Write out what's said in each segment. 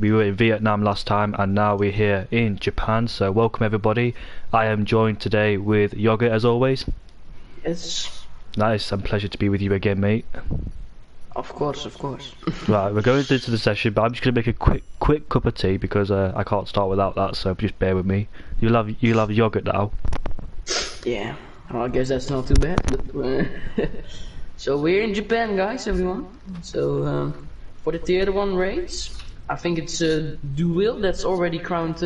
We were in Vietnam last time and now we're here in Japan, so welcome everybody. I am joined today with Yogurt as always. Yes. Nice, and pleasure to be with you again, mate. Of course. Right, we're going into the session, but I'm just going to make a quick cup of tea because I can't start without that, so just bear with me. You'll have yogurt now. Yeah, well, I guess that's not too bad. But, so we're in Japan, guys, everyone. So for the Tier 1 race, I think it's Duil that's already crowned.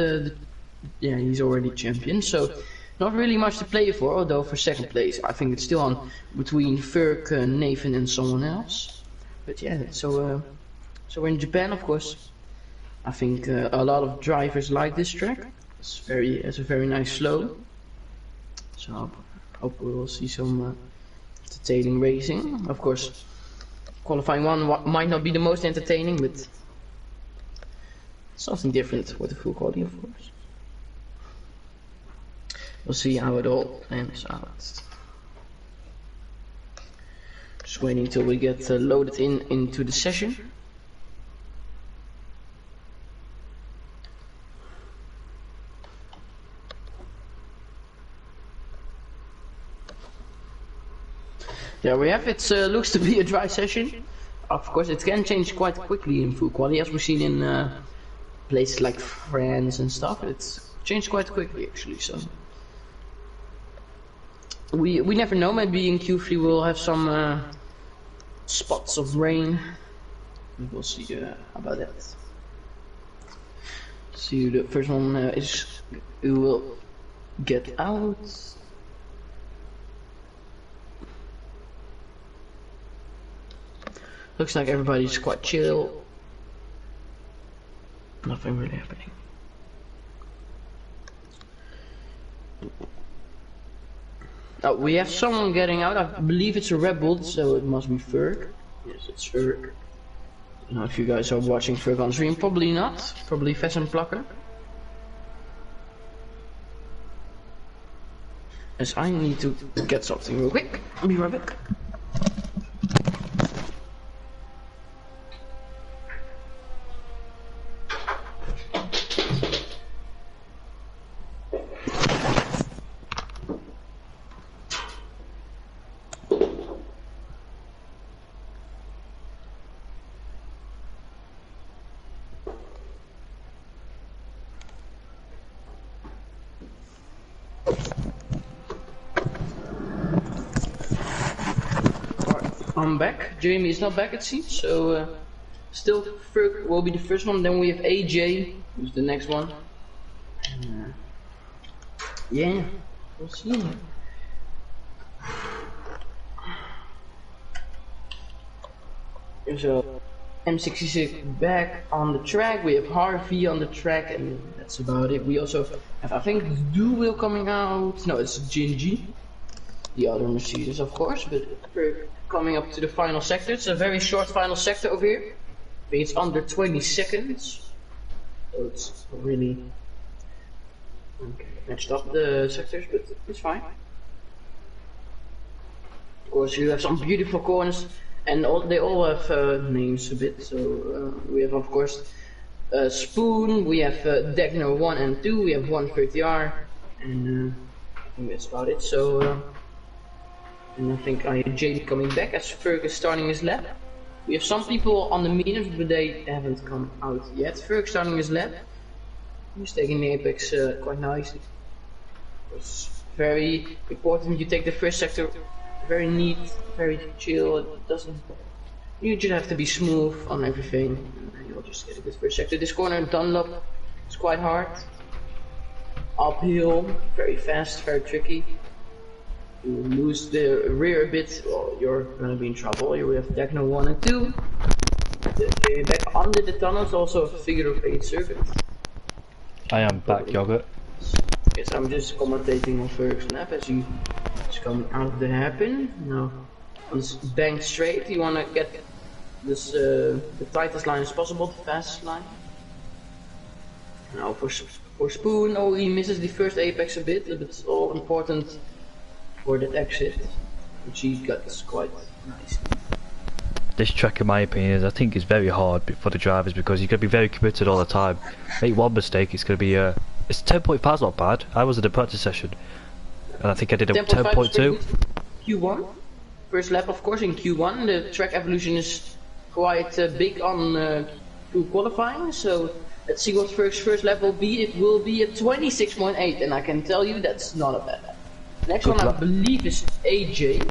Yeah, he's already champion. So not really much to play for, although for second place, I think it's still on between Ferg, Nathan, and someone else. But yeah, so we're in Japan, of course. I think a lot of drivers like this track. It's a very nice flow. So I hope we will see some entertaining racing. Of course, qualifying one might not be the most entertaining, but something different with the full quality, of course. We'll see how it all ends out. Just waiting till we get loaded into the session. Yeah, we have it. Looks to be a dry session. Of course, it can change quite quickly in full quality, as we've seen in places like France and stuff. It's changed quite quickly, actually. So we never know. Maybe in Q3 we'll have some spots of rain. We'll see about that. See who the first one is. Who will get out? Looks like everybody's quite chill. Nothing really happening. Oh, we have someone getting out. I believe it's a Red Bull, so it must be Ferg. Yes, it's Ferg. I don't know if you guys are watching Ferg on stream. Probably not. Probably Fashion Plucker. As I need to get something real quick. I'll be right back. I'm back. Jamie is not back, it seems. So still Ferg will be the first one. Then we have AJ, who's the next one. And, yeah, we'll see. So M66 back on the track. We have Harvey on the track, and that's about it. We also have, I think, Duil coming out. No, it's Gingy. The other Mercedes, of course, but we're coming up to the final sector. It's a very short final sector over here. I think it's under 20 seconds. So it's really matched up the sectors, but it's fine. Of course, you have some beautiful corners, and they all have names a bit. So we have, of course, Spoon, we have Degner 1 and 2, we have 130R, and I think that's about it. So. And I think I have JD coming back as Ferg is starting his lap. We have some people on the meters, but they haven't come out yet. Ferg starting his lap. He's taking the apex quite nicely. It's very important you take the first sector very neat, very chill. It doesn't. You just have to be smooth on everything. And you'll just get a good first sector. This corner in Dunlop is quite hard. Uphill, very fast, very tricky. You lose the rear a bit, well, you're gonna be in trouble. Here we have Degner 1 and 2. Back under the tunnels, also a figure of 8 circuit. I am back, Yogurt. Yes, I'm just commentating on Ferg's lap as he's coming out of the hairpin. Now, on this banked straight, you wanna get this the tightest line as possible, the fastest line. Now for Spoon, oh, he misses the first apex a bit, but it's all important for that exit, which he got quite nice. This track, in my opinion, I think is very hard for the drivers because you're going to be very committed all the time. Make one mistake, it's going to be it's 10.5 is not bad. I was at the practice session, and I think I did a 10.2. Q1, first lap of course in Q1. The track evolution is quite big on Q qualifying, so let's see what first lap will be. It will be a 26.8, and I can tell you that's not a bad lap. Next one I believe is AJ.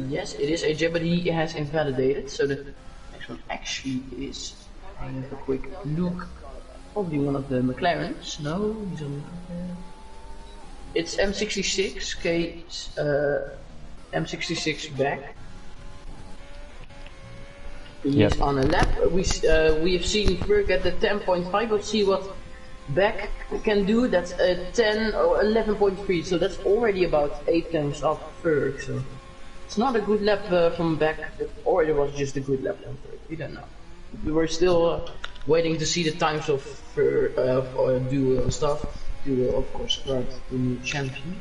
Yes, it is AJ, but he has invalidated, so the next one actually is, I have a quick look, probably one of the McLarens. No, he's on. It's M66, M66 back. He's on a lap. We have seen Ferg at the 10.5. Let's see what back can do. That's a 10 or 11.3, so that's already about 8 times off Ferg. So it's not a good lap from back, or it was just a good lap from Ferg. We don't know. We were still waiting to see the times of Duo and stuff. Duo, of course, right, the new champion.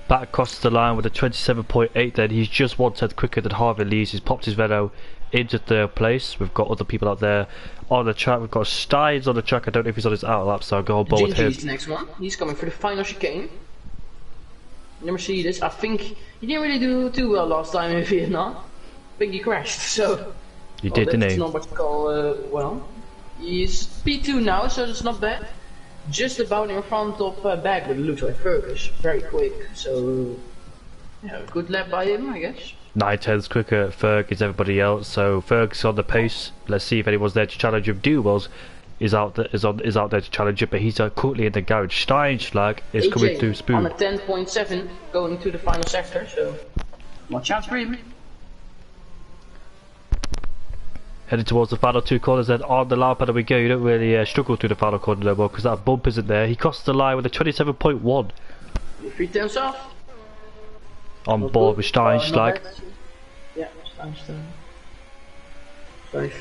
Back across the line with a 27.8. Then he's just 1 tenth quicker than Harvey Lees. He's popped his Renault into third place. We've got other people out there on the track. We've got Steins on the track. I don't know if he's on his out lap, so I'll go on board with him. Gingy's the next one. He's coming for the final chicane. Mercedes, I think he didn't really do too well last time in Vietnam. I think he crashed, so... He did, didn't he? That's not what you call, well... He's P2 now, so that's not bad. Just about in front of Bag, but it looks like Fergus. Very quick, so... Yeah, good lap by him, I guess. 9 tenths quicker Ferg is everybody else, so Ferg's on the pace. Let's see if anyone's there to challenge him. Duwells is out there to challenge him, but he's currently in the garage. Stein's flag is coming through Spoon. On a 10.7 going to the final sector, so watch out for him. Heading towards the final 2 corners, then on the lap we go. You don't really struggle through the final corner no more because that bump isn't there. He crosses the line with a 27.1. 3 tenths off. On board with Stein's flag. Yeah, Stein's flag.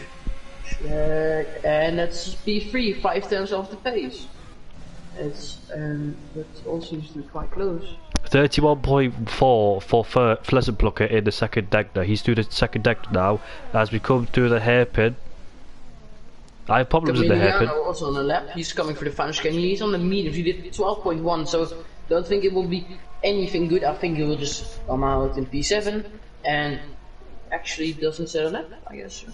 And that's P3, 5 tenths off the pace. It's that all seems to be quite close. 31.4 for Pleasant Plucker in the second deck now. He's through the second deck now as we come through the hairpin. I have problems with the hairpin. Also on the lap. He's coming for the final scan. He's on the mediums. He did 12.1, so don't think it will be anything good. I think he will just come out in P7 and actually doesn't set a lap, I guess.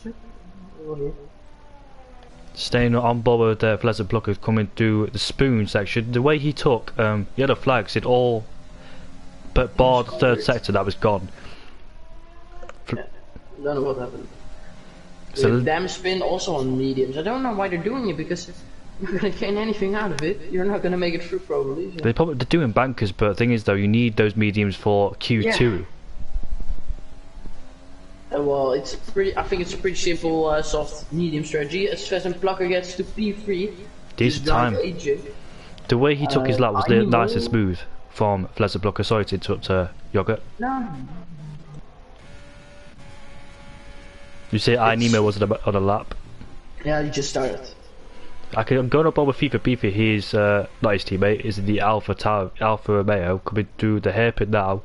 Staying on board with Pleasant Plucker coming through the Spoon section. The way he took yellow flags in all but bar the third sector, that was gone. Yeah, don't know what happened. So damn spin also on mediums. I don't know why they're doing it because you're not gonna gain anything out of it. You're not gonna make it through probably. So. They're doing bankers, but the thing is though, you need those mediums for Q2. Yeah. Well, it's pretty. I think it's a pretty simple, soft medium strategy. As Pleasant Plucker gets to P3, decent time. The way he took his lap was nice and smooth from Pleasant Plucker. Sorry to interrupt, Yogurt. No. You say Nemo was on a lap? Yeah, he just started. I'm going up over FIFA Beefy. He's not his teammate. Is in the Alpha Romeo coming through the hairpin now.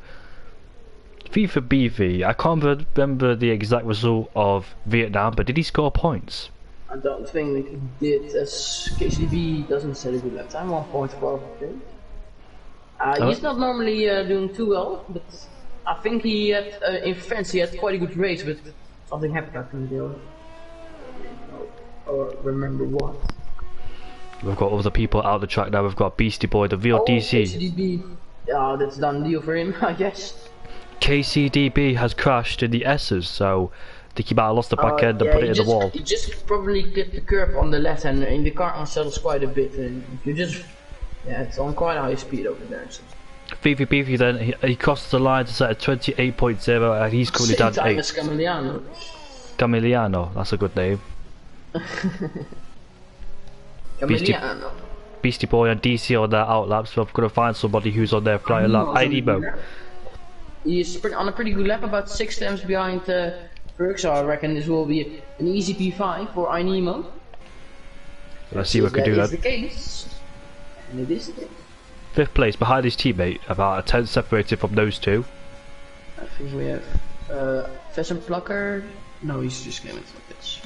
FIFA Beefy. I can't remember the exact result of Vietnam, but did he score points? I don't think he did. As KCDB doesn't set a good lap time. 1.4. Okay. He's not normally doing too well, but I think he had in France he had quite a good race, but something happened after the deal. Or remember what? We've got other people out the track now. We've got Beastie Boy, the VLDC. KCDB. Yeah, that's done deal for him, I guess. KCDB has crashed in the S's, so I think he might have lost the back end and put it in the wall. You just probably get the curb on the left hand, and the car unsettles quite a bit. And you just, yeah, it's on quite a high speed over there. So. Fifi Beefy then, he crosses the line to set at 28.0 and he's currently down to 8. Camiliano. Camiliano, that's a good name. Beastie Boy and DC on their out laps, so I've got to find somebody who's on their flying lap. Nemo. He's on a pretty good lap, about 6 times behind Ferg, so I reckon this will be an easy P5 for Nemo. Let's see if we can do that. Is the case. And it is the case. 5th place behind his teammate, about a 10 separated from those two. I think we have Pheasant Plucker. No, he's just claiming this.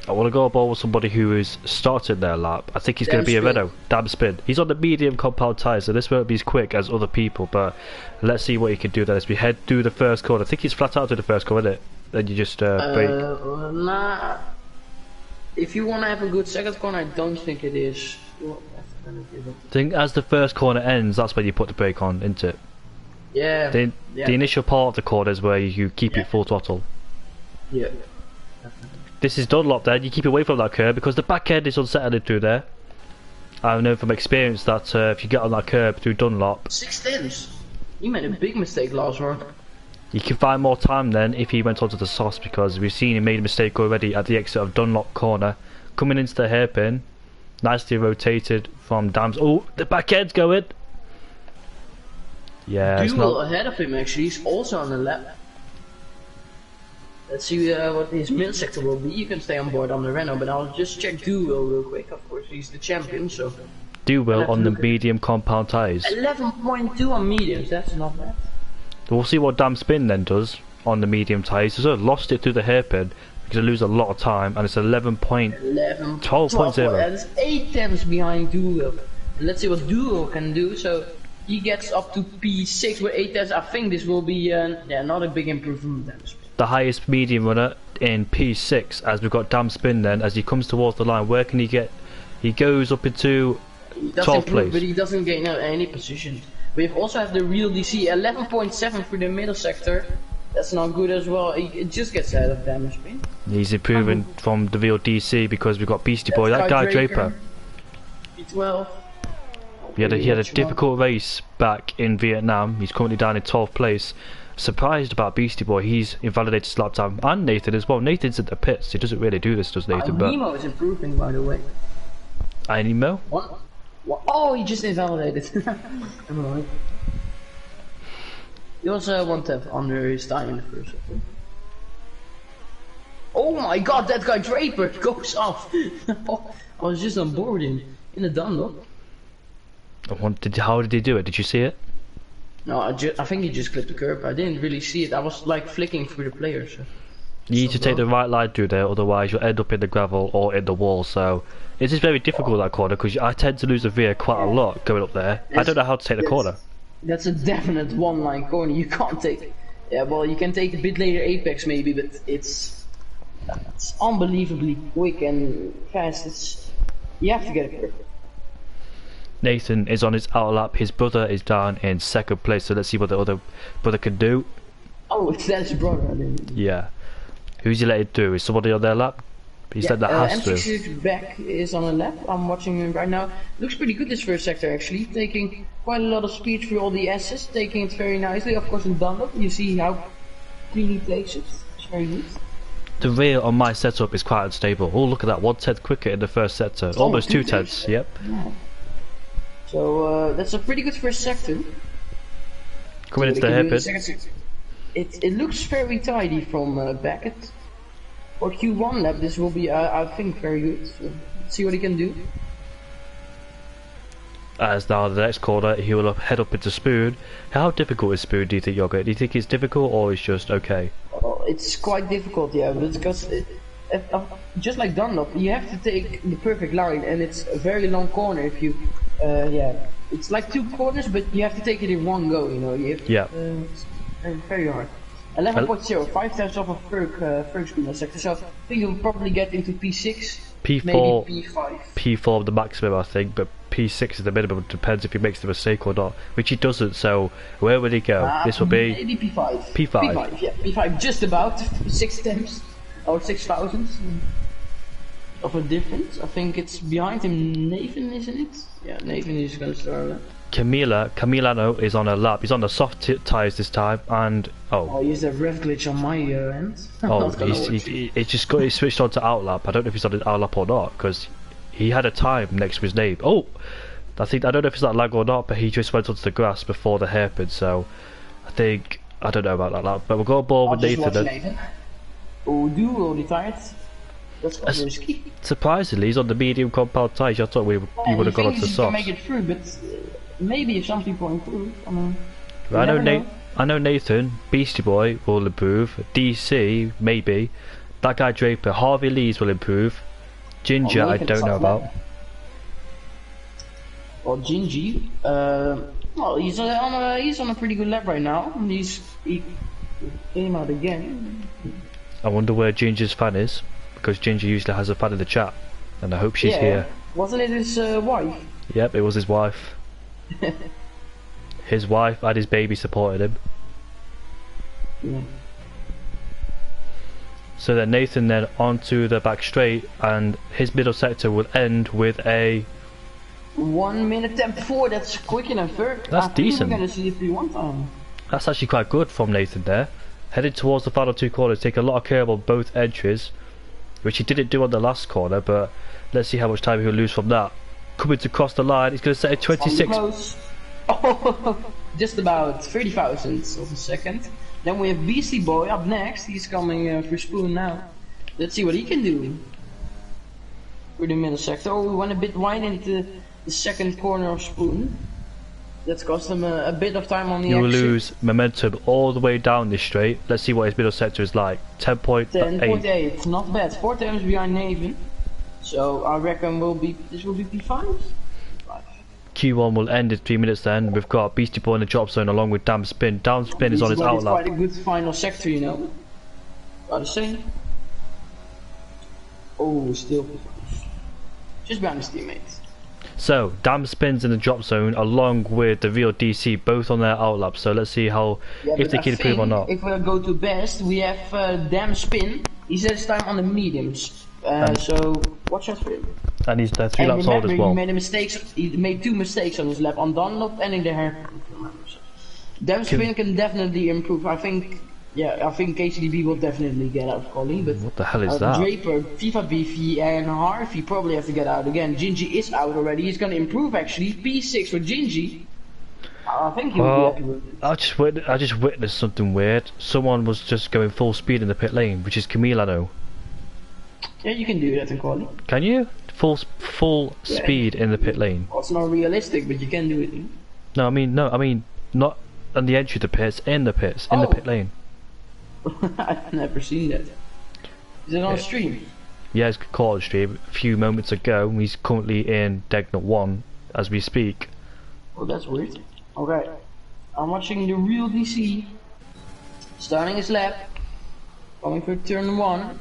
I want to go a ball with somebody who is starting their lap. I think he's going to be a Renault. Damn spin. He's on the medium compound tyre, so this won't be as quick as other people, but let's see what he can do then as we head through the first corner. I think he's flat out to the first corner, isn't it? Then you just brake. Nah. If you want to have a good second corner, I don't think it is. Well, I think as the first corner ends, that's when you put the brake on, isn't it? Yeah. The initial part of the corner is where you keep it full throttle. Yeah. This is Dunlop then, you keep away from that curb because the back end is unsettling through there. I know from experience that if you get on that curb through Dunlop... 6 You made a big mistake last round. You can find more time then if he went onto the sauce because we've seen he made a mistake already at the exit of Dunlop corner. Coming into the hairpin, nicely rotated from Dams. Oh, the back end's going! Yeah, it's Duel not... ahead of him actually, he's also on the lap. Let's see what his mid sector will be. You can stay on board on the Renault, but I'll just check Duel real quick. Of course, he's the champion, so... Duel on the medium compound tyres. 11.2 on mediums, that's not bad. We'll see what Damn Spin then does on the medium tyres. So lost it through the hairpin because it lose a lot of time, and it's 12.0. That's 8 tenths behind Duel. And let's see what Duel can do. So he gets up to P6 with 8 tenths. I think this will be not a big improvement. Damn Spin. The highest medium runner in P6 as we've got Damn Spin then as he comes towards the line. Where can he get? He goes up into 12th place. But he doesn't gain any position. We also have the real DC 11.7 for the middle sector. That's not good as well. It just gets ahead of Damn Spin. He's improving from the real DC because we've got Beastie Boy. That guy Draper. P12. He had a difficult race back in Vietnam. He's currently down in 12th place. Surprised about Beastie Boy, he's invalidated his lap time, and Nathan as well. Nathan's at the pits, he doesn't really do this, does Nathan? But Nemo is improving, by the way. Nemo? What? Oh, he just invalidated. Never mind. He also won't have under his time in the first sector. Oh my god, that guy Draper goes off! I was just on board in the Dunlop. How did he do it? Did you see it? No, I think he just clipped the curb. I didn't really see it. I was like flicking through the players. So. You need to take the right line through there, otherwise you'll end up in the gravel or in the wall. So it is very difficult that corner because I tend to lose the veer quite a lot going up there. I don't know how to take the corner. That's a definite one-line corner. You can't take. Yeah, well, you can take a bit later apex maybe, but it's unbelievably quick and fast. You have to get it perfect. Nathan is on his outer lap. His brother is down in 2nd place. So let's see what the other brother can do. Oh, it's his brother. I didn't. Yeah. Who's he let it do? Is somebody on their lap? He said that has to. M66 back is on a lap. I'm watching him right now. Looks pretty good this first sector actually. Taking quite a lot of speed through all the S's. Taking it very nicely. Of course in Dunlop you see how clean he takes it. It's very good. The rear on my setup is quite unstable. Oh, look at that. 1/10 quicker in the first sector. Almost 2 tenths. Yep. Yeah. So that's a pretty good first sector. Coming into the hairpin. It looks very tidy from Beckett. For Q1 lap, this will be, I think, very good. So, see what he can do. As now the next corner, he will head up into Spoon. How difficult is Spoon, do you think, Yoga? Do you think it's difficult or it's just okay? Oh, it's quite difficult, yeah, but because just like Dunlop, you have to take the perfect line, and it's a very long corner if you, it's like 2 corners, but you have to take it in one go, you know. You have to, it's very hard. 11.0, 5 times off of Ferg's in the sector, so I think you'll probably get into P6, P4, maybe P5. P4 the maximum, I think, but P6 is the minimum. It depends if he makes the mistake or not, which he doesn't. So where would he go? This will be maybe P5. P5. P5, yeah, P5, just about 6 tenths or 6,000 of a difference. I think it's behind him, Nathan, isn't it? Yeah, Nathan is going to start that. Camilano is on a lap. He's on the soft tyres this time, and oh, he's a rev glitch on my end. Oh, he switched on to outlap. I don't know if he's on an outlap or not because he had a time next to his name. Oh, I don't know if it's that lag or not, but he just went onto the grass before the hairpin. So I don't know about that lap, but we'll go aboard with Nathan then. Oh, Duel retired. That's quite risky. Surprisingly, he's on the medium compound tyres. I thought he would have gone onto the soft. Make it through, but maybe if some people improve. I know I know Nathan, Beastie Boy will improve. DC, maybe. That guy Draper, Harvey Lees will improve. Ginger, I don't know about. Well, Gingy, well, he's on a pretty good lap right now. He came out again. I wonder where Ginger's fan is, because Ginger usually has a fan in the chat, and I hope she's here. Wasn't it his wife? Yep, it was his wife. His wife and his baby supported him. Yeah. So then Nathan then onto the back straight, and his middle sector will end with a 1 minute 10.4. That's quick enough, third. That's decent. We're gonna see if we want time. That's actually quite good from Nathan there. Headed towards the final two corners, take a lot of curve on both entries, which he didn't do on the last corner, but let's see how much time he'll lose from that. Coming to cross the line, he's going to set a 26. Close. Oh, just about 30 thousandths of a second. Then we have Beastie Boy up next. He's coming for Spoon now. Let's see what he can do. For the middle sector. Oh, we went a bit wide into the second corner of Spoon. That's cost him a bit of time on the exit. He will lose momentum all the way down this straight. Let's see what his middle sector is like. 10.8. 10.8, not bad. 4 times behind Nathan. So I reckon this will be P5. Q1 will end in 3 minutes then. We've got Beastie Boy in the drop zone along with Damn Spin. Damn Spin is on his outlap. Quite a good final sector, you know. Gotta say. Oh, still P5. Just behind his teammates. So, Damn Spin's in the drop zone along with the real DC, both on their outlap. So let's see how if they can improve or not. If we go to best, we have Damn Spin. He says time on the mediums. So watch out for him. And he's 3 laps old as well. He made 2 mistakes on his lap on Dunlop and in the hairpin. Damn Spin can definitely improve. I think KCDB will definitely get out of quali, but what the hell is that? Draper, FIFA Beefy and Harvey probably have to get out again. Gingy is out already. He's gonna improve actually. P6 for Gingy. I think he will be happy with it. I just witnessed something weird. Someone was just going full speed in the pit lane, which is Camille, I know. Yeah, you can do that in quali. Can you? Full speed in the pit lane. Well, it's not realistic, but you can do it. No, I mean not on the entry to the pits, in the pits, in the pit lane. I've never seen that. Is it on stream? Yeah, it's caught on stream a few moments ago. He's currently in Degnut 1 as we speak. Oh, that's weird. Okay, I'm watching the real DC. Starting his lap. Coming for turn 1.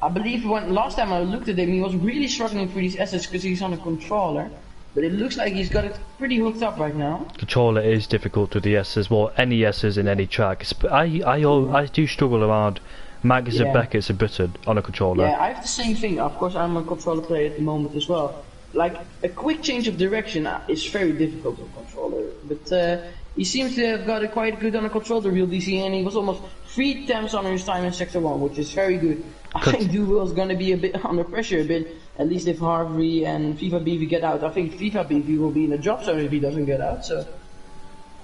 I believe last time I looked at him, he was really struggling for these assets because he's on a controller. But it looks like he's got it pretty hooked up right now. Controller is difficult with the S's, well, any S's in any track. I do struggle around Magnus and Beckett's a button on a controller. Yeah, I have the same thing. Of course, I'm a controller player at the moment as well. Like, a quick change of direction is very difficult on controller. But he seems to have got it quite good on a controller, real DC, and he was almost 3 times under his time in Sector 1, which is very good. I think Duval is going to be a bit under pressure, at least if Harvey and FIFA BV get out. I think FIFA BV will be in the drop zone if he doesn't get out, so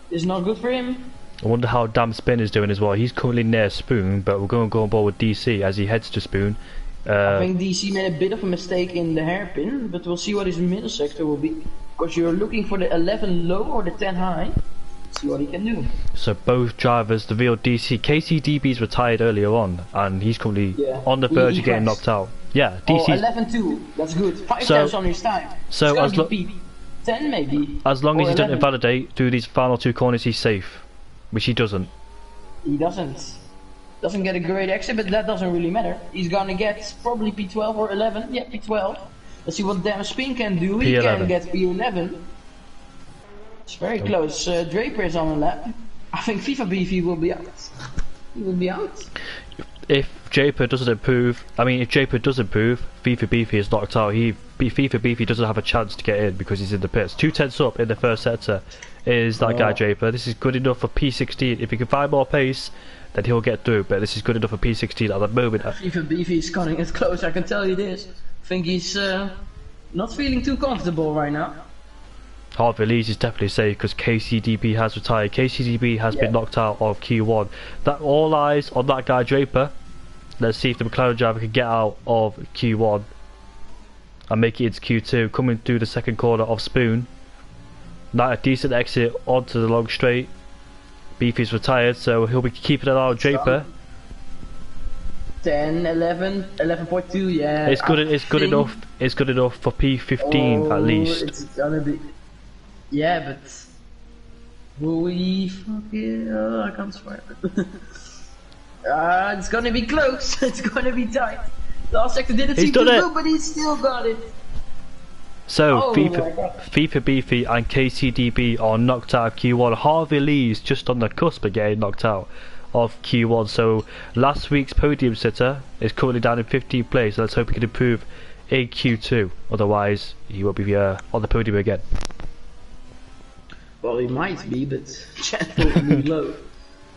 it's not good for him. I wonder how Damn Spin is doing as well. He's currently near Spoon, but we're going to go on board with DC as he heads to Spoon. I think DC made a bit of a mistake in the hairpin, but we'll see what his middle sector will be. Because you're looking for the 11 low or the 10 high. See what he can do. So both drivers, the real DC, KCDB's retired earlier on, and he's currently on the verge of getting knocked out. Yeah, DC. 11-2, that's good. 5 times on his time. So as 10 maybe. As long as he doesn't invalidate through these final 2 corners, he's safe, which he doesn't. He doesn't get a great exit, but that doesn't really matter. He's gonna get probably P12 or 11. Yeah, P12. Let's see what Damn Spin can do. He can get P11. It's very close. Draper is on the lap. I think FIFA BV will be out. He will be out. If Draper doesn't improve, if Draper does improve, FIFA BV is knocked out. FIFA BV doesn't have a chance to get in because he's in the pits. 2 tenths up in the first sector is that guy Draper. This is good enough for P16. If he can find more pace, then he'll get through. But this is good enough for P16 at the moment. FIFA BV is cutting it close. I can tell you this. I think he's not feeling too comfortable right now. Harvey Lees is definitely safe because KCDB has retired. KCDB has been knocked out of Q1. That all eyes on that guy Draper. Let's see if the McLaren driver can get out of Q1 and make it into Q2. Coming through the second corner of Spoon. Now a decent exit onto the long straight. Beefy's retired, so he'll be keeping an eye on Draper. 10, 11, 11.2, yeah. It's good. It's good enough. It's good enough for P15 at least. It's gonna be. Yeah, but will we fuck it? Oh, I can't swear. It's gonna be close. It's gonna be tight. Last sector didn't seem to go, but he still got it. So FIFA Beefy and KCDB are knocked out of Q1. Harvey Lee's just on the cusp of getting knocked out of Q1. So last week's podium sitter is currently down in 15th place. Let's hope he can improve in Q2. Otherwise, he won't be on the podium again. Well, he might be, but chance will be low.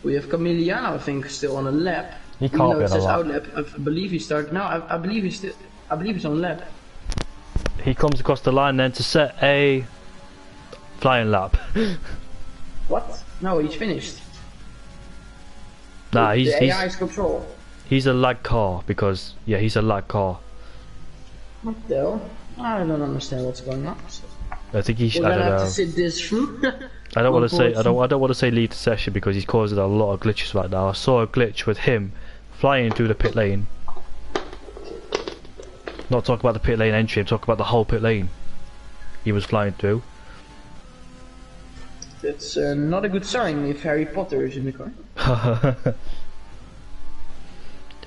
We have Camiliano, I think, still on a lap. He can't be on a lap. Out lap. I believe he started. No, I believe he's still. I believe he's on lap. He comes across the line then to set a flying lap. What? No, he's finished. Nah, he's AI's control. He's a lag car because he's a lag car. What the hell? I don't understand what's going on. I think he should. We're I gonna don't know. have to sit this through. I don't want to say. I don't want to say lead the session because he's causing a lot of glitches right now. I saw a glitch with him flying through the pit lane. Not talking about the pit lane entry. I'm talking about the whole pit lane. He was flying through. That's not a good sign if Harry Potter is in the car.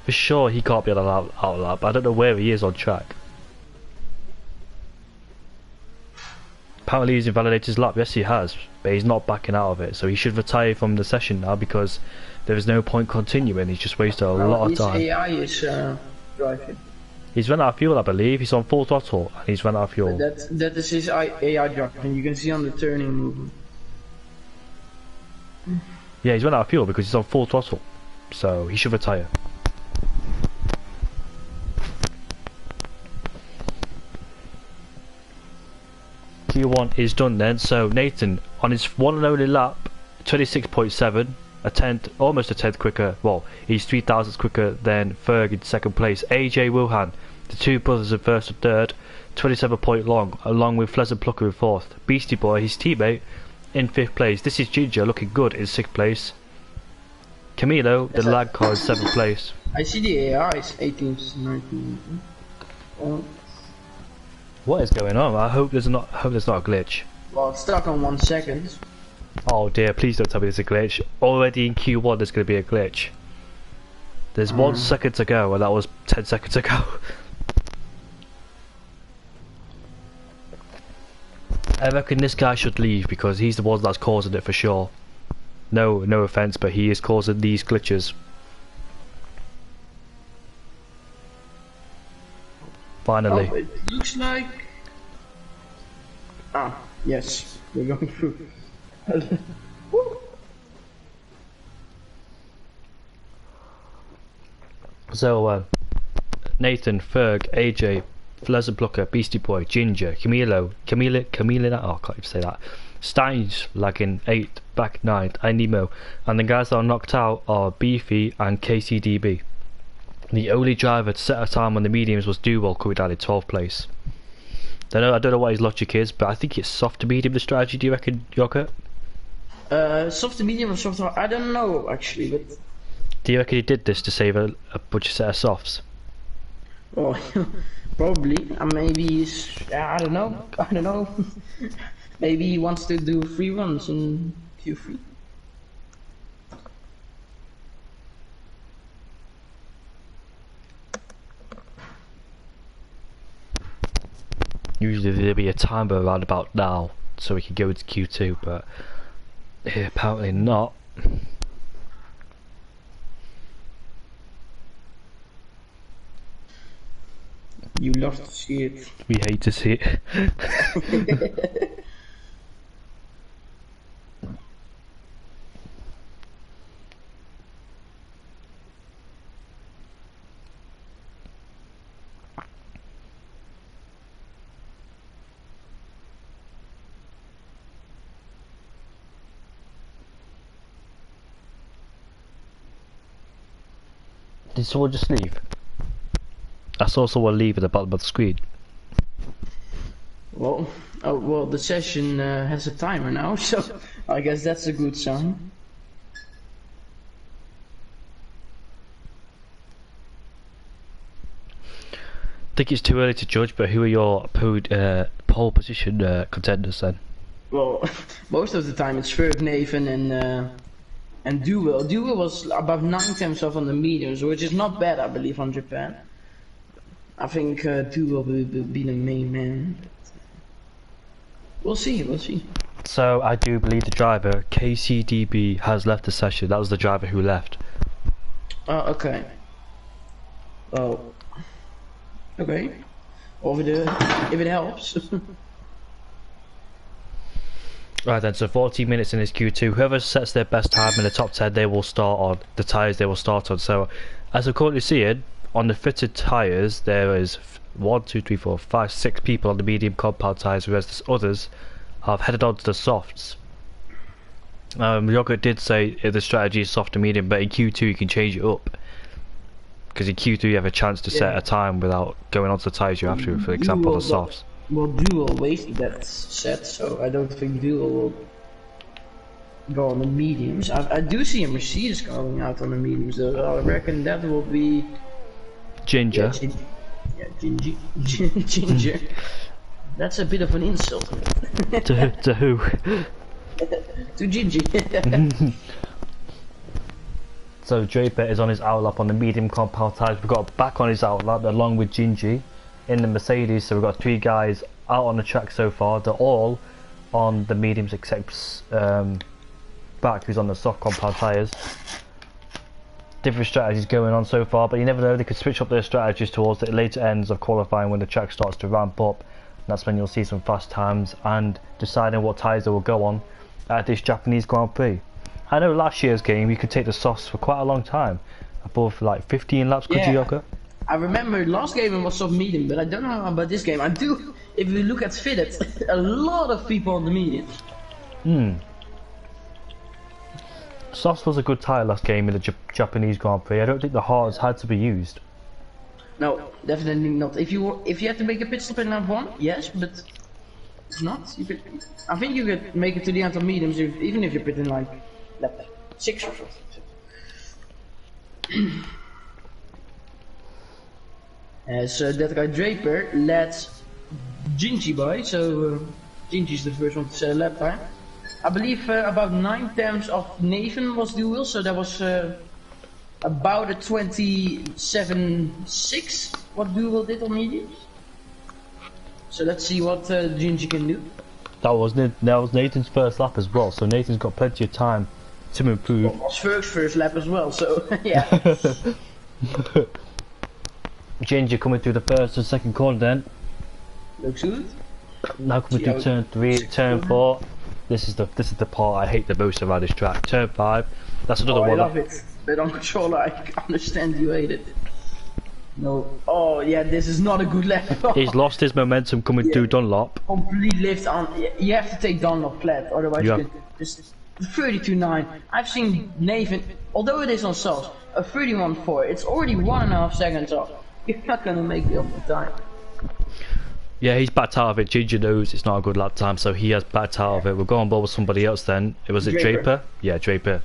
For sure, he can't be on an out lap. I don't know where he is on track. Apparently he's invalidated his lap. Yes, he has, but he's not backing out of it. So he should retire from the session now because there is no point continuing. He's just wasted a lot of time. His AI is driving. He's run out of fuel, I believe. He's on full throttle and he's run out of fuel. That is his AI driving. You can see on the turning movement. Yeah, he's run out of fuel because he's on full throttle. So he should retire. Q1 is done then, so Nathan on his one and only lap, 26.7, a tenth, almost a tenth quicker. Well, he's 3,000 quicker than Ferg in second place. AJ Wilhan, the two brothers in first and third, 27 point long, along with Pleasant Plucker in fourth. Beastie Boy, his teammate, in fifth place. This is Ginger looking good in sixth place. Camilo, the lag car, in seventh place. I see the AI is 18th, 19th. Oh. What is going on? I hope there's not. a glitch. Well, it's stuck on 1 second. Oh dear! Please don't tell me there's a glitch. Already in Q1, there's going to be a glitch. There's 1 second to go, and that was 10 seconds ago. I reckon this guy should leave because he's the one that's causing it for sure. No offense, but he is causing these glitches. Finally. Oh, it looks like. Ah, yes, we're going through. So, Nathan, Ferg, AJ, Pleasant Plucker, Beastie Boy, Ginger, Camilo, oh, I can't even say that. Stein's lagging 8th, back 9th, and Nemo. And the guys that are knocked out are Beefy and KCDB. The only driver to set a time on the mediums was Duwell, coming down in 12th place. I don't know what his logic is, but I think it's soft to medium the strategy. Do you reckon, Yogurt? Soft to medium or soft to hard? I don't know actually, but. Do you reckon he did this to save a bunch of set of softs? Oh, probably. Maybe he's. I don't know. Maybe he wants to do 3 runs in Q3. Usually there'll be a timer around about now, so we can go into Q2, but apparently not. You love to see it. We hate to see it. Did someone just leave? I saw someone leave at the bottom of the screen. Well, the session has a timer now, so I guess that's a good sign. think it's too early to judge, but who are your pole position contenders then? Well, most of the time it's Ferg, Nathan, and Duel. Duel was about 9 times off on the mediums, which is not bad, I believe, on Japan. I think Duel will be the main man. We'll see, we'll see. So I do believe the driver KCDB has left the session. That was the driver who left. Okay. Oh. Okay. If it helps. Right then, so 14 minutes in this Q2. Whoever sets their best time in the top 10, they will start on the tyres they will start on. So, as I'm currently seeing, on the fitted tyres, there is 1, 2, 3, 4, 5, 6 people on the medium compound tyres, whereas the others have headed on to the softs. Yogurt did say the strategy is soft and medium, but in Q2 you can change it up. Because in Q2 you have a chance to set a time without going onto the tyres you have to, for example, the softs. Well, Duel wasted that set, so I don't think Duel will go on the mediums. I do see a Mercedes going out on the mediums, though. I reckon that will be... Ginger. Yeah, Ginger. Ginger. That's a bit of an insult. To who? To Gingy. So Draper is on his outlap on the medium compound tyres. We've got back on his outlap along with Gingy in the Mercedes. So we've got 3 guys out on the track so far. They're all on the mediums except Back, who's on the soft compound tyres. Different strategies going on so far, but you never know, they could switch up their strategies towards the later ends of qualifying when the track starts to ramp up. That's when you'll see some fast times and deciding what tyres they will go on at this Japanese Grand Prix. I know last year's game you could take the softs for quite a long time, above like 15 laps, could you, Yoka? I remember last game it was soft medium, but I don't know about this game. I do, if we look at fitted, a lot of people on the mediums. Softs was a good tyre last game in the Japanese Grand Prix. I don't think the hards had to be used. No, definitely not. If you had to make a pit stop in lap 1, yes, but if not, you could. I think you could make it to the end of mediums even if you put in like lap 6 or something. As that guy Draper led Gingy by, so Gingy's the first one to set a lap time. I believe about 9 times of Nathan was dual, so that was about a 27.6 what dual did on mediums. So let's see what Gingy can do. That was Nathan's first lap as well, so Nathan's got plenty of time to improve. Well, it was Ferg's first lap as well, so yeah. Ginger coming through the first and second corner then. Looks good. Now coming through turn 3, turn 4. This is the part I hate the most around this track. Turn 5. That's another one. I love it. But on controller I understand you hate it. No. Oh yeah, this is not a good lap. He's lost his momentum coming through Dunlop. Complete lift on. You have to take Dunlop flat, otherwise you can just 32.9. I've seen Nathan, although it is on softs, a 31.4. It's already 1.5 seconds off. You're not gonna make it up the time. Yeah, he's backed out of it. Ginger knows it's not a good lap time, so he has backed out of it. We'll go on board with somebody else then. Was it Draper? Yeah, Draper.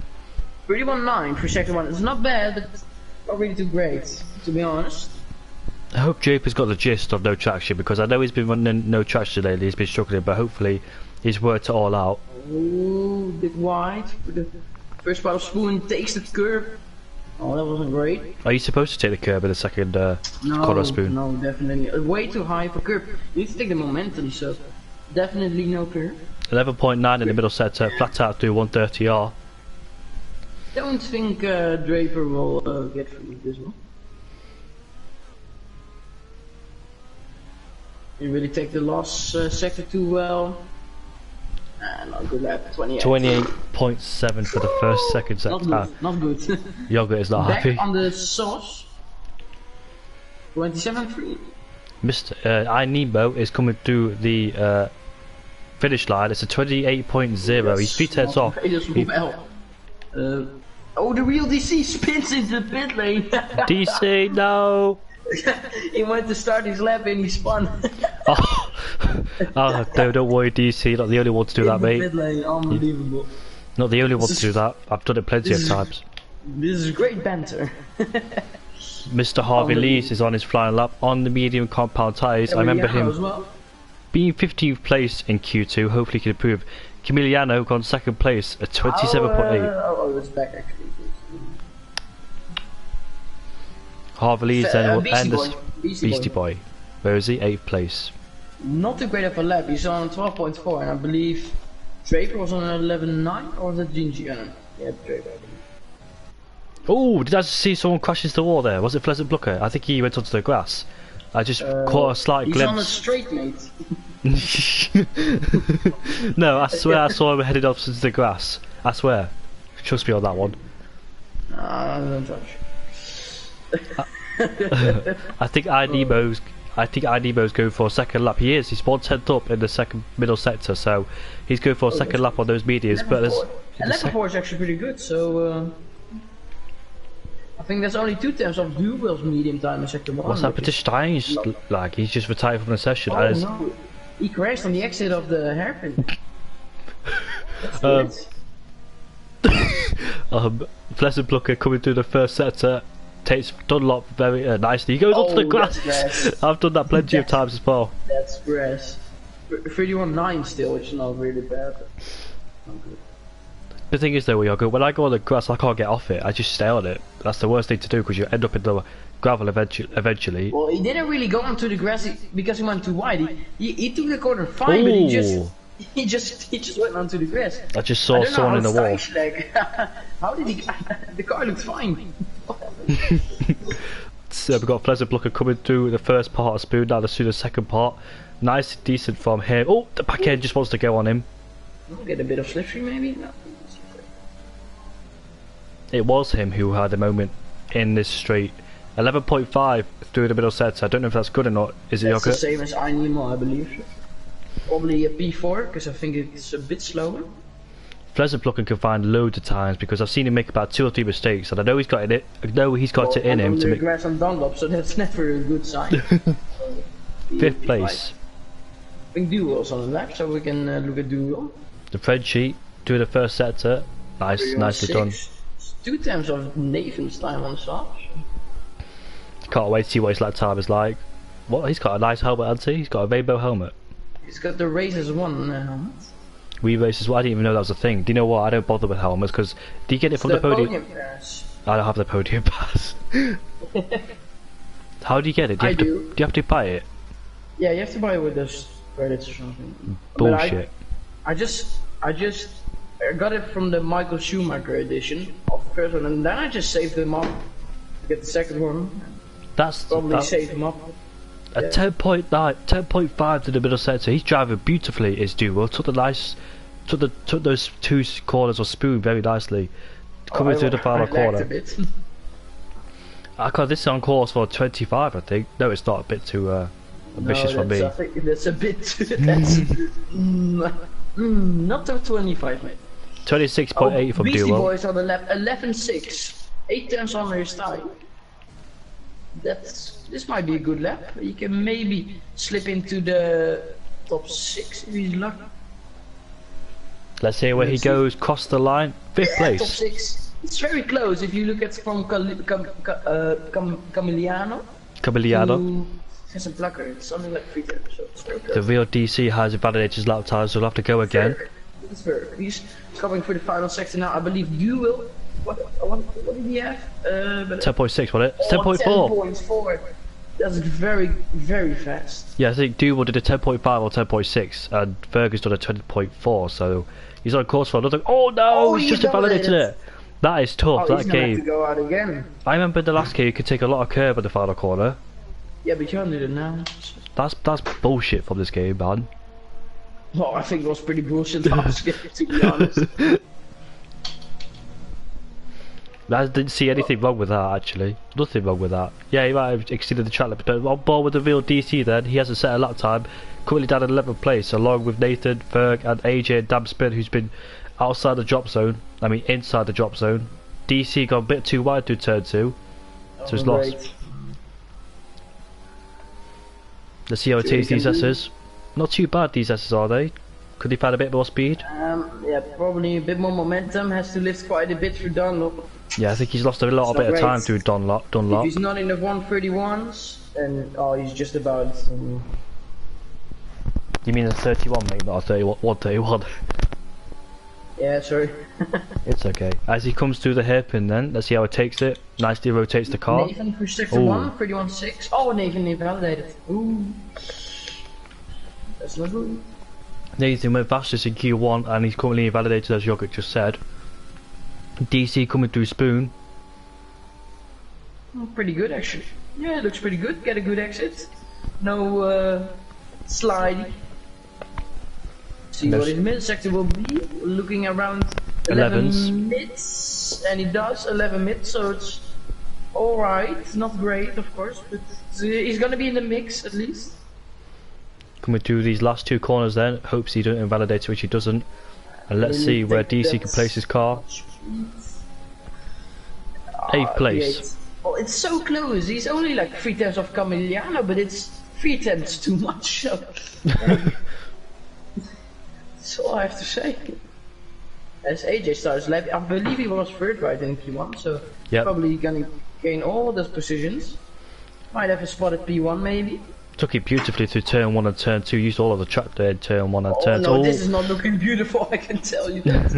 31.9 for second one. It's not bad, but not really too great, to be honest. I hope Draper's got the gist of no traction, because I know he's been running no traction lately. He's been struggling, but hopefully he's worked it all out. Ooh, bit wide. For the first part of Spoon takes the curve. Oh, that wasn't great. Are you supposed to take the curb in the second corner Spoon? No, definitely. Way too high for curb. You need to take the momentum, so definitely no curb. 11.9 in the middle sector, flat out through 130R. Don't think Draper will get through this one. You really take the last sector too well. Not good lap. 28.7 for the first second sector. Not good. Yogurt is not Back happy. on the sauce. 27.3. Mr. Nemo is coming through the finish line. It's a 28.0. He's 3 tenths off. Oh, the real DC spins into the pit lane. DC, no. He went to start his lap and he spun. Oh, don't worry, DC. Not the only one to do that, mate. Pit lane, unbelievable. Not the only one to do that. I've done it plenty of times. This is great banter. Mr. Harvey Lees is on his flying lap on the medium compound tyres. I remember him being 15th place in Q2. Hopefully he can improve. Camiliano got second place at 27.8. Oh, it's back actually. Harvey Lees and the Beastie Beastie Boy. Where is he? 8th place. Not too great of a lap. He's on 12.4, and I believe Draper was on 11.9, or was it Gingy? Yeah, Draper. Oh, did I just see someone crash into the wall there? Was it Pleasant Booker? I think he went onto the grass. I just caught a slight glimpse. He's on a straight, mate. No, I swear I saw him headed off to the grass. I swear. Trust me on that one. Don't touch. I think IDMO's going for a second lap. He is. He's 1/10 up in the second middle sector, so he's going for a second lap on those medias. But there's and lap 4 is actually pretty good. So I think there's only 2 times of Duvel's medium time in sector 1. What's happened to Stein's like? He's just retired from the session. Oh no! He crashed on the exit of the hairpin. Pleasant Booker coming through the first sector. Takes Dunlop very nicely. He goes onto the grass. I've done that plenty of times as well. That's grass. 31.9 still, which is not really bad. But not good. The thing is though, when I go on the grass, I can't get off it. I just stay on it. That's the worst thing to do because you end up in the gravel eventually. Well, he didn't really go onto the grass because he went too wide. He took the corner fine, but he just went onto the grass. I just saw someone in the wall. How did he? The car looked fine. So we've got Pleasant Booker coming through the first part of Spoon, now the second part. Nice, decent from here. Oh, the back end just wants to go on him. Get a bit of slipstream maybe? No. It was him who had the moment in this straight. 11.5 through the middle set. I don't know if that's good or not. Is it the same as I Nemo, I believe. Probably a P4 because I think it's a bit slower. Pleasant Booker can find loads of times because I've seen him make about 2 or 3 mistakes, and I know he's got it. I know he's got it in him to make. Grass on Dunlop, so that's never a good sign. 5th place. I think Duel's on the left, so we can look at Duel. The Fred sheet through the first sector. Nicely done. 2 times of Nathan's time on the start. Can't wait to see what his lap time is like. What? He's got a nice helmet, hasn't he? He's got a rainbow helmet. He's got the Racers 1 helmet. We races. Well, I didn't even know that was a thing. Do you know what? I don't bother with helmets because do you get it from the podium? I don't have the podium pass. How do you get it? Do you have to buy it? Yeah, you have to buy it with those credits or something. Bullshit. I got it from the Michael Schumacher edition of the first one, and then I just saved them up to get the second one. Probably saved them up. A 10.9, 10.5 to the middle sector. He's driving beautifully. Is Duo took those 2 corners of Spoon very nicely. Coming through the final corner. This is on course for 25, I think. No, it's not. A bit too ambitious for me. I think that's a bit. That's not to 25, mate. 26.8 from Beastie Duo. Boys on the left. 11.6. 8 turns on his time. This might be a good lap. You can maybe slip into the top 6 if he's lucky. Let's see where he goes. Cross the line. 5th place. Top 6. It's very close if you look at from Camiliano. Camiliano. Has a plucker. It's something like 3 turns. So it's very close. The real DC has invalidated his lap time, so we'll have to go again. It's fair. He's coming for the final sector now. I believe you will. What did he have? 10.6, wasn't it? 10.4. 10.4. That's very, very fast. Yeah, I think Duval did a 10.5 or 10.6, and Fergus done a 20.4, so he's on course for another. Oh no, he's just invalidated it. That is tough, that game. Have to go out again. I remember in the last game you could take a lot of curve at the final corner. Yeah, but you can't do it now. That's bullshit from this game, man. Well, I think it was pretty bullshit last game, to be honest. I didn't see anything wrong with that, actually. Nothing wrong with that. Yeah, he might have exceeded the track limit, but on board with the real DC then, he hasn't set a lap time. Currently down in 11th place, along with Nathan, Ferg and AJ and Damspin, who's been outside the drop zone. I mean, inside the drop zone. DC got a bit too wide through turn 2, so he's lost. Let's see how it takes these S's. Not too bad, these S's, are they? Could he find a bit more speed? Yeah, probably a bit more momentum. Has to lift quite a bit through Dunlop. Yeah, I think he's lost a little bit of time through Dunlop. If he's not in the 131s, then he's just about. You mean a 31, mate, not a 31? 131. Yeah, sorry. It's okay. As he comes through the hairpin, then let's see how it takes it. Nicely rotates the car. Nathan for sector 1, 31.6. Oh, Nathan invalidated. Ooh, that's not good. Nathan went fastest in Q1 and he's currently invalidated, as Yogurt just said. DC coming through Spoon. Pretty good actually. Yeah, it looks pretty good. Get a good exit. No slide. See what his mid sector will be. Looking around 11 mids, and he does 11 mids, so it's alright. Not great, of course, but he's gonna be in the mix at least. Coming through these last two corners then, hopes he doesn't invalidate it, which he doesn't. And let's see where DC can place his car. 8th place. Well, it's so close. He's only like 3/10 of Camiliano, but it's 3/10 too much. So. That's all I have to say. As AJ starts lap, I believe he was third right in Q1, so probably gonna gain all those positions. Might have a spot at P1 maybe. Took it beautifully through turn 1 and turn 2, used all of the track there in turn 1 and turn 2. No, this is not looking beautiful, I can tell you that.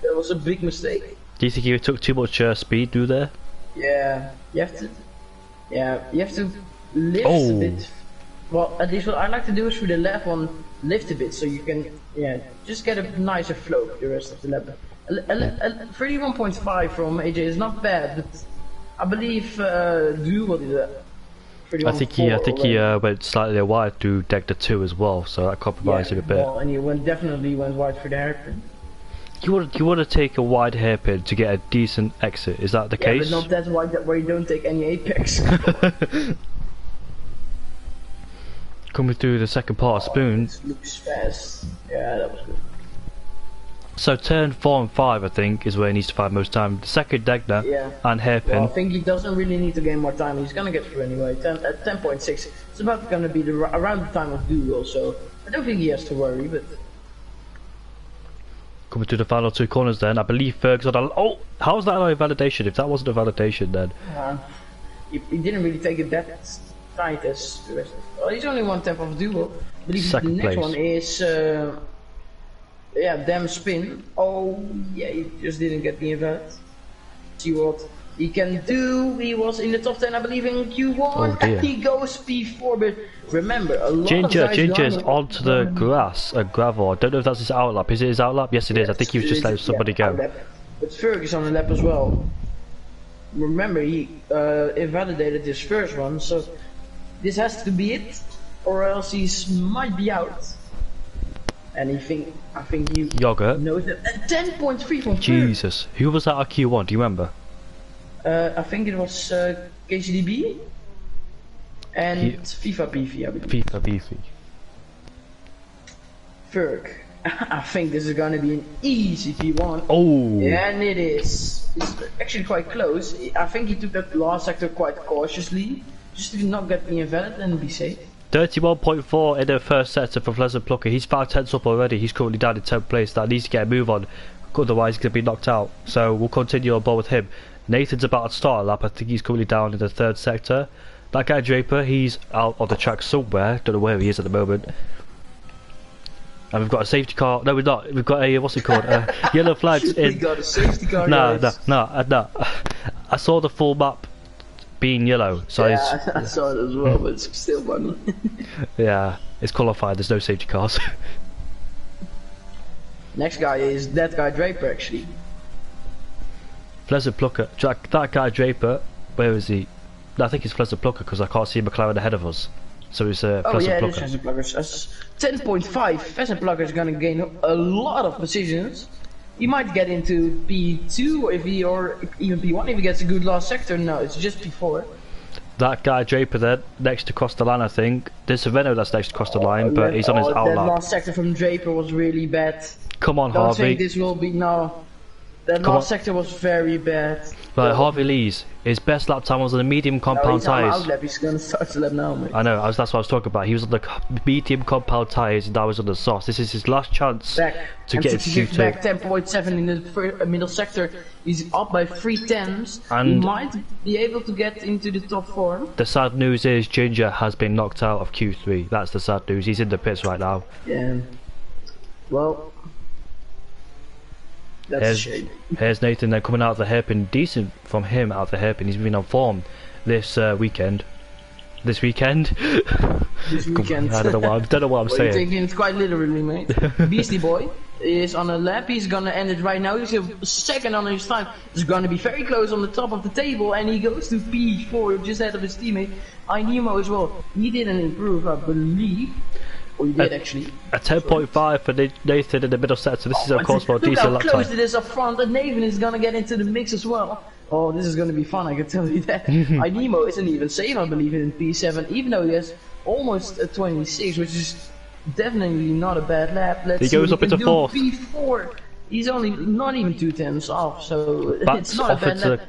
That was a big mistake. Do you think he took too much speed through there? Yeah, you have to lift a bit. Well, at least what I like to do is through the left one, lift a bit so you can, just get a nicer flow the rest of the lap. 31.5 from AJ is not bad, but I believe Duel did that. I think he went slightly wide through Deck 2 as well, so that compromised it a bit. Well, and he definitely went wide for the hairpin. You want to take a wide hairpin to get a decent exit, is that the case? Yeah, but not that wide where you don't take any apex. Coming through the second part of Spoon. This looks fast. Yeah, that was good. So turn 4 and 5 I think is where he needs to find most time. The second Degner and hairpin. Well, I think he doesn't really need to gain more time. He's gonna get through anyway. At 10.6, it's about gonna be around the time of Google, so I don't think he has to worry. But coming to the final two corners then, I believe Ferguson. Oh, how's that not a validation? If that wasn't a validation, then he didn't really take it that tight as the rest. Well, he's only 1/10 of Duel. I believe the next one is. Damn spin. Oh, yeah, he just didn't get the event. See what he can do. He was in the top 10, I believe, in Q1. And he goes P4, but remember, a lot of guys Ginger's onto the grass, a gravel. I don't know if that's his outlap. Is it his outlap? Yes, it is. I think he was just letting somebody go. But Fergus on the lap as well. Remember, he invalidated his first one, so this has to be it, or else he might be out. And I think you Yogurt knows that. 10.3 from Jesus. Who was that at Q1? Do you remember? I think it was KCDB and FIFA Beefy, I believe. FIFA Beefy. Ferg. I think this is gonna be an easy P1. Oh. And it is. It's actually quite close. I think he took that last sector quite cautiously, just to not get the invalid and be safe. 31.4 in the first sector for Pleasant Plucker. He's 5/10 up already. He's currently down in 10th place. That needs to get a move on, otherwise he's going to be knocked out. So we'll continue on board with him. Nathan's about to start a lap. I think he's currently down in the 3rd sector. That guy Draper, he's out on the track somewhere. Don't know where he is at the moment. And we've got a safety car. No, we're not. We've got a, what's it called? Yellow flags in. We got a safety car. No. I saw the full map being yellow, so I saw it as well, but it's still funny. Yeah, it's qualified, there's no safety cars. Next guy is that guy Draper, actually. Pleasant Plucker. That guy Draper, where is he? No, I think it's Pleasant Plucker because I can't see McLaren ahead of us. So it's Pleasant Plucker. Pleasant Plucker. 10.5. Pleasant Plucker is gonna gain a lot of positions. He might get into P2 or even P1 if he gets a good last sector. No, it's just P4. That guy Draper there, next to cross the line, I think. There's a Renault that's next to cross the line, but he's on his outlap. That last sector from Draper was really bad. Come on, Don't Harvey. think this will be now. That last sector was very bad. Right, Harvey Lee's, his best lap time was on the medium compound tyres. He's going to start the lap now, mate. I know, that's what I was talking about. He was on the medium compound tyres and that was on the soft. This is his last chance to get into Q2. Back 10.7 in the middle sector. He's up by 3 tenths. And he might be able to get into the top 4. The sad news is Ginger has been knocked out of Q3. That's the sad news. He's in the pits right now. Yeah. Well, that's a shame. Here's Nathan. They're coming out of the hairpin. Decent from him out of the hairpin. He's been on form this weekend. This weekend? This weekend. I don't know what I'm saying. You're taking it quite literally, mate. Beastie Boy is on a lap. He's gonna end it right now. He's a second on his time. He's gonna be very close on the top of the table, and he goes to P4 just ahead of his teammate Nemo as well. He didn't improve, I believe. Or he did actually. A 10.5 for Nathan in the middle sector. This is of course for a decent lap time. Look how close it is up front, and Nathan is gonna get into the mix as well. Oh, this is gonna be fun, I can tell you that. Nemo isn't even safe, I believe, in P7, even though he has almost a 26, which is definitely not a bad lap. Let's he goes up into 4th. P4. He's only not even 2 tenths off, so it's not a bad lap.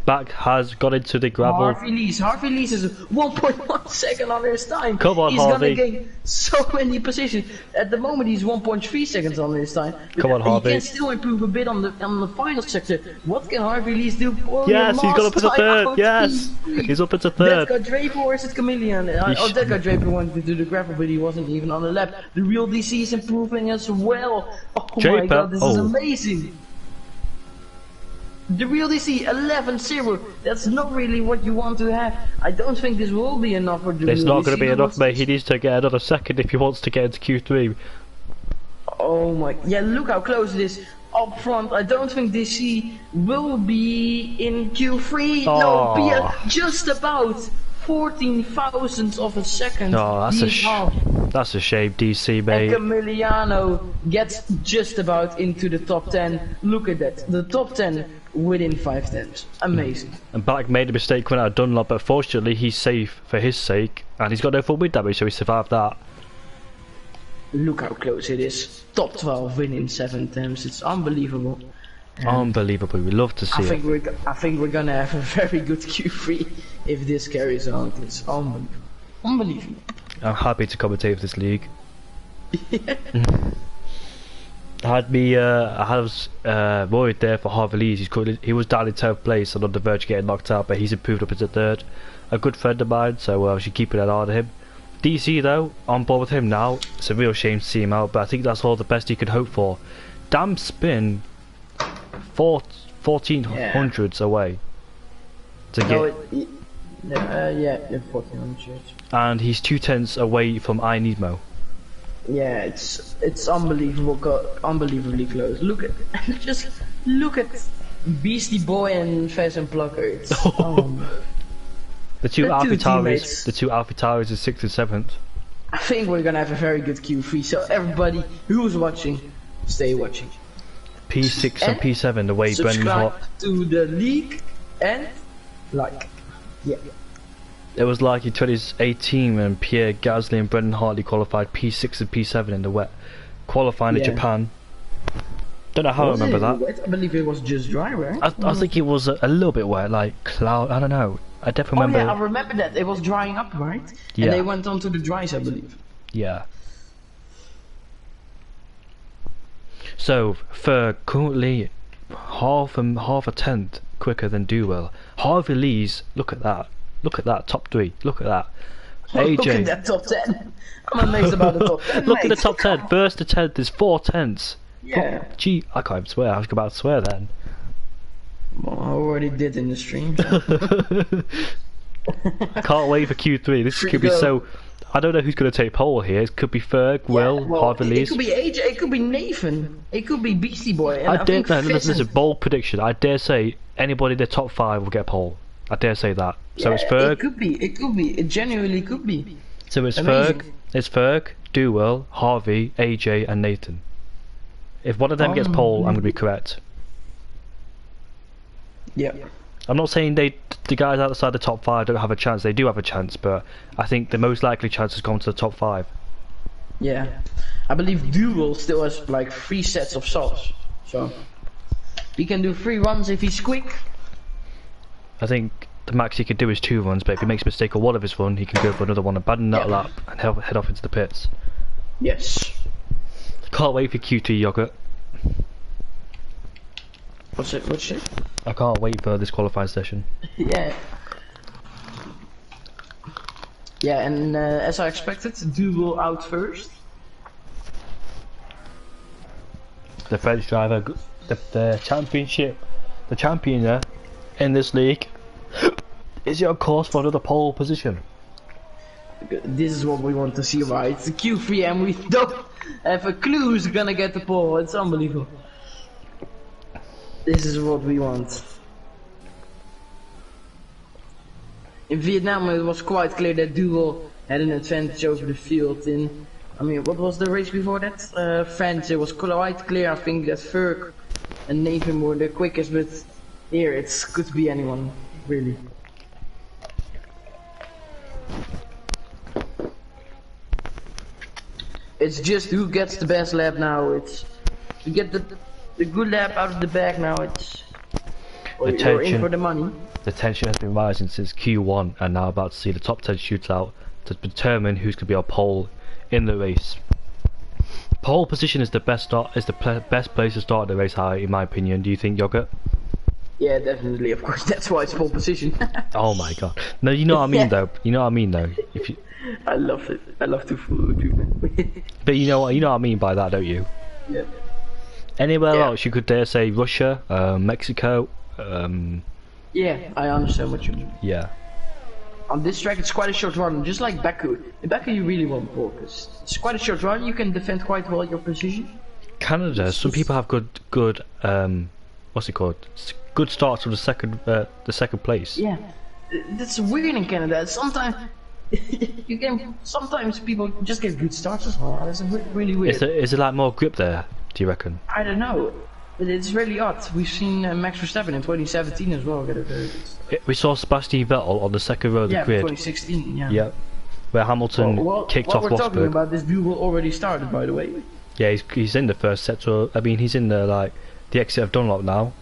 Back has got into the gravel. Harvey Lees is 1.1 second under his time. Come on, he's Harvey. Gonna gain so many positions. At the moment, he's 1.3 seconds under his time. Come on, Harvey. He can still improve a bit on the final sector. What can Harvey Lees do? Yes, he's got up into 3rd. Yes, he's up into 3rd. That guy Draper versus Chameleon. That guy Draper wanted to do the gravel, but he wasn't even on the lap. The real DC is improving as well. Oh Draper, my god, this is amazing. The real DC 11-0. That's not really what you want to have. I don't think this will be enough for the It's real not DC. going to be enough, mate. He needs to get another second if he wants to get into Q3. Oh my, yeah, look how close it is up front. I don't think DC will be in Q3. Oh. No, just about 14 thousandths of a second. Oh, that's a shame, DC, mate. And Camiliano gets just about into the top 10. Look at that, the top 10 within 5 tenths. Amazing. And Back made a mistake coming out of Dunlop, but fortunately he's safe for his sake, and he's got no full wind damage, so he survived that. Look how close it is. Top 12 within 7 tenths. It's unbelievable. Unbelievable. We love to see it. I think we're gonna have a very good Q3 if this carries on. It's unbelievable. I'm happy to commentate for this league. I was worried there for Harvey Lees. He was down in 10th place and on the verge of getting knocked out, but he's improved up into 3rd. A good friend of mine, so I should keep an eye on him. DC though, on board with him now. It's a real shame to see him out, but I think that's all the best he could hope for. Damn spin, 1400s away to get. Yeah, 1400. And he's 2 tenths away from Nemo. Yeah, it's unbelievable, unbelievably close. Look at Beastie Boy and Pheasant Plucker. It's, the two AlphaTauris is 6th and 7th. I think we're gonna have a very good Q3. So everybody who's watching, stay watching. P6 and P7 the way Brendan Hart. Subscribe to the league and like. Yeah. It was like in 2018 when Pierre Gasly and Brendan Hartley qualified P6 and P7 in the wet, qualifying in Japan. Don't know how I remember that. I believe it was just dry, right? I think it was a little bit wet, like cloud. I don't know. I definitely remember. Oh yeah, I remember that. It was drying up, right? Yeah. And they went on to the dries, I believe. Yeah. So for currently half a tenth quicker than Duwell. Harvey Lees, look at that. Look at that, top 3. Look at that. AJ. Look at that top 10. I'm amazed about the top 10. Look at the top 10. First to 10th is 4 tenths. Yeah. Gee, I can't even swear. I was about to swear then. Well, I already did in the stream. Can't wait for Q3. This could be so. I don't know who's going to take pole here. It could be Ferg, Will, Harvey Lees. It could be AJ, it could be Nathan, it could be Beastie Boy. And I dare. Listen, bold prediction. I dare say anybody in the top 5 will get pole. I dare say that. So it's Ferg. It could be. It genuinely could be. So it's Ferg. It's Ferg, Duwell, Harvey, AJ, and Nathan. If one of them gets pole, I'm going to be correct. Yeah. I'm not saying the guys outside the top 5 don't have a chance. They do have a chance, but I think the most likely chance has gone to the top 5. Yeah. I believe Duel still has like 3 sets of softs. So He can do 3 runs if he's quick. I think the max he could do is 2 runs, but if he makes a mistake on one of his run, he can go for another one, abandon that lap, and head off into the pits. Yes. Can't wait for Q2 Yogurt. What's it? I can't wait for this qualifying session. Yeah. Yeah, and as I expected, Duvel out first. The French driver, the championship, the champion in this league, is he on course for another pole position? This is what we want to see, right? It's the Q3 and we don't have a clue who's gonna get the pole. It's unbelievable. This is what we want. In Vietnam it was quite clear that Duvel had an advantage over the field. I mean, what was the race before that? France, it was quite clear. I think that Ferg and Nathan were the quickest, but here it could be anyone, really. It's just who gets the best lap now. It's to get the good lap out of the bag now. It's you're in for the money. The tension has been rising since Q1, and now about to see the top 10 shootout to determine who's going to be our pole in the race. Pole position is the best best place to start the race, in my opinion. Do you think, Yogurt? Yeah, definitely. Of course, that's why it's pole position. Oh my god! No, you know what I mean though. You know what I mean though. If you, I love it. I love to fool you. But you know what I mean by that, don't you? Yeah. Anywhere else you could dare say Russia, Mexico. Yeah, I understand what you mean. Yeah. On this track, it's quite a short run, just like Baku. In Baku, you really want pole, because it's quite a short run. You can defend quite well your position. Canada. Some people have good what's it called? Good starts from the second place. Yeah, that's weird in Canada. Sometimes sometimes people just get good starts as well. That's really weird. Is it like more grip there? Do you reckon? I don't know, but it's really odd. We've seen Max Verstappen in 2017 as well get a very good start. We saw Sebastian Vettel on the second row of the grid. 2016. Yeah. Yeah. Where Hamilton kicked off What we're talking Rosberg. about, this duel already started, by the way. Yeah, he's in the first sector. I mean, he's in the exit of Dunlop now.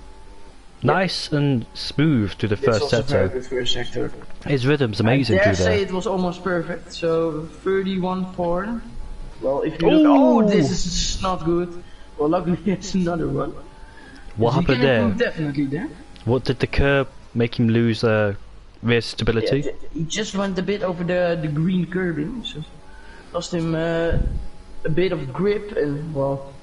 Nice and smooth to the first sector. Very good first sector. His rhythm's amazing I dare through there. say it was almost perfect. So 31-4. Well, if you look, this is not good. Well, luckily it's another one. What happened there? Definitely there. What did the curb make him lose rear stability? Yeah, he just went a bit over the green curbing, so lost him a bit of grip, and well,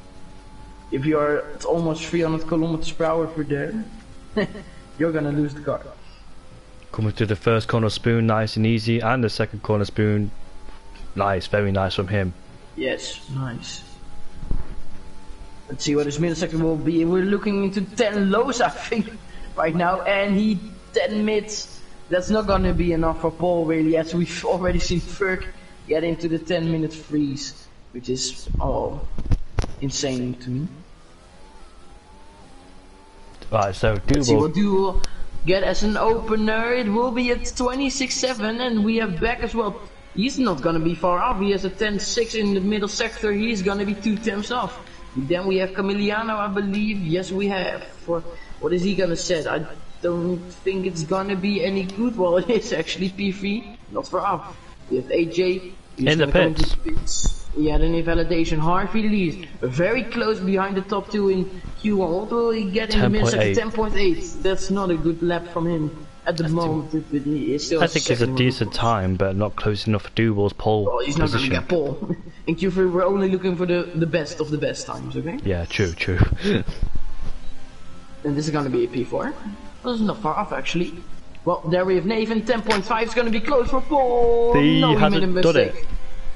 if you are at almost 300 kilometers per hour for there, you're gonna lose the car. Coming to the first corner spoon, nice and easy, and the second corner spoon, nice, very nice from him. Yes, nice. Let's see what his middle sector will be. We're looking into 10 lows, I think, right now, and he 10 mids. That's not gonna be enough for Paul, really, as we've already seen Ferg get into the 10-minute freeze, which is insane to me. Right, so Let's see what Duel get as an opener. It will be at 26-7, and we have back as well. He's not gonna be far off. He has a 10-6 in the middle sector. He's gonna be 2 temps off. Then we have Camiliano, I believe. Yes, we have. For what is he gonna set? I don't think it's gonna be any good. Well, it is actually P3, not far off. We have AJ in the pits. He had an invalidation. Harvey leads very close behind the top 2 in Q1. What will he get in the middle sector? 10.8. That's not a good lap from him at the moment. But he is still I think it's a decent time, but not close enough for Duvel's pole position. He's not gonna get pole. In Q3 we're only looking for the best of the best times, okay? Yeah, true. And this is gonna be a P4. Well, it's not far off actually. Well, there we have Nathan. 10.5 is gonna be close for Paul. He made a mistake. done it.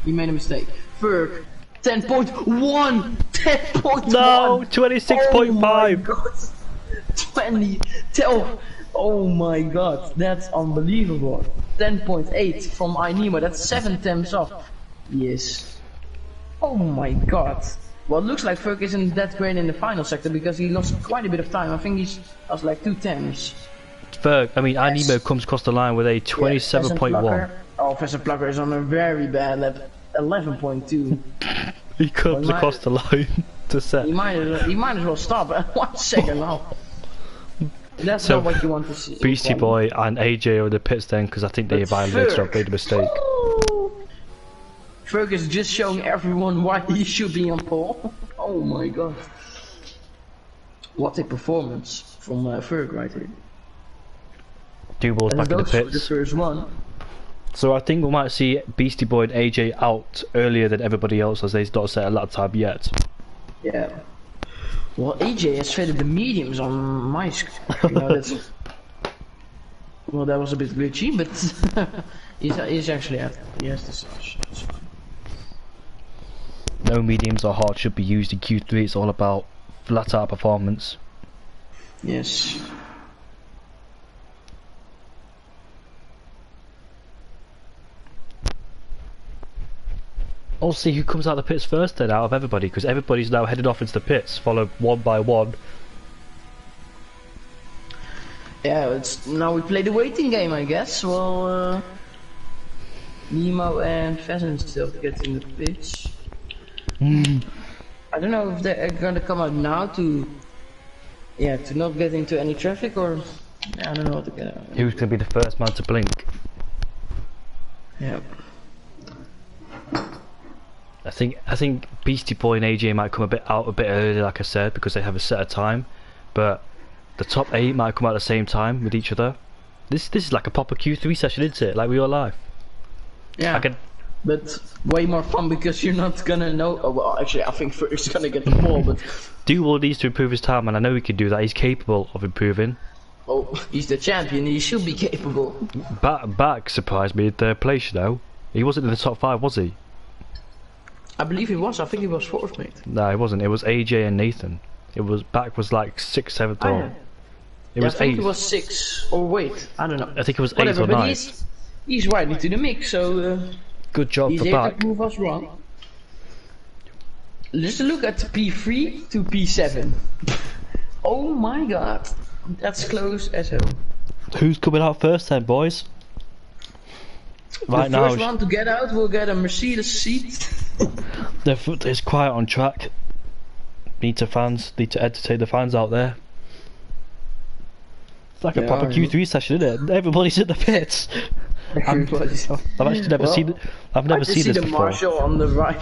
He made a mistake. Ferg, 10.1. 10.1. No, 26.5. Oh my god. 20. Oh my god, that's unbelievable. 10.8 from Ainima. That's 7 temps off. Yes. Oh my god. Well, it looks like Ferg isn't that great in the final sector because he lost quite a bit of time. I think he's lost like 2 temps. Ferg, I mean, Ainimo comes across the line with a 27.1. Oh, Vessenplakker is on a very bad lap. 11.2. He comes across the line to set. He might as well stop. 1 second now. That's So, not what you want to see. Beastie Boy and AJ are in the pits then because I think they But violated or Ferg. made a mistake. Ferg is just showing everyone why he should be on pole. Oh my god. What a performance from Ferg right here. Duval's And back in the those were the pits. first one. So I think we might see Beastie Boy and AJ out earlier than everybody else as they've not set a lap time yet. Yeah. Well, AJ has fed the mediums on my screen. You know, that's... Well, that was a bit glitchy, but he's actually at. He has the slash. No mediums or hard should be used in Q3. It's all about flat out performance. Yes. I'll see who comes out of the pits first then out of everybody because everybody's now headed off into the pits, followed one by one. Yeah, it's now we play the waiting game, I guess. Well, Nemo and Pheasant still get in the pitch. I don't know if they're gonna come out now to, yeah, to not get into any traffic or, yeah, I don't know what to get out. Who's going to be the first man to blink? Yeah. I think Beastie Boy and AJ might come out a bit early, like I said, because they have a set of time, but the top 8 might come out at the same time with each other. This is like a proper Q3 session, isn't it? Like we are live. Yeah. But way more fun because you're not gonna know. Oh, well, actually, I think Ferg's gonna get the ball, but Duval needs to improve his time, and I know he can do that. He's capable of improving. oh, he's the champion. He should be capable. Back surprised me at third place, you know. He wasn't in the top 5, was he? I believe he was. I think he was 4th, mate. No, he wasn't. It was AJ and Nathan. It was Back was like 6th, 7th, or it Yeah, was I think 8th. it was 6. Or wait, I don't know. I think it was 8th Whatever, or but 9th. he's right into the mix, so Good job he's for able Back. to move us wrong. Just look at P3 to P7. Oh my god, that's close as hell. Who's coming out first then, boys? Right The now, first one to get out will get a Mercedes seat. it's quiet on track. Need to entertain the fans out there. It's like a Yeah, proper I Q3 session, isn't it? Everybody's in the pits. Everybody's. I've actually never seen. I've never seen this the before. marshal on the right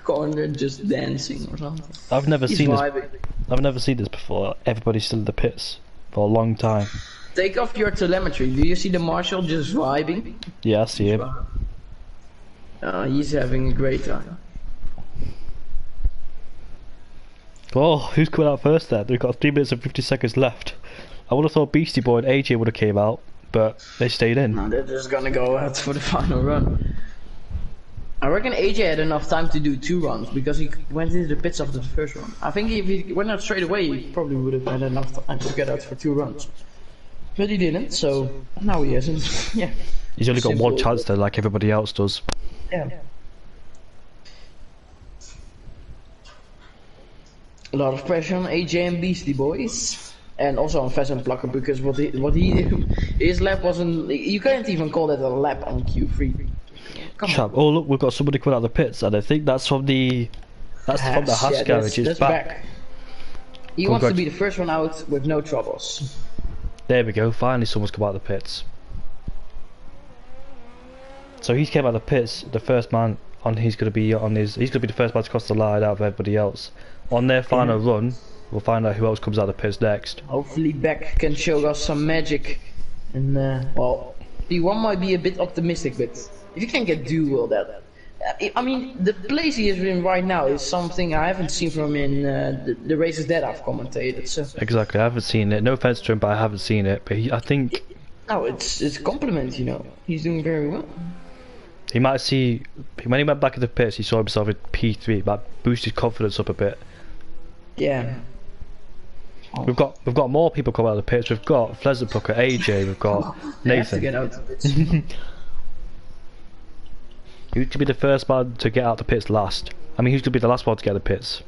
corner just dancing or something. I've never He's seen this. vibing. I've never seen this before. Everybody's still in the pits for a long time. Take off your telemetry. Do you see the marshal just vibing? Yeah, I see him. He's having a great time. Oh, who's coming out first then? We've got 3 minutes and 50 seconds left. I would have thought Beastie Boy and AJ would have came out, but they stayed in. No, they're just gonna go out for the final run. I reckon AJ had enough time to do 2 runs because he went into the pits after the first run. I think if he went out straight away, he probably would have had enough time to get out for 2 runs. But he didn't, so now he hasn't. Yeah. He's only got Simple. 1 chance there, like everybody else does. Yeah. A lot of pressure on AJ and Beastie Boys. And also on Pheasant Plucker because his lap wasn't, you can't even call that a lap on Q3. Come Chap, oh look, we've got somebody coming out of the pits, and I think that's from the Haas yeah, garage. It's that's back. He wants to be the first one out with no troubles. There we go. Finally, someone's come out of the pits. So he's came out of the pits. The first man on, he's gonna be the first man to cross the line out of everybody else. On their final run, we'll find out who else comes out of the pits next. Hopefully Beck can show us some magic. And well, P1 might be a bit optimistic, but if you can get Duel, that I mean, the place he is in right now is something I haven't seen from him in the races that I've commentated. So Exactly, I haven't seen it. No offense to him, but I haven't seen it. But I think no, it's a compliment, you know. He's doing very well. he might see when he went back in the pits, he saw himself in P3. Might boost his confidence up a bit. Yeah. We've got more people coming out of the pits. We've got Pheasant Plucker, AJ. We've got They have to Nathan. get out of it. Who's to be the first man to get out the pits last? I mean, who's to be the last one to get out the pits?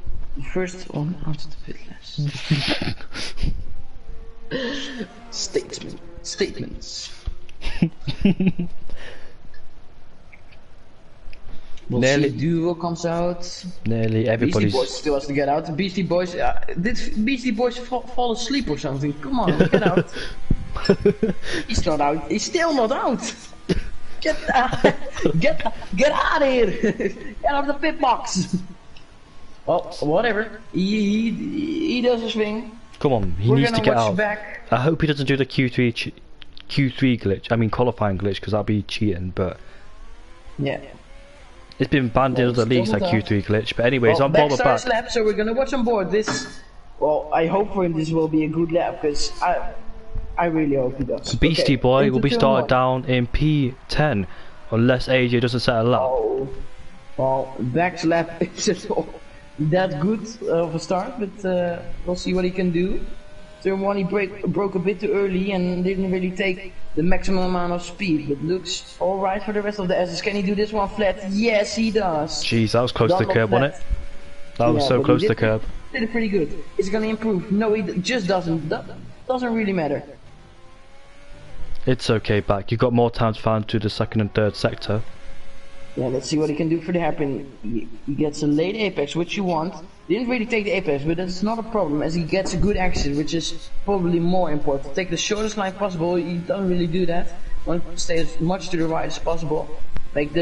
First one out of the pit last. Statements. We'll Nearly- see Duo comes out. Nearly Beastie everybody's. Boys still has to get out. Beastie Boys, did Beastie Boys fall asleep or something? Come on, get out. He's not out. He's still not out. Get out of here. Get out of the pit box. Well, whatever. He does his thing. Come on, he We're needs to gonna get watch out. back. I hope he doesn't do the Q3 glitch. I mean qualifying glitch, because that'd be cheating. But Yeah. it's been banned in Well, other leagues, still like not Q3 glitch. But anyways, Well, on board back back. starts lap, so we're gonna watch on board this. Well, I hope for him this will be a good lap, because I really hope he does. Beastie Okay, Boy into will be turn started one. down in P10, unless AJ doesn't set a lap. Oh, well, Back's lap isn't that good of a start, but we'll see what he can do. Turn 1 he broke a bit too early and didn't really take the maximum amount of speed, but looks alright for the rest of the S's. Can he do this one flat? Yes, he does. Jeez, that was close to the Double curb, wasn't it? flat. That was Yeah, so but he close to the did- curb. Did it pretty good. Is it gonna improve? No, it just doesn't. Doesn't really matter. It's okay, back. You've got more time to find to the second and third sector. Yeah, let's see what he can do for the hairpin. He gets a late apex, which you want. Didn't really take the apex, but that's not a problem as he gets a good exit, which is probably more important. Take the shortest line possible. He doesn't really do that. Want to stay as much to the right as possible. Make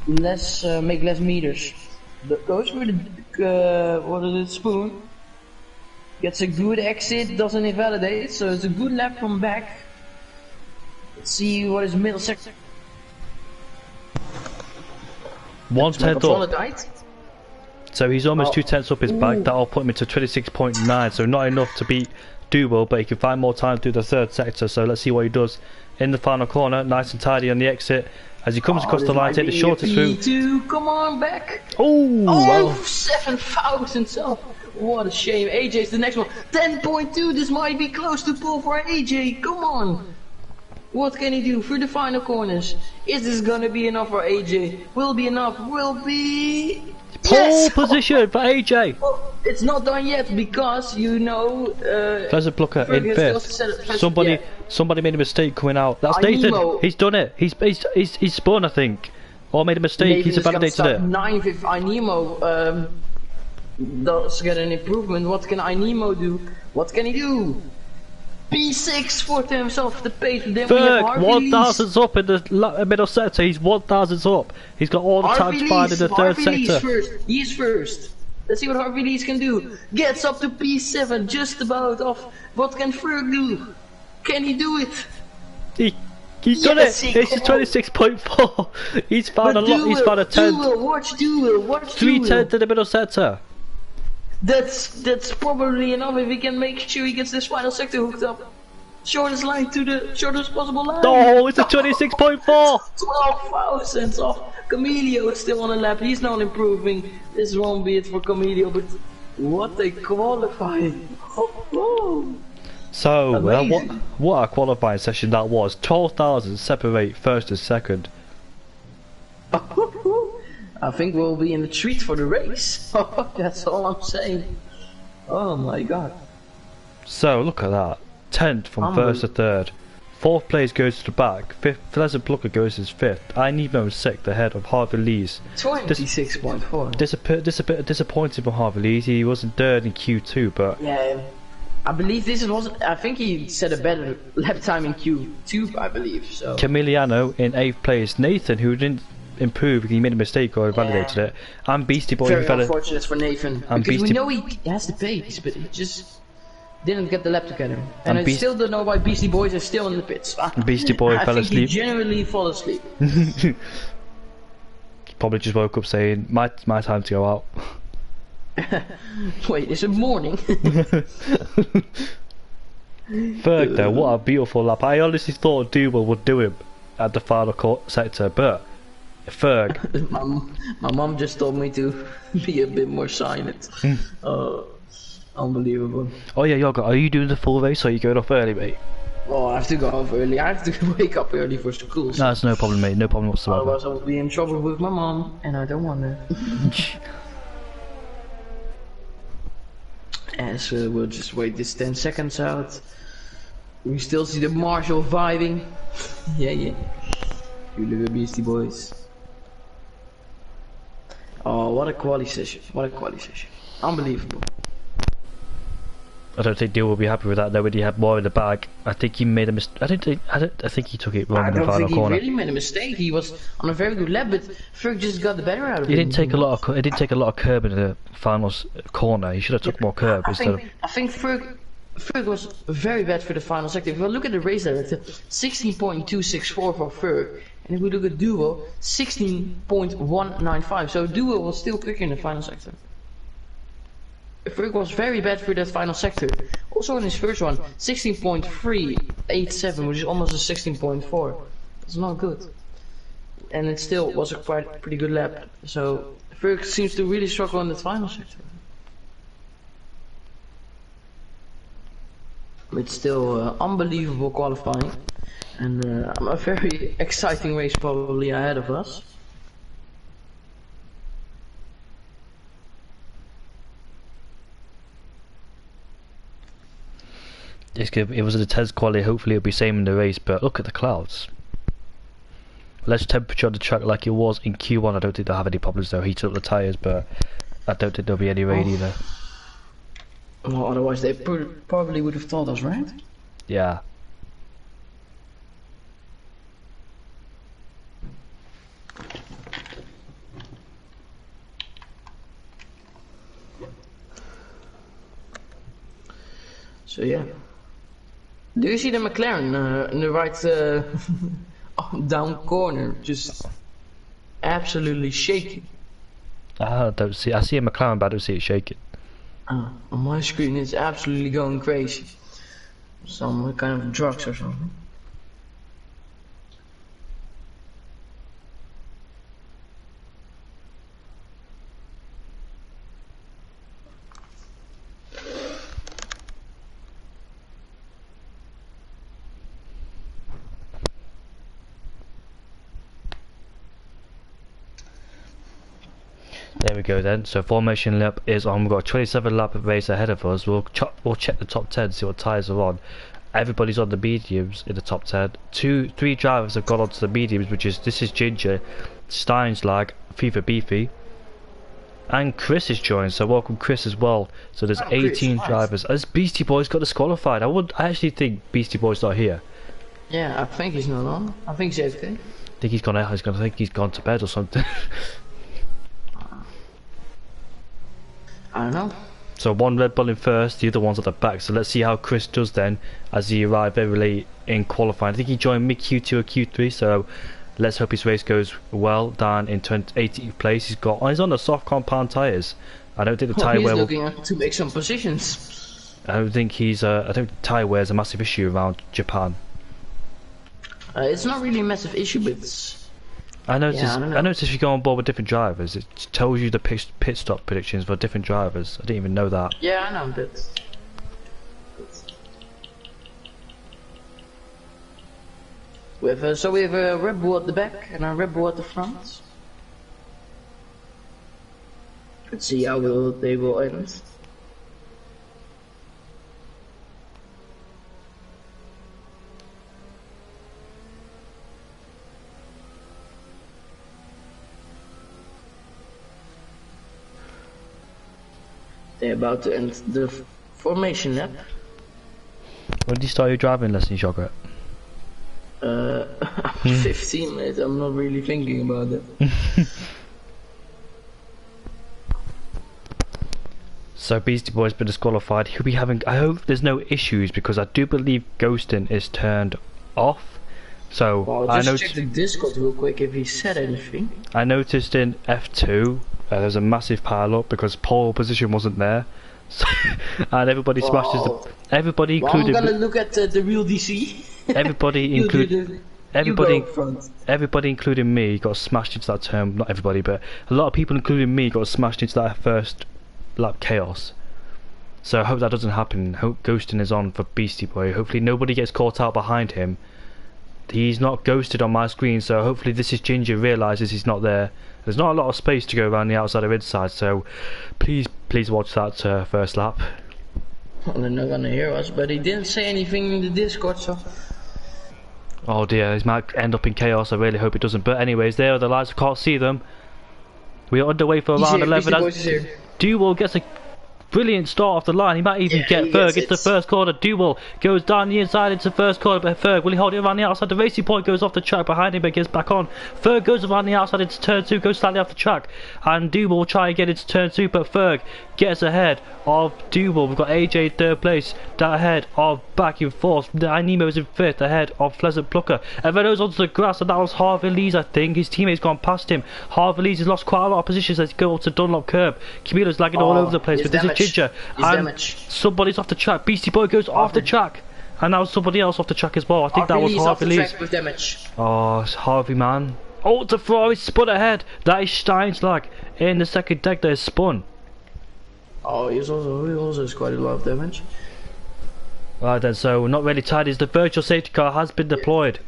less meters. Goes for the what is it? Spoon. Gets a good exit. Doesn't invalidate. So it's a good lap from back. Let's see what is middle sector. 1/10 up. Died. So he's almost Oh. 2/10 up his back. That'll put him into 26.9. So not enough to beat Duo, but he can find more time through the third sector. So let's see what he does in the final corner. Nice and tidy on the exit. As he comes across the line, take the shortest route. Come on back. Oh, Oh, wow. 7 thousandths off. What a shame. AJ's the next one. 10.2. This might be close to pull for AJ. Come on. What can he do for the final corners? Is this gonna be enough for AJ? Will be enough. Will be. Pole Yes! position for AJ. Well, it's not done yet because you know. Pleasant Plucker in Fergus still fifth. said it- Somebody, yeah. somebody made a mistake coming out. That's I Nathan. know. He's done it. He's spun, I think, or made a mistake. He's validated it. 9th if Inemo does get an improvement. What can Inemo do? What can he do? P6 for to himself the pace. Then we have Ferg, Harvey 1,000's up in the middle sector. He's 1,000's up. He's got all the time to find in the third Harvey sector. first. He's first. Let's see what Harvey Lees can do. Gets up to P7, just about off. What can Ferg do? Can he do it? He's done Yes, it. he This is can. 26.4. He's found a lot. He's found a 10. Watch Duel, watch 310 Duel. to the middle sector. That's probably enough if he can make sure he gets this final sector hooked up. Shortest line to the shortest possible line. Oh, it's a 26.4. 12 thousandths off. Camilio is still on a lap. He's not improving. This won't be it for Camilio, but what a qualifying. Oh. So, Amazing. what a qualifying session that was. 12,000 separate first and second. I think we'll be in the treat for the race. That's all I'm saying. Oh my god. So, look at that. 10th from first to third. Fourth place goes to the back. Fifth, Pleasant Plucker goes as fifth. Inemo is sixth ahead of Harvey Lees. 26.4. This a bit disappointing for Harvey Lees. He wasn't third in Q2, but Yeah. I believe this was. I think he set a better lap time in Q2, I believe. So. Camiliano in 8th place. Nathan, who didn't improve, he made a mistake or validated it. And Beastie Boy, Very who fell in. unfortunate for Nathan. And Because we Beastie- know he has the pace, but he just didn't get the lap together. And I Beast- still don't know why Beastie Boys are still in the pits. Beastie Boy I fell think asleep. He generally fall asleep. Probably just woke up saying, my time to go out. Wait, is it morning? Ferg though, what a beautiful lap. I honestly thought Duba would do him at the final sector, but Ferg, my mom just told me to be a bit more silent. Unbelievable. oh yeah, Yoga, are you doing the full race or are you going off early, mate? Oh, I have to go off early. I have to wake up early for school. No, that's no problem, mate, no problem whatsoever. Otherwise, I will be in trouble with my mom, and I don't want that. And so we'll just wait this 10 seconds out. We still see the Marshall vibing. Yeah. You little Beastie Boys. Oh, what a quality session! What a quality session! Unbelievable. I don't think Deal will be happy with that though. When he had more in the bag, I think he made a mistake. I think he took it wrong I in the don't final think corner. he really made a mistake. He was on a very good lap, but Ferg just got the better out of it. He didn't take a lot of. He didn't take a lot of curb in the final corner. He should have took more curb instead of. I think Ferg was very bad for the final sector. If we look at the race director, 16.264 for Ferg, and if we look at Duo, 16.195. So Duo was still quicker in the final sector. Ferg was very bad for that final sector. Also in his first one, 16.387, which is almost a 16.4. That's not good. And it still was a pretty good lap. So Ferg seems to really struggle in the final sector. It's still unbelievable qualifying. And a very exciting race probably ahead of us. It's good. It was a test quality. Hopefully, it'll be same in the race. But look at the clouds. Less temperature on the track like it was in Q1. I don't think they'll have any problems though. Heat up the tires, but I don't think there'll be any rain either. Well, otherwise they probably would have told us, right? Yeah. So yeah. Do you see the McLaren in the right down corner, just absolutely shaking? I don't see. I see a McLaren, but I don't see it shaking. On my screen, it's absolutely going crazy. Some kind of drugs or something. There we go then. So formation lap is on. We've got a 27 lap race ahead of us. We'll check the top 10, see what tyres are on. Everybody's on the mediums in the top 10. Three drivers have gone onto the mediums, this is Ginger, Steinslag, FIFA Beefy, and Chris is joined. So welcome Chris as well. So there's 18 drivers. As Beastie Boy's got disqualified. I actually think Beastie Boy's not here. Yeah, I think he's not on. I think he's okay. I think he's gone out. I think he's gone to bed or something. I don't know. So one Red Bull in first, the other one's at the back. So let's see how Chris does then as he arrived very late in qualifying. I think he joined mid Q2 or Q3. So let's hope his race goes well. Down in 18th place, he's on the soft compound tyres. I don't think the tyre wear. He's looking to make some positions. I don't think I don't think tyre wear is a massive issue around Japan. It's not really a massive issue, but I noticed if you go on board with different drivers, it tells you the pit stop predictions for different drivers. I didn't even know that. Yeah, I know, but we have a Red Bull at the back and a Red Bull at the front. Let's see how they will end. They're about to end the formation lap. When did you start your driving lesson, Chocolate? I'm 15, mate. I'm not really thinking about it. So Beastie Boy's been disqualified. He'll be having. I hope there's no issues because I do believe ghosting is turned off. So well, I'll just check the Discord real quick if he said anything. I noticed in F2 there's a massive pile up because pole position wasn't there, so, and everybody smashes the. Everybody included. I'm gonna look at the real DC. Everybody everybody including me got smashed into that turn. Not everybody, but a lot of people including me got smashed into that first lap chaos. So I hope that doesn't happen. Hope ghosting is on for Beastie Boy. Hopefully nobody gets caught out behind him. He's not ghosted on my screen, so hopefully this is Ginger realises he's not there. There's not a lot of space to go around the outside or inside, so please watch that first lap. Well, they're not gonna hear us, but he didn't say anything in the Discord, so. Oh dear, this might end up in chaos. I really hope it doesn't. But anyways, there are the lights. I can't see them. We are underway for He's round here, 11 Beastie as Boys is here. Duel gets a brilliant start off the line. He might even get he Ferg gets into the it. first corner. Duel goes down the inside into the first corner, but Ferg, will he hold it around the outside? The racing point goes off the track behind him, but gets back on. Ferg goes around the outside into turn 2, goes slightly off the track, and Duel will try and get into turn 2, but Ferg gets ahead of Duel. We've got AJ in third place, down ahead of back in fourth. Nemo is in fifth, ahead of Pleasant Plucker. And then goes onto the grass, and that was Harvey Lees, I think. His teammate's gone past him. Harvey Lees has lost quite a lot of positions as he goes up to Dunlop curb. Camilo's lagging all over the place, but there's a Ginger. And somebody's off the track. Beastie Boy goes off the track, and now somebody else off the track as well. I think that was Harvey Lees. Oh, it's Harvey, man. Oh, the Ferrari spun ahead. That is Steinslag in the second deck. There's spun. Oh, he also has quite a lot of damage. Right then, so not really tied is the virtual safety car has been deployed.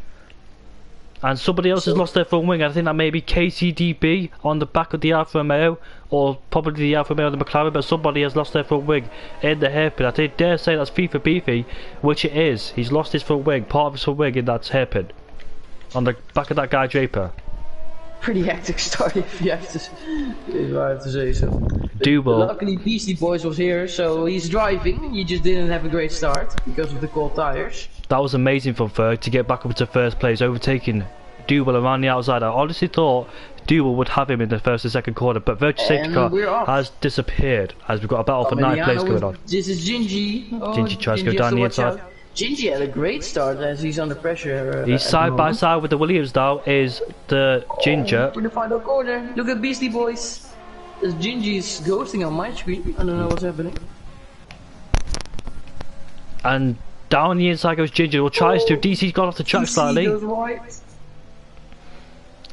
And somebody else has lost their front wing. I think that may be KCDB on the back of the Alfa Romeo, or probably the Alfa Romeo and the McLaren, but somebody has lost their front wing in the hairpin. I dare say that's FIFA Beefy, which it is. He's lost his front wing, part of his front wing in that hairpin. On the back of that guy Draper. Pretty hectic start if I have to say so. Duel. Luckily Beastie Boys was here, so he's driving. He just didn't have a great start because of the cold tires. That was amazing from Ferg to get back up to first place, overtaking Duel around the outside. I honestly thought Duel would have him in the first and second corner, but virtual safety car has disappeared as we've got a battle for 9th place going on. This is Gingy. Oh, Gingy tries to go down the inside. Gingy had a great start as he's under pressure. He's side by side with the Williams now, is the Ginger. For the final corner. Look at Beastie Boys. This Gingy's ghosting on my screen. I don't know what's happening. And down the inside goes Ginger, who tries to. DC's got off the track slightly. Goes right.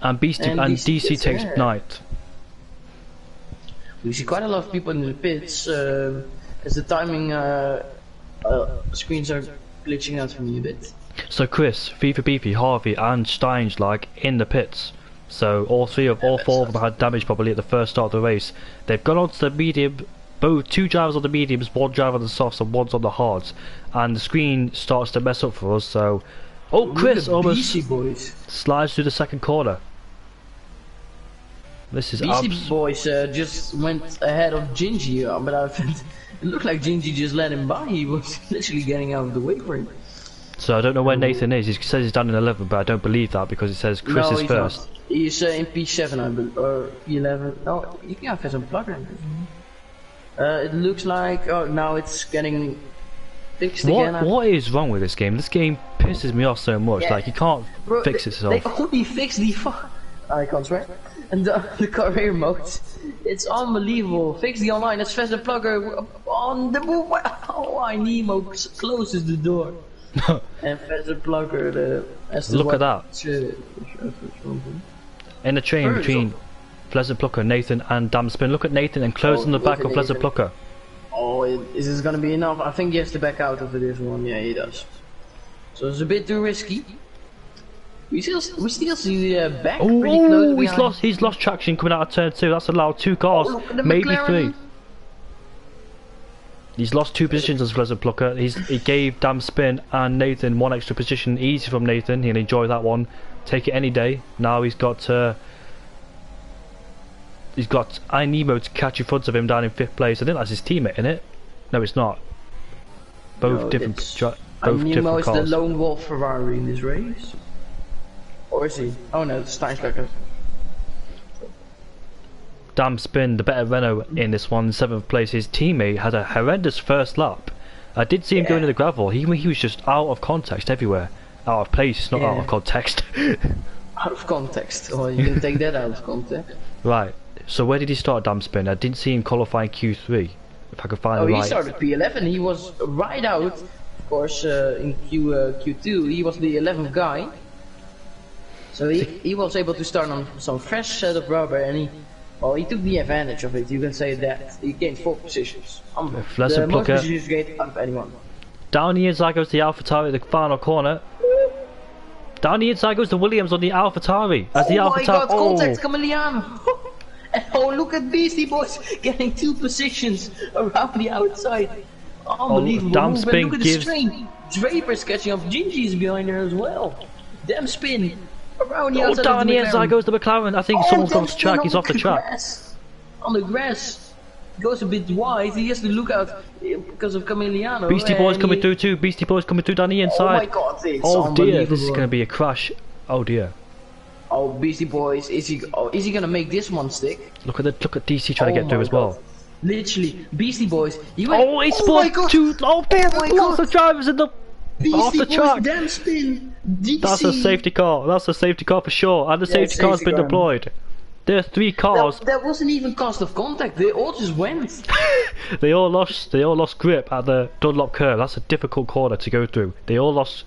And DC takes ninth. We see quite a lot of people in the pits as the timing screens are glitching out for me a bit. So Chris, FIFA Beefy, Harvey and Steinslag in the pits. So all four of them had damage probably at the first start of the race. They've gone on to the medium, both two drivers on the mediums, one driver on the softs and one's on the hards. And the screen starts to mess up for us, so... Oh, Chris almost slides through the second corner. This is Beastie Boys just went ahead of Gingy, but it looked like Gingy just let him by. He was literally getting out of the way for him. So I don't know where Nathan is. He says he's down in 11, but I don't believe that because it says Chris is first. Not. He's in P7, I believe, or P11. Oh, you can have some plugin. It looks like now it's getting fixed again. What is wrong with this game? This game pisses me off so much. Yeah. Like you can't fix itself. They only fix the icons, right? And the career mode, it's unbelievable. Fix the online, it's Fast and Plugger on the move. Oh, I Nemo closes the door. And Fast and Plugger, look at that. In the train between Pleasant Plucker, Nathan and Damn Spin. Look at Nathan and close on the back of Pleasant Plucker. Oh, is this gonna be enough? I think he has to back out of this one. Yeah, he does. So it's a bit too risky. We still see the back pretty close behind. He's lost traction coming out of turn 2. That's allowed 2 cars, maybe McLaren. 3. He's lost 2 positions as Pleasant Plucker. He gave Damn Spin and Nathan 1 extra position. Easy from Nathan. He'll enjoy that one. Take it any day. Now he's got iNemo to catch in front of him down in 5th place. I think that's his teammate, isn't it? No, it's not. Both different cars. iNemo is the lone wolf Ferrari in this race. Or is he? Oh no, it's Steinslag. Damn Spin, the better Renault in this one, 7th place. His teammate had a horrendous first lap. I did see him go into the gravel. He was just out of context everywhere. Out of place, not out of context. Out of context. Oh, you can take that out of context. Right. So where did he start, Damn Spin? I didn't see him qualifying Q3. If I could find the right. He started P11. He was right out. Of course, in Q2, he was the 11th guy. So he was able to start on some fresh set of rubber, and he took the advantage of it. You can say that he gained 4 positions. The most positions gained out of anyone. Down the inside goes the AlphaTauri at the final corner. Down the inside goes the Williams on the AlphaTauri. As the AlphaTauri. My God! Contact Camilliano. Oh, look at Beastie Boys getting 2 positions around the outside. Unbelievable. Damn Spin look at the strain. Draper's catching up. Gingy's behind there as well. Damn Spin. Around the Oh, outside down of the the inside McLaren. goes the McLaren. I think someone's gone off the track. He's off the track. On the grass. Goes a bit wide. He has to look out because of Camiliano. Beastie Boys and coming he- through too. Beastie Boys coming through down the Oh my inside. god, it's Oh dear, this is unbelievable. going to be a crash. Oh dear. Oh, Beastie Boys, is he gonna make this one stick? Look at DC trying to get Oh through my as well. God. Literally, Beastie Boys. He went, Oh, he my spun god! two. Oh dear, Oh my lots God. of drivers in the off Beastie the Boys track. damn spin! DC. That's a safety car. That's a safety car for sure. And the Yeah, safety car's safety been car. deployed. There are 3 cars. That wasn't even cost of contact, they all just went. They all lost grip at the Dunlop curve. That's a difficult corner to go through. They all lost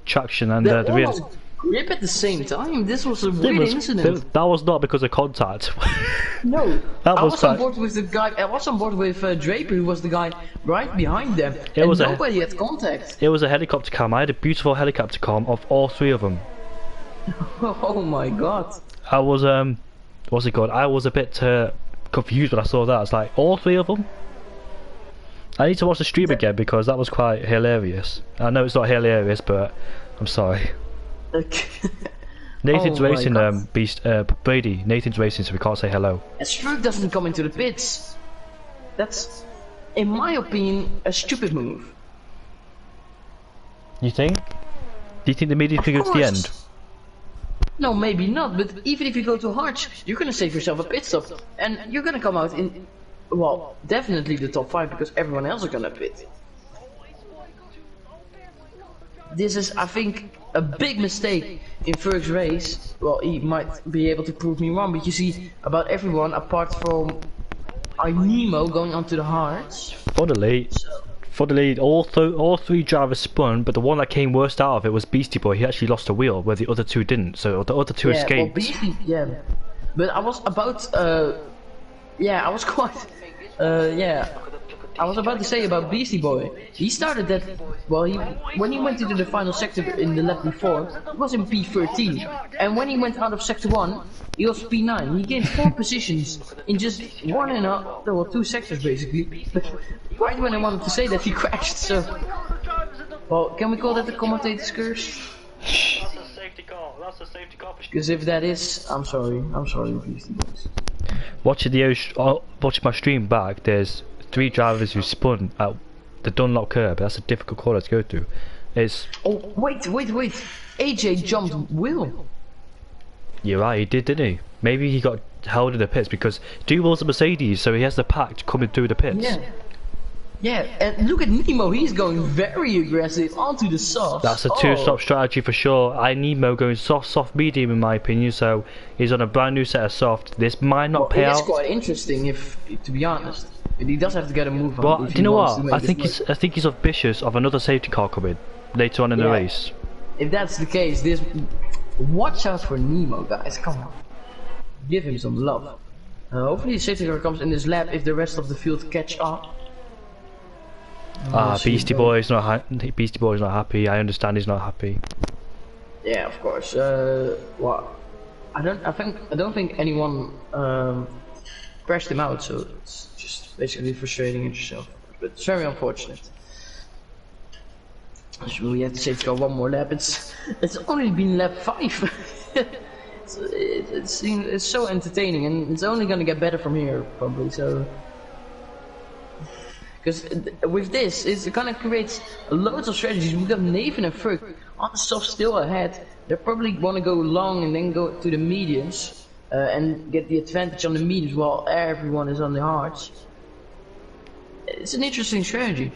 traction and They the all rear. lost grip at the same time. This was a It weird was- incident. that was not because of contact. No, That I was was on fact. board with the guy. I was on board with Draper, who was the guy right behind them, It and was a- nobody had contact. It was a helicopter cam. I had a beautiful helicopter cam of all 3 of them. Oh my god! I was what's it called? I was a bit confused when I saw that. It's like all 3 of them. I need to watch the stream again because that was quite hilarious. I know it's not hilarious, but I'm sorry. Nathan's Oh my racing, God. Brady. Nathan's racing, so we can't say hello. A Struck doesn't come into the pits. That's, in my opinion, a stupid move. You think? Do you think the media can go to the course. end? No, maybe not. But even if you go to Harch, you're gonna save yourself a pit stop, and you're gonna come out in, well, definitely the top 5 because everyone else is gonna pit. This is, I think, a big mistake in Ferg's race. Well, he might be able to prove me wrong, but you see, about everyone apart from Nemo going onto the Harch. For the lead, all 3 drivers spun, but the one that came worst out of it was Beastie Boy. He actually lost a wheel, where the other 2 didn't. So the other 2 Yeah, well, escaped. Beastie, yeah. But I was about, yeah, I was quite, yeah. I was about to say about Beastie Boy. He started that, well, when he went into the final sector in the lap before, he was in P13. And when he went out of sector 1, he was P9. He gained 4 positions in just 2 sectors basically. Right when I wanted to say that, he crashed, so. Well, can we call that the commentator's curse? That's a safety car. That's a safety car. Because if that is, I'm sorry, Beastie Boys. Watching my stream back, there's 3 drivers who spun at the Dunlop curb. That's a difficult corner to go through. It's. Oh, wait. AJ jumped Will. You're right, he did, didn't he? Maybe he got held in the pits because Duval's a Mercedes, so he has the pack coming through the pits. Yeah. Yeah, and look at Nemo, he's going very aggressive onto the soft. That's a 2-stop strategy for sure. Nemo going soft, medium in my opinion, so he's on a brand new set of soft. This might not pay It's out. quite interesting, if to be honest. But he does have to get a move on. But if do he you know wants what? to make I think he's ambitious of another safety car coming later on in the Yeah. race. If that's the case, watch out for Nemo, guys. Come on, give him some love. Hopefully, the safety car comes in this lap if the rest of the field catch up. Beastie Boy's not happy. I understand he's not happy. Yeah, of course. Well, I don't think anyone crashed him out, so it's just basically frustrating it yourself. But it's very unfortunate. So we have to safety car one more lap. It's only been lap 5. it's so entertaining, and it's only gonna get better from here probably. So. Because with this, it kind of creates loads of strategies. We got Nathan and Ferg on the soft still ahead. They probably want to go long and then go to the mediums and get the advantage on the mediums while everyone is on the hards. It's an interesting strategy.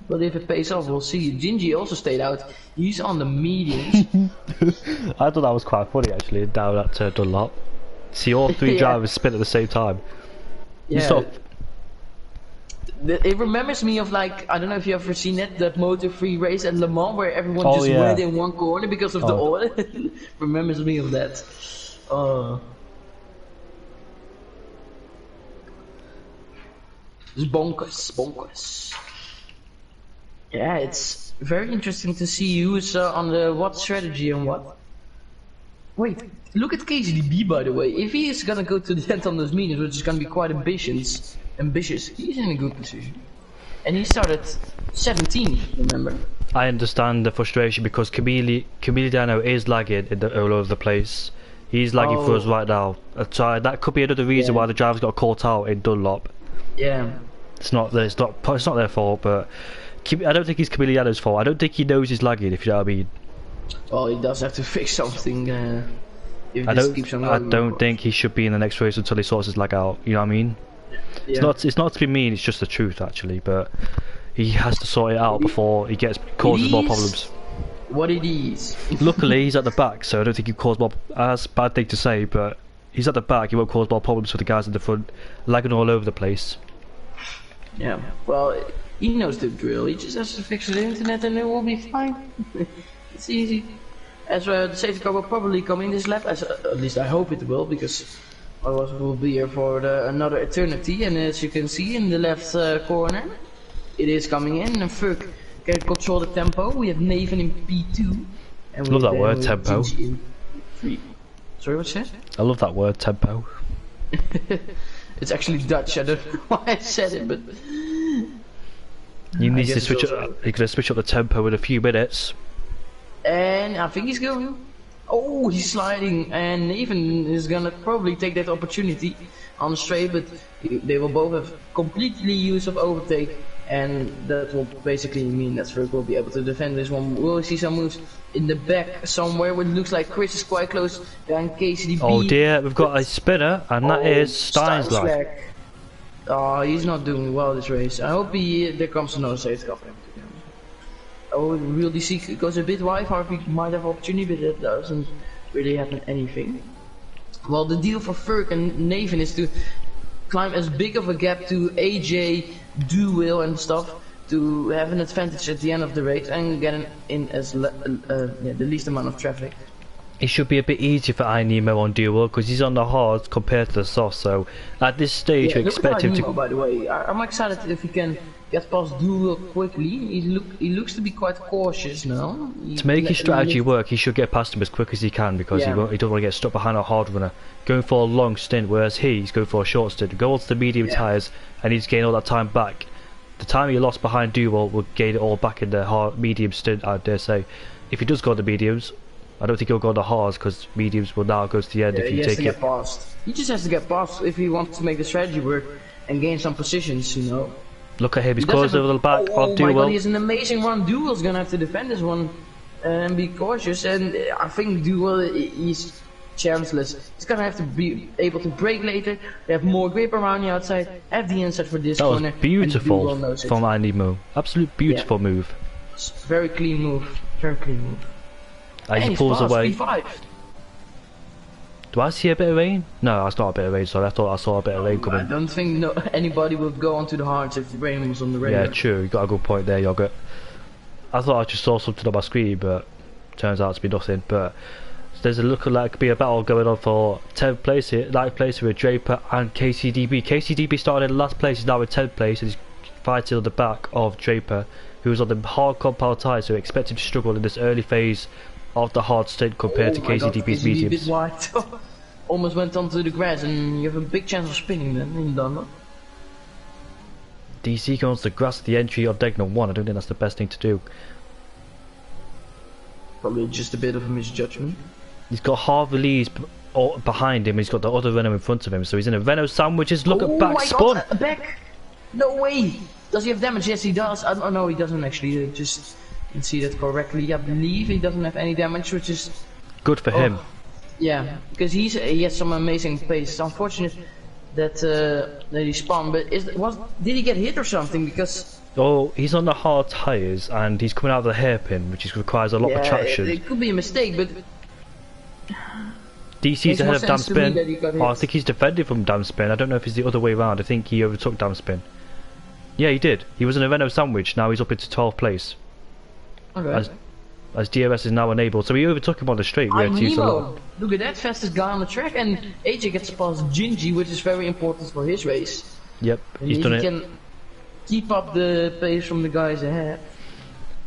But if it pays off, we'll see. Gingy also stayed out. He's on the mediums. I thought that was quite funny actually, down at Dunlop. See all 3 Yeah. drivers spin at the same time. Yeah. It remembers me of, like, I don't know if you've ever seen that motor free race at Le Mans where everyone just yeah. went in one corner because of the oil. Remembers me of that. It's bonkers. Yeah, it's very interesting to see who's on the what strategy and what. Wait, look at KZDB by the way. If he is gonna go to the end on those mediums, which is gonna be quite ambitious, he's in a good position. And he started 17th, remember? I understand the frustration because Camiliano is lagging all over the place. He's lagging for us right now. So that could be another reason why the drivers got caught out in Dunlop. Yeah. It's not their fault, but I don't think it's Camiliano's fault. I don't think he knows he's lagging, if you know what I mean. Well, he does have to fix something. If this keeps on going, I don't think he should be in the next race until he sorts his lag out. You know what I mean? Yeah. It's not to be mean. It's just the truth, actually. But he has to sort it out before he causes more problems. What it is. Luckily, he's at the back, so I don't think he cause more. That's a bad thing to say, but he's at the back. He won't cause more problems for the guys in the front, lagging all over the place. Yeah. Well, he knows the drill. He just has to fix the internet, and it will be fine. It's easy. As the safety car will probably come in this lap, at least I hope it will, because otherwise we'll be here for another eternity. And as you can see in the left corner, it is coming in, and Furk can control the tempo. We have Nathan in P2. And Love that word, tempo. Sorry, what's that? I love that word, tempo. It's actually Dutch. I don't know why I said it, but You need to switch up. You're gonna switch up the tempo in a few minutes. And I think he's going. Oh, he's sliding, and Nathan is gonna probably take that opportunity on the straight, but they will both have completely use of overtake, and that will basically mean that Furk will be able to defend this one. We'll see some moves in the back somewhere, where it looks like Chris is quite close behind KCDB. Oh dear, we've got a spinner, and that is Steinslack. Oh, he's not doing well this race. I hope there comes another safety car for him. Oh, Real DC goes a bit wide. Harvey might have opportunity, but that doesn't really happen anything. Well, the deal for Furk and Nathan is to climb as big of a gap to AJ, Duwil and stuff to have an advantage at the end of the race and get in as the least amount of traffic. It should be a bit easier for iNemo on Dual because he's on the hard compared to the soft. So at this stage, we expect him to. By the way, I'm excited if he can get past Dual quickly. He looks to be quite cautious now. To make his strategy work, he should get past him as quick as he can because he doesn't want to get stuck behind a hard runner going for a long stint, whereas he's going for a short stint. Go on to the medium tyres and he's gained all that time back. The time he lost behind Dual will gain it all back in the hard medium stint, I dare say. If he does go on the mediums, I don't think he'll go on the hards because mediums will now go to the end if you take it. Get past. He just has to get past if he wants to make the strategy work and gain some positions, you know. Look at him, he's closed over the back of Dual. Oh my god, he has an amazing run. Dual's gonna have to defend this one and be cautious, and I think Dual is chanceless. He's gonna have to be able to brake later. They have more grip around the outside, have the inside for this corner. That was beautiful from iNemo. Absolute beautiful move. Very clean move. Very clean move. And he pulls away. P5. Do I see a bit of rain? No, that's not a bit of rain, sorry. I thought I saw a bit of rain coming. I don't think anybody would go onto the hards if the rain was on the radar. Yeah, true. You got a good point there, Yogurt. I thought I just saw something on my screen, but turns out to be nothing. But there's a look like could be a battle going on for 10th place here, 9th place with Draper and KCDB. KCDB started in last place, he's now in 10th place, and he's fighting on the back of Draper, who was on the hard compound tyres, so we expect him to struggle in this early phase of the hard stint compared to KCDB's mediums. A bit wide. Almost went onto the grass, and you have a big chance of spinning then in Dunlop. DC goes to grass the entry of Degner 1. I don't think that's the best thing to do. Probably just a bit of a misjudgment. He's got Harvey Lee's behind him. He's got the other Renault in front of him, so he's in a Renault sandwiches. Look at back spun. God, back. No way. Does he have damage? Yes, he does. Oh no, he doesn't actually. Just didn't see that correctly. I believe he doesn't have any damage, which is good for him. Yeah, because he has some amazing pace. It's unfortunate that he spun, but did he get hit or something? Because he's on the hard tyres and he's coming out of the hairpin, which requires a lot of traction. It could be a mistake, but DC's ahead of Damn Spin. I think he's defending from Damn Spin. I don't know if it's the other way around. I think he overtook Damn Spin. Yeah, he did. He was in a Renault sandwich. Now he's up into 12th place. Okay. As DRS is now enabled, so he overtook him on the straight. Look at that, fastest guy on the track, and AJ gets past Gingy, which is very important for his race. Yep, and he's done it. He can keep up the pace from the guys ahead.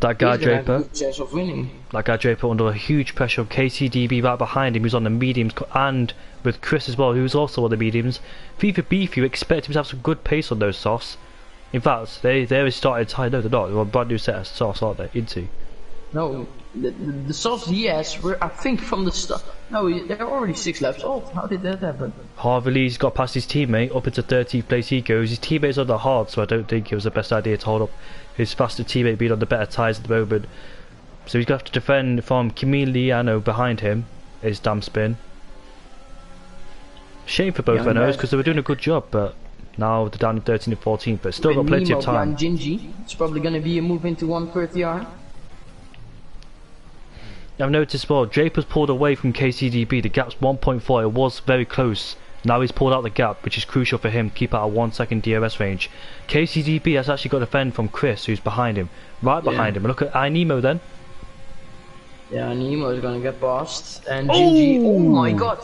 That guy Draper, have a good chance of winning. That guy Draper under a huge pressure of KCDB right behind him, who's on the mediums, and with Chris as well, who's also on the mediums. FIFA Beef, you expect him to have some good pace on those softs. In fact, they already started tied. No, they're not. They're on a brand new set of softs, aren't they? Into. No, the softs he has were, I think, from the start. No, they're already 6 laps off. How did that happen? Harvey's got past his teammate, up into 13th place he goes. His teammate's on the hard, so I don't think it was the best idea to hold up his faster teammate being on the better tyres at the moment. So he's going to have to defend from Camiliano behind him, his damn spin. Shame for both Renaults because they were doing a good job, but now they're down to 13 and 14, but still got plenty of time. Gingy. It's probably going to be a move into 130R. I've noticed well, Draper's pulled away from KCDB, the gap's 1.4, it was very close. Now he's pulled out the gap, which is crucial for him to keep out a 1 second DRS range. KCDB has actually got a fend from Chris, who's behind him, right behind him. And look at iNemo then. Yeah, Nemo is gonna get past, and Gingy, oh my god!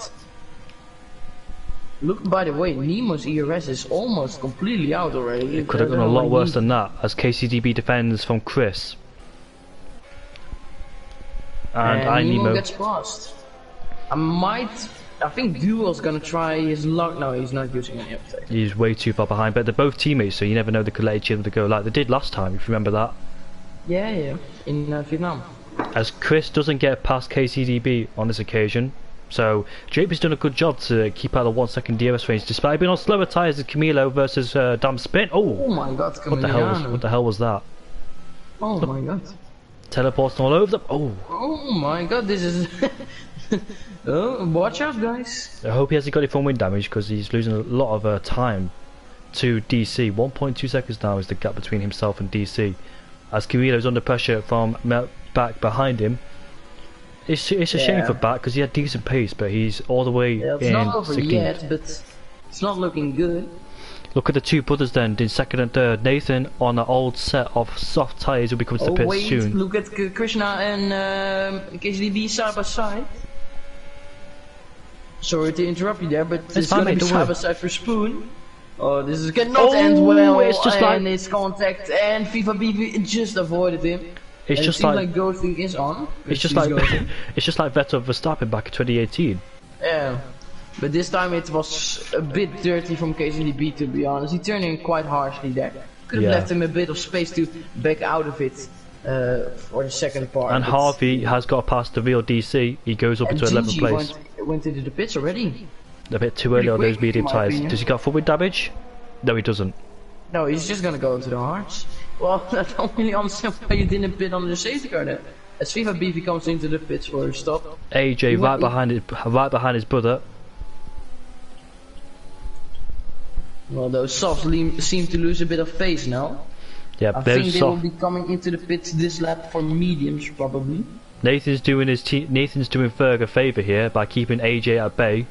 Look, by the way, Nemo's ERS is almost completely out already. It could have done a lot worse than that, as KCDB defends from Chris. And Nemo gets past. I think Duel's gonna try his luck. No, he's not using any uptake. He's way too far behind, but they're both teammates, so you never know, they could let each other go like they did last time, if you remember that. Yeah, in Vietnam. As Chris doesn't get past KCDB on this occasion, so Draper's done a good job to keep out the 1 second DRS range, despite being on slower tyres as Camilo versus Damn Spin. Oh my god, what the hell was that? Oh my god. Teleporting all over them. Oh my god, this is... oh, watch out guys. I hope he hasn't got any from wind damage because he's losing a lot of time to DC. 1.2 seconds now is the gap between himself and DC. As Camilo's under pressure from back behind him. It's a shame for Back because he had decent pace, but he's all the way in. It's not over 16th. yet, but it's not looking good. Look at the two brothers then, in second and third. Nathan on an old set of soft tyres will be coming to the pits soon. Look at Krishna and KCDB side by side. Sorry to interrupt you there, but it's going to be side by side for Spoon. Oh, this is cannot end well. It's just and it's contact, and FIFA BV just avoided him. It's and just it like ghosting is on. It's just like Vettel Verstappen back in 2018. Yeah. But this time it was a bit dirty from KCDB, to be honest. He turned in quite harshly there. Could have left him a bit of space to back out of it for the second part. And Harvey has got past the real DC. He goes up into 11th place. Went into the pits already. A bit too early on those medium tyres. Does he got full wind damage? No, he doesn't. No, he's just gonna go into the hards. Well, I don't really understand why you didn't pit on the safety car there. As FIFA BV comes into the pits for a stop. AJ right behind his brother. Well, those softs seem to lose a bit of pace now. Yeah, I think they will be coming into the pits this lap for mediums probably. Nathan's doing Ferg a favour here by keeping AJ at bay.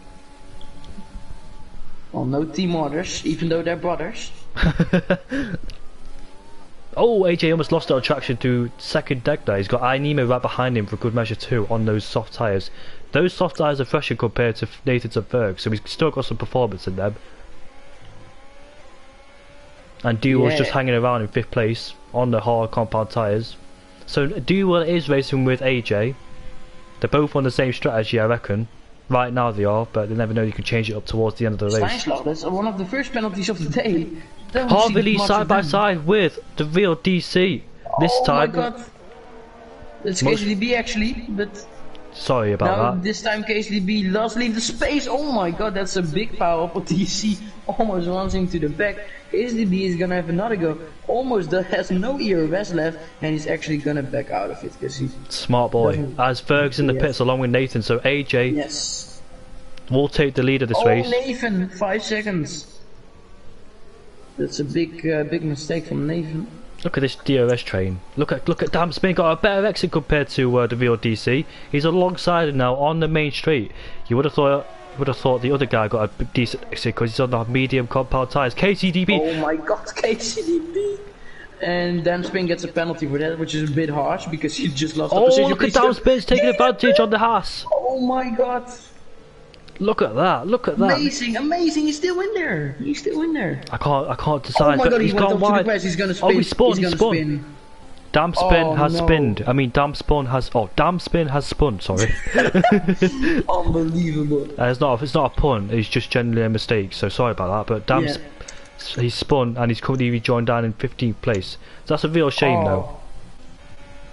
Well, no team orders, even though they're brothers. Oh, AJ almost lost out traction to second deck there. He's got iNemo right behind him for good measure too on those soft tyres. Those soft tyres are fresher compared to Nathan's and Ferg, so he's still got some performance in them. And Duel's just hanging around in 5th place on the hard compound tyres. So Duel is racing with AJ. They're both on the same strategy, I reckon. Right now they are, but they never know, you can change it up towards the end of the race. That's one of the first penalties of the day. Harvey side by side with the real DC. This time. Oh my god. It's KCDB actually, but... Sorry about that. This time KCDB does leave the space. Oh my god, that's a big power up of DC. Almost runs into the back. KCDB is gonna have another go. Almost has no ERS left, and he's actually gonna back out of it because he's smart boy. As Ferg's in the pits along with Nathan, so AJ will take the lead of this race. Oh, Nathan, 5 seconds. That's a big mistake from Nathan. Look at this DRS train. Look at Damn Spin got a better exit compared to the real DC. He's alongside him now on the main straight. You would have thought the other guy got a decent exit because he's on the medium compound tyres. KCDB. Oh my god, KCDB. And Damn Spin gets a penalty for that, which is a bit harsh because he just lost the position. Oh, look at Damn Spin's taking advantage on the Haas. Oh my god. Look at that, look at that. Amazing, he's still in there. I can't decide, oh my god, he's gone wide. He's gonna spin. Oh, he spun. Damn Spin has spinned. I mean, Damn Spin has spun, sorry. Unbelievable. It's not a pun, it's just generally a mistake, so sorry about that, but he's spun and he's currently rejoined down in 15th place. So that's a real shame though.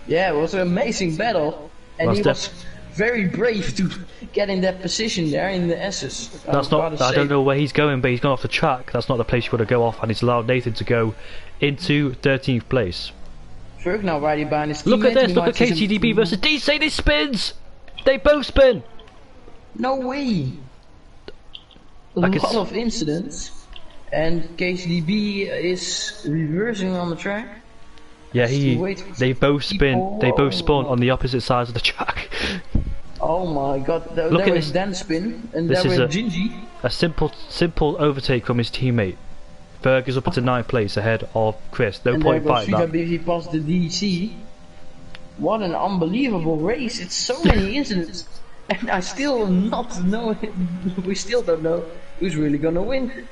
Yeah, it was an amazing battle, and Well, he was very brave to get in that position there in the S's. That's not. I don't know where he's going, but he's gone off the track. That's not the place you want to go off, and he's allowed Nathan to go into 13th place. Ferg now riding behind his Look at teammate. this! Look at KCDB versus DC. They spins. They both spin. No way. A lot of incidents, and KCDB is reversing on the track. Yeah, they both spin. They both spawn on the opposite sides of the track. Oh my god! Look at this. Dan spin, and This there is was Gingy. a simple overtake from his teammate. Ferg is up into 9th place ahead of Chris. No And point there fighting goes that. VWBV past the DC. What an unbelievable race! It's so many incidents, and I still not know. We still don't know who's really gonna win.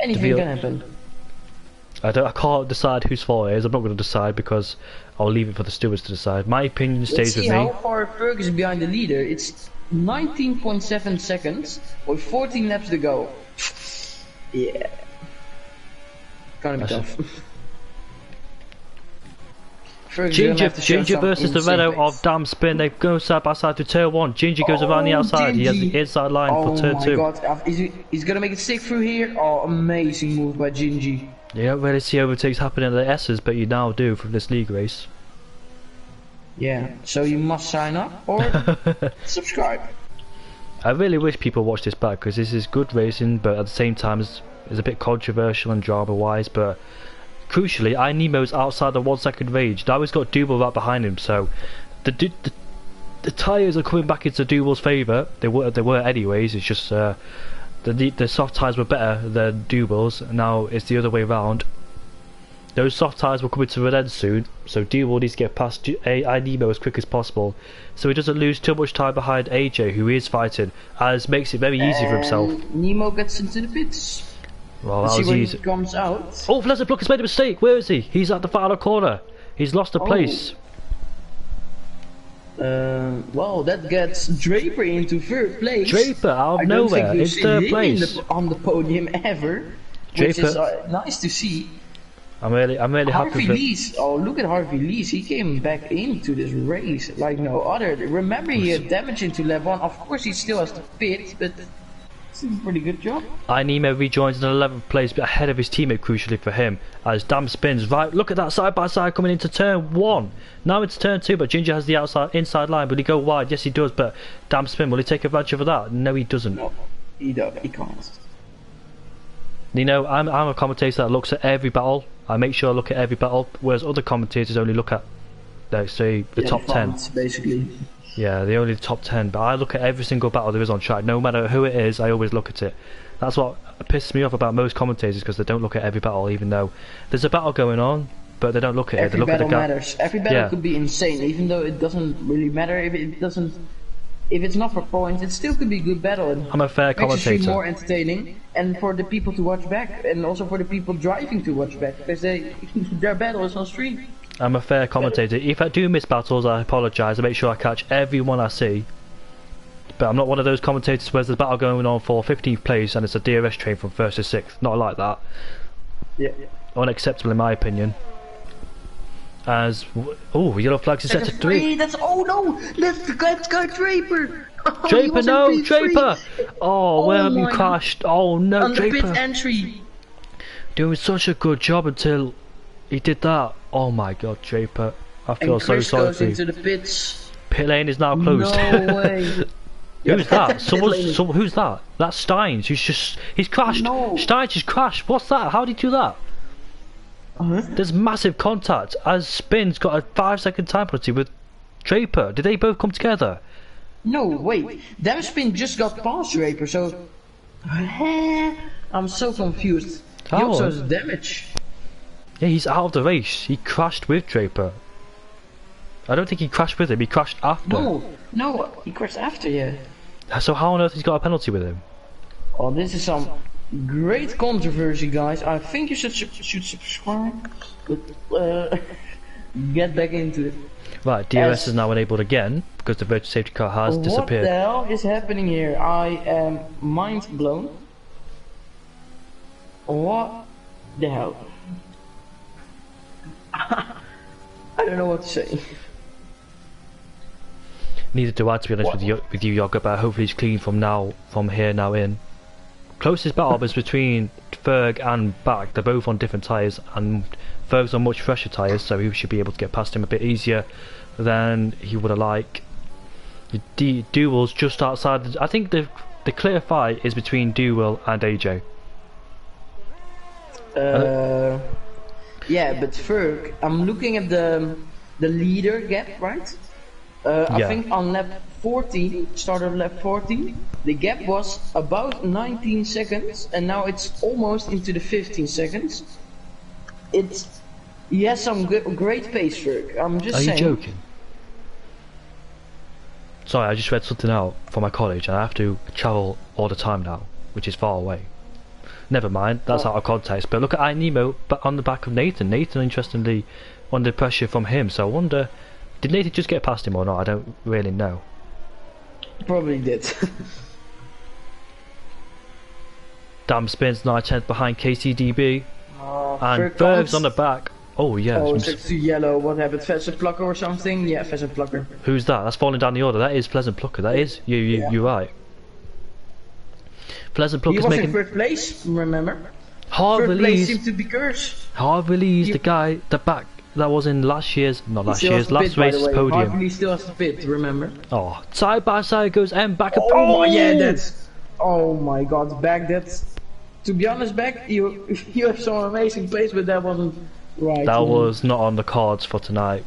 Anything can happen. I can't decide whose fault it is. I'm not going to decide because I'll leave it for the stewards to decide. My opinion stays with me. Let's see how far Ferg is behind the leader. It's 19.7 seconds with 14 laps to go. Yeah. Gonna be tough. Ginger versus the Renault of Damn Spin. They go side by side to turn 1. Ginger goes around the outside. Gingy. He has the inside line for turn 2. Oh my god, he's gonna make it sick through here. Oh, amazing move by Gingy. You don't really see overtakes happening in the S's, but you now do from this league race. Yeah, so you must sign up or subscribe. I really wish people watch this back because this is good racing, but at the same time it's a bit controversial and drama wise. But crucially, iNemo's outside the 1 second range. Now he's got Double right behind him, so the tyres are coming back into Double's favour. They were anyways. It's just the soft tyres were better than Double's. Now it's the other way around. Those soft tyres will come into an end soon, so Double needs to get past iNemo as quick as possible, so he doesn't lose too much time behind AJ, who is fighting, as makes it very easy for himself. Nemo gets into the pits. Well, Let's that see was when easy. he comes out. Oh, Block has made a mistake. Where is he? He's at the final corner. He's lost a place. Well, that gets Draper into 3rd place. Draper out of nowhere in 3rd place. On the podium ever, which is nice to see. I'm really happy Harvey with Lees. Oh, look at Harvey Lees. He came back into this race like no other. Remember, he had damage into lap 1. Of course, he still has to pit, but it's a pretty good job. iNemo rejoins in 11th place, but ahead of his teammate, crucially for him, as Dam spins right. Look at that side by side coming into turn 1. Now it's turn 2, but Ginger has the inside line. Will he go wide? Yes, he does. But Dam spin, will he take advantage of that? No, he doesn't. No, he can't. You know, I'm a commentator that looks at every battle. I make sure I look at every battle, whereas other commentators only look at, let's say, the top 10. Basically. Yeah, they only the top 10, but I look at every single battle there is on track. No matter who it is, I always look at it. That's what pisses me off about most commentators, because they don't look at every battle, even though there's a battle going on, but they don't look at it. They look at the matters. Every battle could be insane, even though it doesn't really matter if it's not for points. It still could be a good battle. And I'm a fair commentator. Makes the stream more entertaining, and for the people to watch back, and also for the people driving to watch back, because their battle is on stream. I'm a fair commentator. If I do miss battles, I apologise. I make sure I catch every one I see. But I'm not one of those commentators where there's a battle going on for 15th place and it's a DRS train from 1st to 6th. Not like that. Yeah. Unacceptable in my opinion. As yellow flags is set to 3. That's no. Let's go Draper. Oh, Draper, no, Draper. Oh, where have you crashed? Oh no, on Draper. The pit entry. Doing such a good job until he did that. Oh my god, Draper. I feel so sorry for you. Into the pits. Pit lane is now closed. No way. Who's that? Who's that? That's Steins. He's crashed. No. Steins just crashed. What's that? How did he do that? There's massive contact as Spin's got a 5-second time penalty with Draper. Did they both come together? No, wait. Damn Spin just got past Draper, so I'm so confused. He also has damage. Yeah, he's out of the race. He crashed with Draper. I don't think he crashed with him. He crashed after. No, he crashed after. Yeah. So how on earth he's got a penalty with him? Oh, this is some great controversy, guys. I think you should subscribe, but get back into it. Right, DRS is now enabled again because the virtual safety car has disappeared. What the hell is happening here? I am mind blown. What the hell? I don't know what to say. Neither do I, to be honest with you, Yoga, but hopefully he's clean from here now in. Closest battle is between Ferg and Back. They're both on different tyres, and Ferg's on much fresher tyres, so he should be able to get past him a bit easier than he would have liked. The duel's just outside. I think the clear fight is between Duel and AJ. Yeah, but Ferg, I'm looking at the leader gap, right? I think on lap 14, start of lap 14, the gap was about 19 seconds, and now it's almost into the 15 seconds. He has some great pace, Ferg. I'm just saying. Are you joking? Sorry, I just read something out for my college, and I have to travel all the time now, which is far away. Never mind, that's out of context. But look at iNemo, but on the back of Nathan. Nathan, interestingly, under pressure from him. So I wonder, did Nathan just get past him or not? I don't really know. Probably did. Damn spins 9/10 behind KCDB, and Ferg Ferg's on the back. Oh yeah. Oh, it's to yellow. What happened? Pheasant Plucker or something? Yeah, Pheasant Plucker. Who's that? That's falling down the order. That is Pleasant Plucker. That is you're right. Pleasant Plucker's he was making in first place. Remember? Harvey Third place Lee's. seemed to be cursed. Harvey Lee's the guy, the back that was in last race's podium. Harvey Lee still has to pit. Remember? Oh, side by side goes M back. Oh yeah, that's. Oh my God, back that's. To be honest, back you have some amazing plays, but that wasn't right. That was not on the cards for tonight.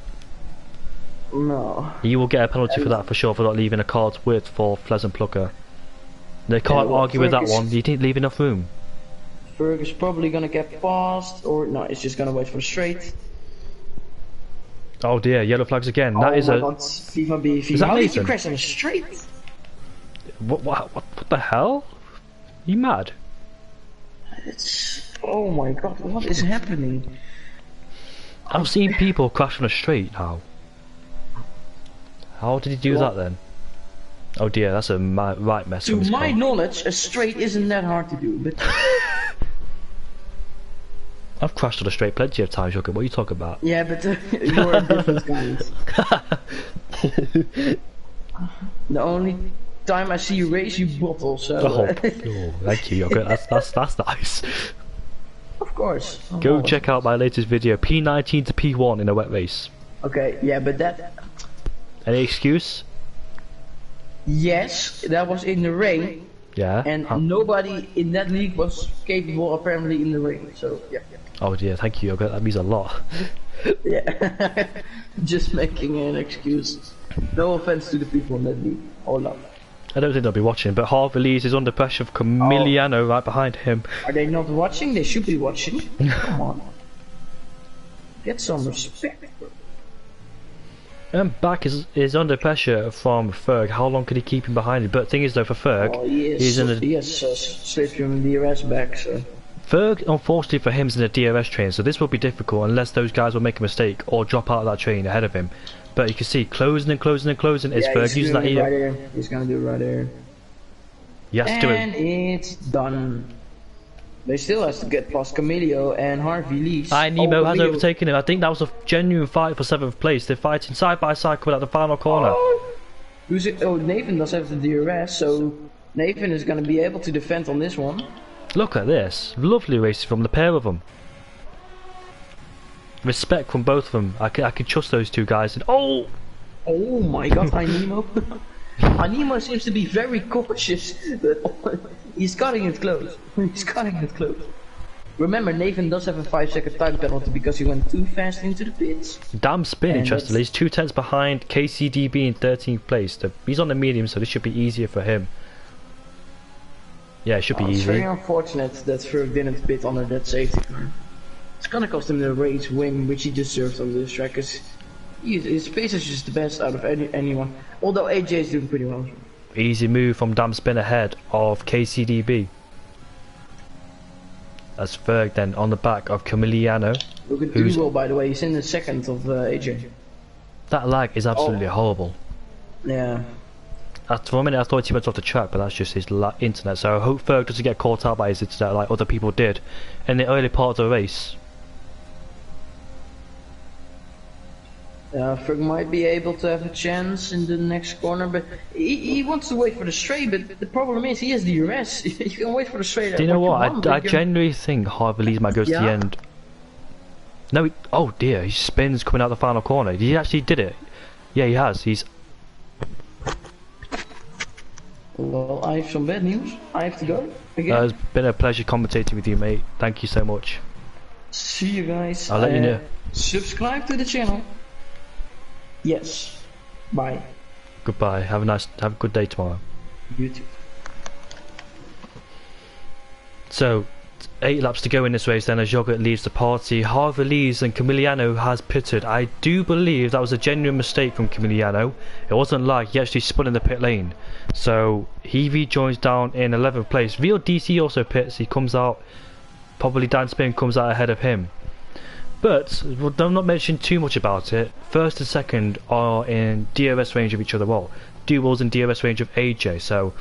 No. You will get a penalty for that for sure, for not leaving a card's width for Pleasant Plucker. They can't argue with that one. You didn't leave enough room. Ferg is probably gonna get past, or no, it's just gonna wait for the straight. Oh dear, yellow flags again. That is a. God. FIFA B. Is that How did Nathan? you crash on a straight? What the hell? You mad? It's. Oh my God, what is happening? I've seen people crash on a straight now. How did he do that then? Oh dear, that's a right mess. To my knowledge, a straight isn't that hard to do, but. I've crashed on a straight plenty of times, Joker. What are you talking about? Yeah, but you're a different kind. The only time I see you race, you bottle, so... Oh, thank you, Joker. That's nice. Of course. Go check out my latest video, P19 to P1 in a wet race. Okay, yeah, but that... Any excuse? Yes, that was in the rain. Yeah. And nobody in that league was capable, apparently, in the rain, so, yeah. Oh dear, thank you, Joker. That means a lot. Yeah. Just making an excuse. No offense to the people in that league. All love. I don't think they'll be watching, but Harvey Lee's is under pressure of Camiliano right behind him. Are they not watching? They should be watching. Come on. Get some respect. And Back is under pressure from Ferg. How long could he keep him behind him? But the thing is though, for Ferg, he has slipped from the DRS back, so... Ferg, unfortunately for him, is in a DRS train, so this will be difficult unless those guys will make a mistake or drop out of that train ahead of him. But you can see, closing and closing and closing is Ferg using that right there. He's gonna do it right there. Yes, do it. And it's done. They still has to get past Camilio and Harvey Lee. Nemo has overtaken him. I think that was a genuine fight for 7th place. They're fighting side by side coming out the final corner. Who's it? Oh, Nathan does have the DRS, so Nathan is gonna be able to defend on this one. Look at this. Lovely races from the pair of them. Respect from both of them. I can trust those two guys. And oh My God, iNemo. iNemo seems to be very cautious. He's cutting it close. He's cutting it close. Remember, Nathan does have a 5-second time penalty because he went too fast into the pits. Damn spin, interestingly. He's 2 tenths behind KCDB in 13th place. He's on the medium, so this should be easier for him. Yeah, it should be easy. It's very unfortunate that Ferg didn't pit under that safety car. It's gonna cost him the race win, which he deserves on this track, because his pace is just the best out of anyone. Although AJ is doing pretty well. Easy move from Damn Spin ahead of KCDB. That's Ferg then on the back of Camiliano. Look at Duval, by the way, he's in the second of AJ. That lag is absolutely horrible. Yeah. For a minute I thought he went off the track, but that's just his internet. So I hope Ferg doesn't get caught out by his internet like other people did in the early part of the race. Ferg might be able to have a chance in the next corner, but he wants to wait for the straight, but the problem is he has DRS. You can wait for the straight. Do you know what? I genuinely think Harvey Lees might go to the end. No, oh dear, he spins coming out the final corner. He actually did it. Yeah, he has. He's... Well, I have some bad news. I have to go again. It's been a pleasure commentating with you, mate. Thank you so much. See you guys. I'll let you know. Subscribe to the channel. Yes. Bye. Goodbye. Have a good day tomorrow. You too. So, 8 laps to go in this race then as Jogurt leaves the party. Harvey Lees and Camiliano has pitted. I do believe that was a genuine mistake from Camiliano. It wasn't like he actually spun in the pit lane. So he rejoins down in 11th place. Real DC also pits. He comes out, probably Dan Spin comes out ahead of him. But I'm not mentioning too much about it. First and second are in DRS range of each other. Well, Duel's in DRS range of AJ. So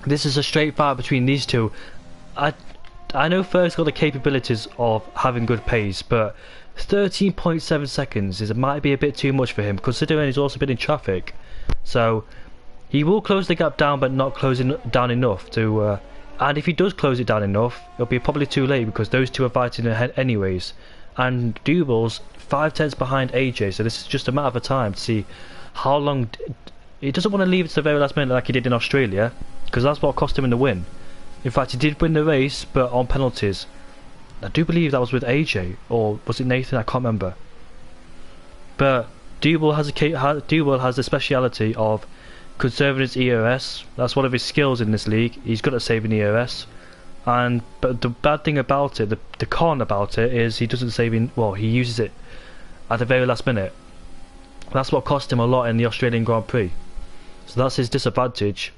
this is a straight fight between these two. I know Ferg's got the capabilities of having good pace, but 13.7 seconds might be a bit too much for him, considering he's also been in traffic. So he will close the gap down, but not closing down enough to. And if he does close it down enough, it'll be probably too late because those two are fighting ahead anyways. And Duval's 5/10 behind AJ, so this is just a matter of time to see how long. He doesn't want to leave it to the very last minute like he did in Australia, because that's what cost him in the win. In fact, he did win the race, but on penalties. I do believe that was with AJ, or was it Nathan? I can't remember. But Duval has the speciality of conserving his EOS. That's one of his skills in this league. He's good at saving EOS. But the bad thing about it, the con about it, is he doesn't save in. Well, he uses it at the very last minute. That's what cost him a lot in the Australian Grand Prix. So that's his disadvantage.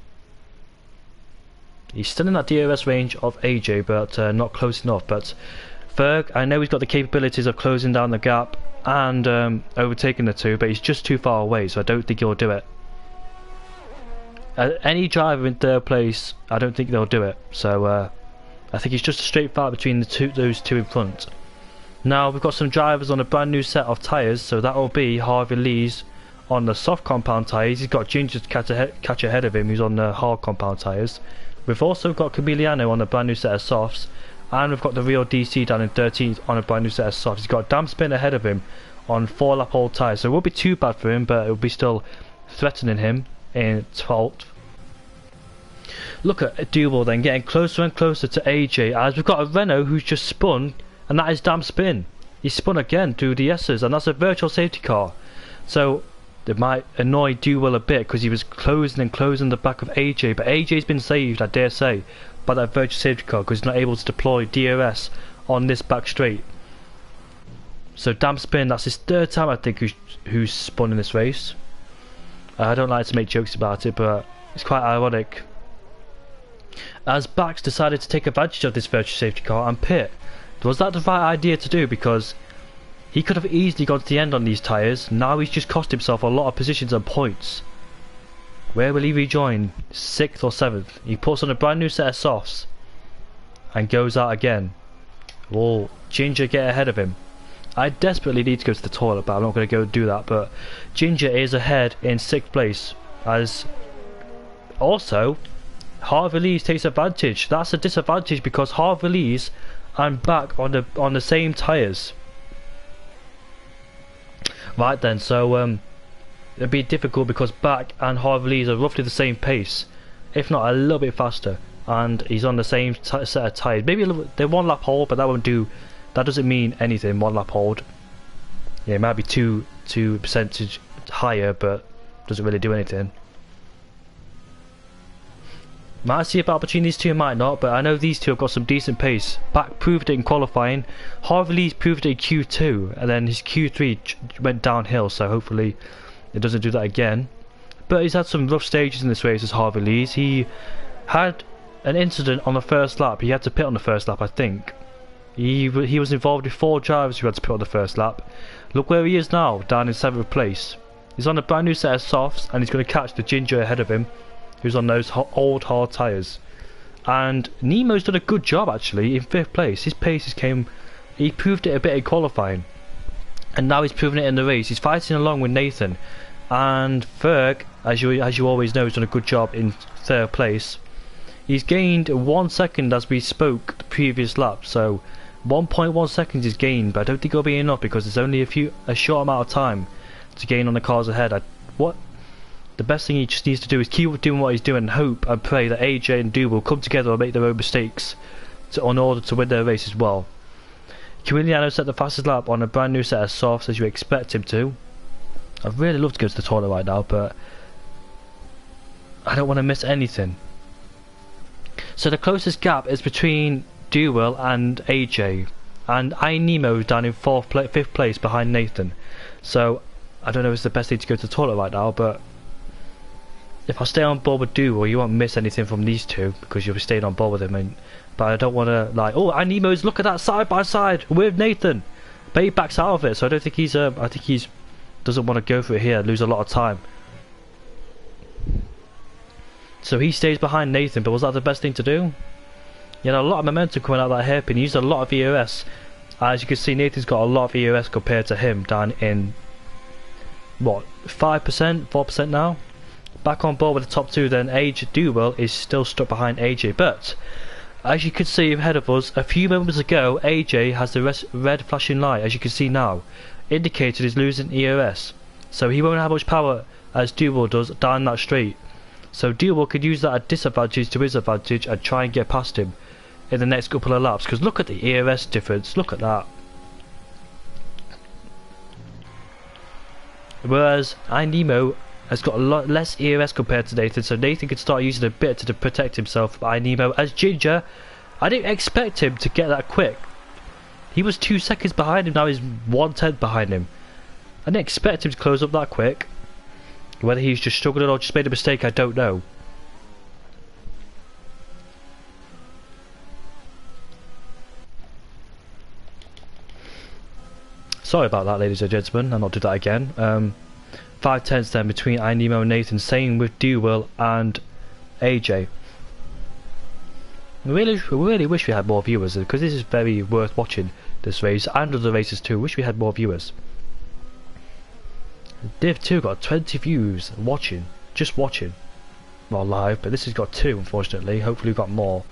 He's still in that DRS range of AJ, but not close enough. But Ferg, I know he's got the capabilities of closing down the gap and overtaking the two, but he's just too far away, so I don't think he'll do it. Any driver in third place, I don't think they'll do it. So I think it's just a straight fight between those two in front. Now we've got some drivers on a brand new set of tyres, so that will be Harvey Lees on the soft compound tyres. He's got Ginger to catch ahead of him, who's on the hard compound tyres. We've also got Camiliano on a brand new set of softs, and we've got the real DC down in 13th on a brand new set of softs. He's got Damn Spin ahead of him on 4-lap old tyres, so it won't be too bad for him, but it will be still threatening him in 12th. Look at Duval then getting closer and closer to AJ, as we've got a Renault who's just spun, and that is Damn Spin. He spun again through the S's, and that's a virtual safety car. So it might annoy Duval a bit because he was closing and closing the back of AJ, but AJ's been saved, I dare say, by that virtual safety car because he's not able to deploy DRS on this back straight. So Damn Spin, that's his third time I think who's spun in this race. I don't like to make jokes about it, but it's quite ironic. As Bax decided to take advantage of this virtual safety car and pit. Was that the right idea to do? Because he could have easily gone to the end on these tyres. Now he's just cost himself a lot of positions and points. Where will he rejoin? 6th or 7th? He puts on a brand new set of softs and goes out again. Will Ginger get ahead of him? I desperately need to go to the toilet, but I'm not going to go do that. But Ginger is ahead in 6th place. As also Harvey Lees takes advantage. That's a disadvantage because Harvey Lees and back on the same tyres. Right then, so it'd be difficult because back and Harvey Lees are roughly the same pace, if not a little bit faster, and he's on the same set of tyres. Maybe a little, they're 1 lap hold, but that won't do. That doesn't mean anything. 1 lap hold. Yeah, it might be 2% higher, but doesn't really do anything. Might see a battle between these two, might not, but I know these two have got some decent pace. Back proved it in qualifying. Harvey Lees proved it in Q2, and then his Q3 went downhill, so hopefully it doesn't do that again. But he's had some rough stages in this race as Harvey Lees. He had an incident on the first lap. He had to pit on the first lap, I think. He was involved with 4 drivers who had to pit on the first lap. Look where he is now, down in 7th place. He's on a brand new set of softs, and he's going to catch the Ginger ahead of him, who's on those old hard tyres. And Nemo's done a good job actually in 5th place. His paces came, he proved it a bit in qualifying, and now he's proven it in the race. He's fighting along with Nathan, and Ferg, as you always know, has done a good job in 3rd place. He's gained 1 second as we spoke the previous lap, so 1.1 seconds is gained, but I don't think it'll be enough because there's only a short amount of time to gain on the cars ahead. The best thing he just needs to do is keep doing what he's doing and hope and pray that AJ and Du will come together and make their own mistakes in order to win their race as well. Quiliano set the fastest lap on a brand new set of softs as you expect him to. I'd really love to go to the toilet right now, but I don't want to miss anything. So the closest gap is between Duel and AJ, and iNemo down in 5th place behind Nathan. So I don't know if it's the best thing to go to the toilet right now, but if I stay on board with Duel, you won't miss anything from these two because you'll be staying on board with him. But I don't want to like, oh, iNemo's, look at that side by side with Nathan, but he backs out of it. So I don't think he's I think he's doesn't want to go for it here, lose a lot of time. So he stays behind Nathan, but was that the best thing to do? You know, a lot of momentum coming out of that hairpin. He used a lot of EOS. As you can see, Nathan's got a lot of EOS compared to him down in, what, 5%, 4% now? Back on board with the top two, then AJ Duel is still stuck behind AJ. But, as you can see ahead of us, a few moments ago, AJ has the red flashing light, as you can see now, indicated he's losing EOS. So he won't have much power as Duel does down that straight. So Duel could use that disadvantage to his advantage and try and get past him in the next couple of laps, because look at the EOS difference, look at that. Whereas iNemo has got a lot less EOS compared to Nathan, so Nathan could start using a bit to protect himself. But iNemo, as Ginger, I didn't expect him to get that quick. He was 2 seconds behind him, now he's 1/10 behind him. I didn't expect him to close up that quick. Whether he's just struggling or just made a mistake, I don't know. Sorry about that, ladies and gentlemen, I'll not do that again. 5/10 then between iNemo and Nathan, same with Duel and AJ. I really wish we had more viewers, because this is very worth watching, this race, and other races too. Wish we had more viewers. Div 2 got 20 views watching, just watching. Well, live, but this has got 2 unfortunately. Hopefully we've got more.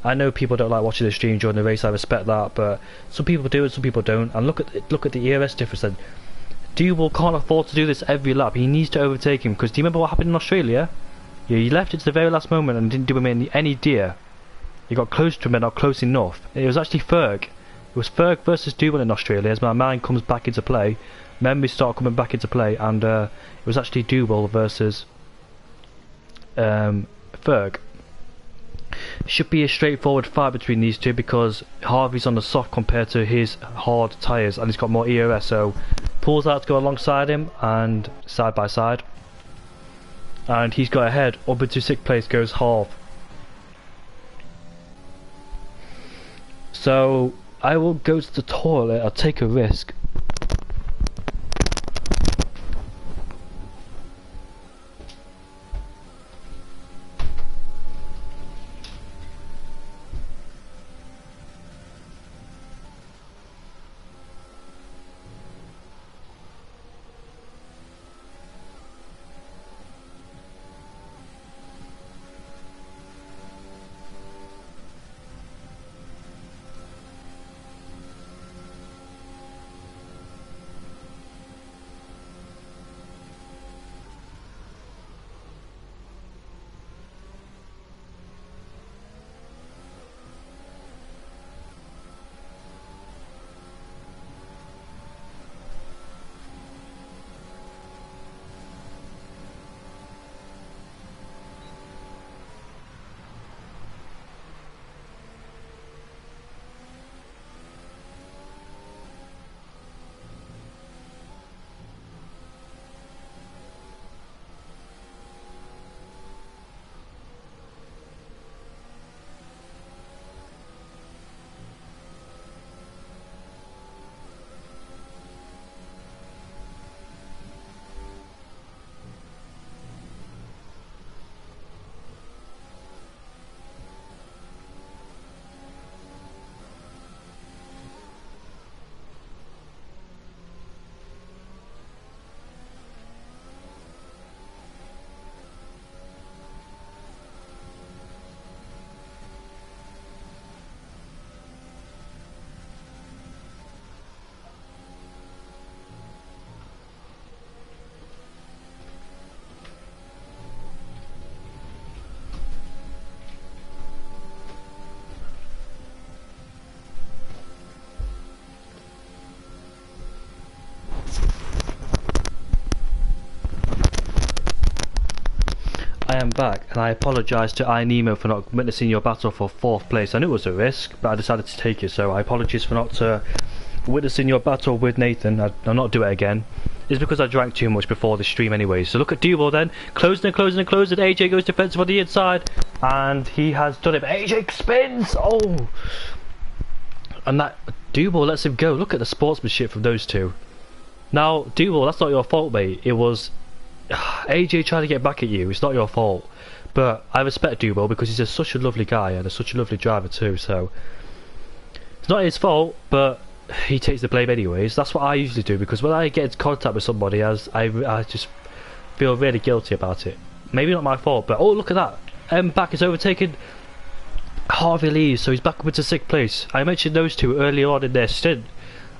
I know people don't like watching the stream during the race, I respect that, but some people do and some people don't. And look at the EOS difference then. Duel can't afford to do this every lap. He needs to overtake him, because do you remember what happened in Australia? Yeah, he left it to the very last moment and didn't do him any dear. He got close to him but not close enough. It was actually Ferg. It was Ferg versus Duel in Australia as my mind comes back into play. Memories start coming back into play, and it was actually Duel versus Ferg. Should be a straightforward fight between these two because Harvey's on the soft compared to his hard tyres, and he's got more EOS, so pulls out to go alongside him and side by side, and he's got ahead. Up into 6th place goes Harv. So I will go to the toilet. I'll take a risk. M back, and I apologise to Nemo for not witnessing your battle for 4th place. I knew it was a risk, but I decided to take it, so I apologise for not witnessing your battle with Nathan. I'll not do it again. It's because I drank too much before the stream anyway. So look at Duval then, closing and closing and closing. AJ goes defensive on the inside, and he has done it. But AJ spins! Oh! And that Duval lets him go. Look at the sportsmanship from those two. Now, Duval, that's not your fault, mate. It was AJ trying to get back at you. It's not your fault. But I respect Duval because he's such a lovely guy and such a lovely driver too. So it's not his fault, but he takes the blame anyways. That's what I usually do, because when I get into contact with somebody, I just feel really guilty about it. Maybe not my fault, but oh, look at that. Back is overtaken Harvey Lee, so he's back up into 6th place. I mentioned those two earlier on in their stint,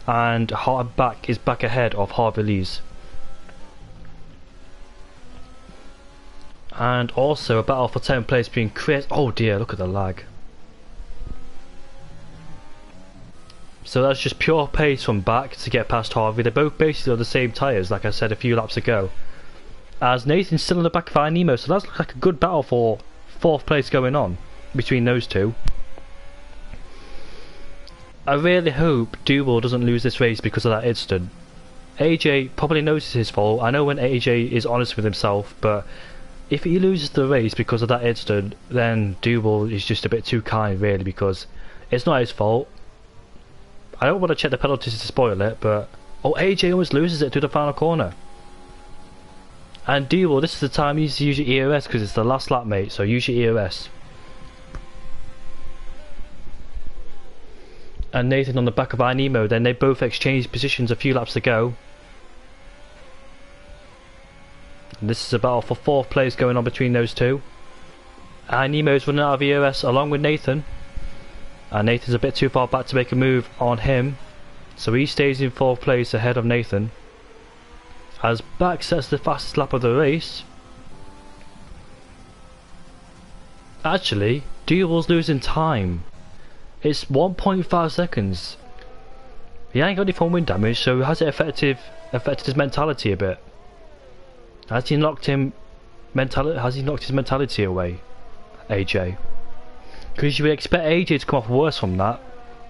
and back is back ahead of Harvey Lee's. And also a battle for 10th place between Chris. Oh dear, look at the lag. So that's just pure pace from back to get past Harvey. They're both basically on the same tyres, like I said a few laps ago. As Nathan's still in the back of Nemo, so that's like a good battle for 4th place going on between those two. I really hope Duval doesn't lose this race because of that incident. AJ probably knows it's his fault. I know when AJ is honest with himself, but if he loses the race because of that incident, then Duval is just a bit too kind, really, because it's not his fault. I don't want to check the penalties to spoil it, but oh, AJ almost loses it to the final corner. And Duval, this is the time you need to use your EOS because it's the last lap, mate, so use your EOS. And Nathan on the back of Nemo, then they both exchanged positions a few laps ago. And this is a battle for 4th place going on between those two. Nemo's running out of EOS along with Nathan. And Nathan's a bit too far back to make a move on him, so he stays in 4th place ahead of Nathan. As back sets the fastest lap of the race. Actually, Duval's losing time. It's 1.5 seconds. He ain't got any front wind damage, so has it affected his mentality a bit? Has he knocked his mentality away, AJ? Because you would expect AJ to come off worse from that,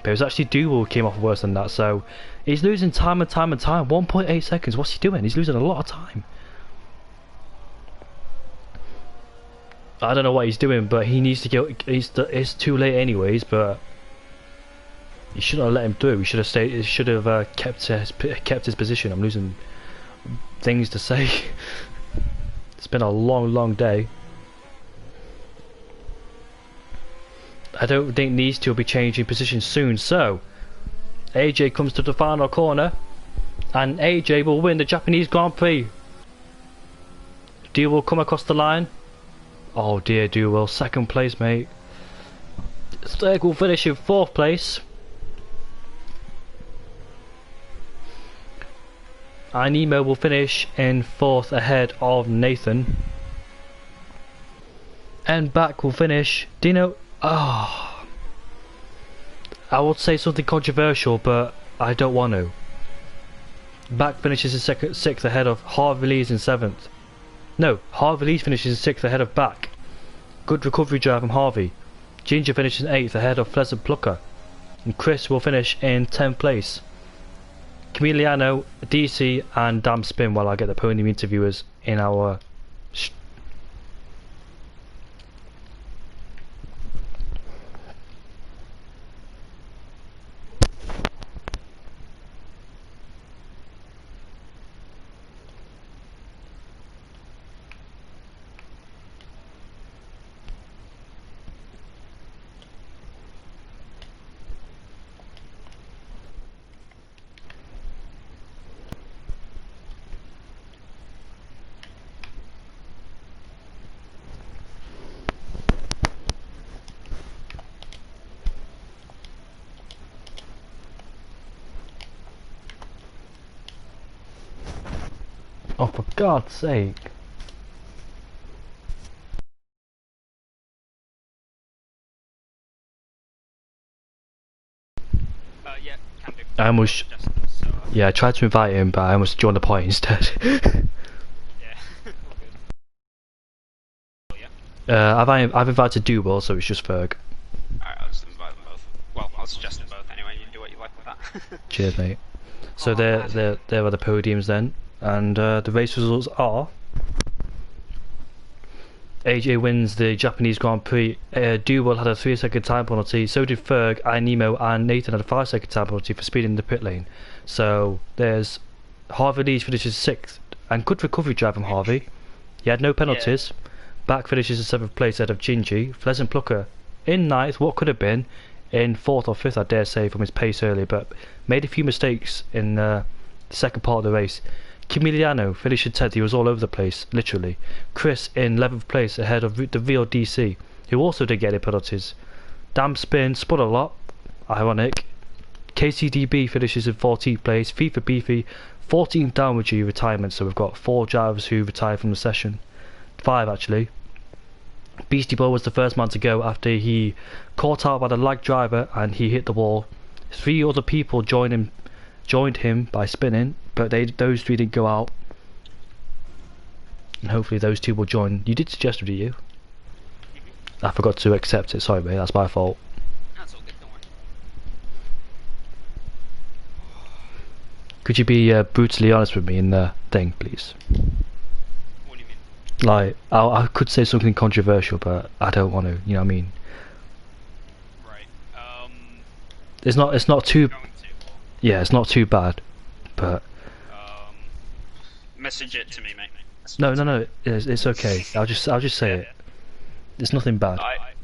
but it was actually Duval who came off worse than that, so he's losing time and time and time. 1.8 seconds, what's he doing? He's losing a lot of time. I don't know what he's doing, but he needs to go. It's too late anyways, but you shouldn't have let him through. He should have stayed. He should have kept his position. I'm losing things to say. It's been a long day. I don't think these two will be changing positions soon, so AJ comes to the final corner and AJ will win the Japanese Grand Prix. Duval will come across the line. Oh dear, Duval, 2nd place, mate. Steg will finish in 4th place. Nemo will finish in 4th ahead of Nathan. And back will finish. Do you know? Oh, I would say something controversial, but I don't want to. Back finishes in 6th ahead of Harvey Lee's in 7th. No, Harvey Lee finishes in 6th ahead of Back. Good recovery drive from Harvey. Ginger finishes in 8th ahead of Pleasant Plucker. And Chris will finish in 10th place. Camiliano, DC and Damn Spin while I get the podium interviewers in our oh, for God's sake. Yeah, can do. I almost, yeah, I tried to invite him, but I almost joined the party instead. Yeah, all good. Oh, yeah. I've invited Duwell, so it's just Ferg. Alright, I'll just invite them both. Well, I'll suggest them both anyway. You can do what you like with that. Cheers, mate. So Oh, there are the podiums then, and the race results are: AJ wins the Japanese Grand Prix. Duwell had a 3-second time penalty. So did Ferg, Nemo, and Nathan had a 5-second time penalty for speeding in the pit lane. So there's Harvey Lees finishes 6th, and good recovery drive from Harvey. He had no penalties. Back finishes in 7th place ahead of Gingy. Pleasant Plucker in 9th, what could have been in 4th or 5th, I dare say, from his pace earlier, but made a few mistakes in the second part of the race. Camiliano finished in 10th, he was all over the place, literally. Chris in 11th place ahead of the real DC, who also did get any penalties. Damn Spin spun a lot, ironic. KCDB finishes in 14th place. FIFA Beefy 14th downward due retirement, so we've got 4 drivers who retired from the session. 5 actually. Beastie Boy was the first man to go after he caught out by the lag driver and he hit the wall. 3 other people joined him by spinning, but those 3 didn't go out. And hopefully those 2 will join. You did suggest it, did you? I forgot to accept it, sorry mate, that's my fault. That's all good, don't worry. Could you be brutally honest with me in the thing, please? What do you mean? Like, I could say something controversial, but I don't want to, you know what I mean? Right. It's not too, Going to. yeah, it's not too bad, but Message it to me, mate. no, it's okay. I'll just say it. It's nothing bad. Alright.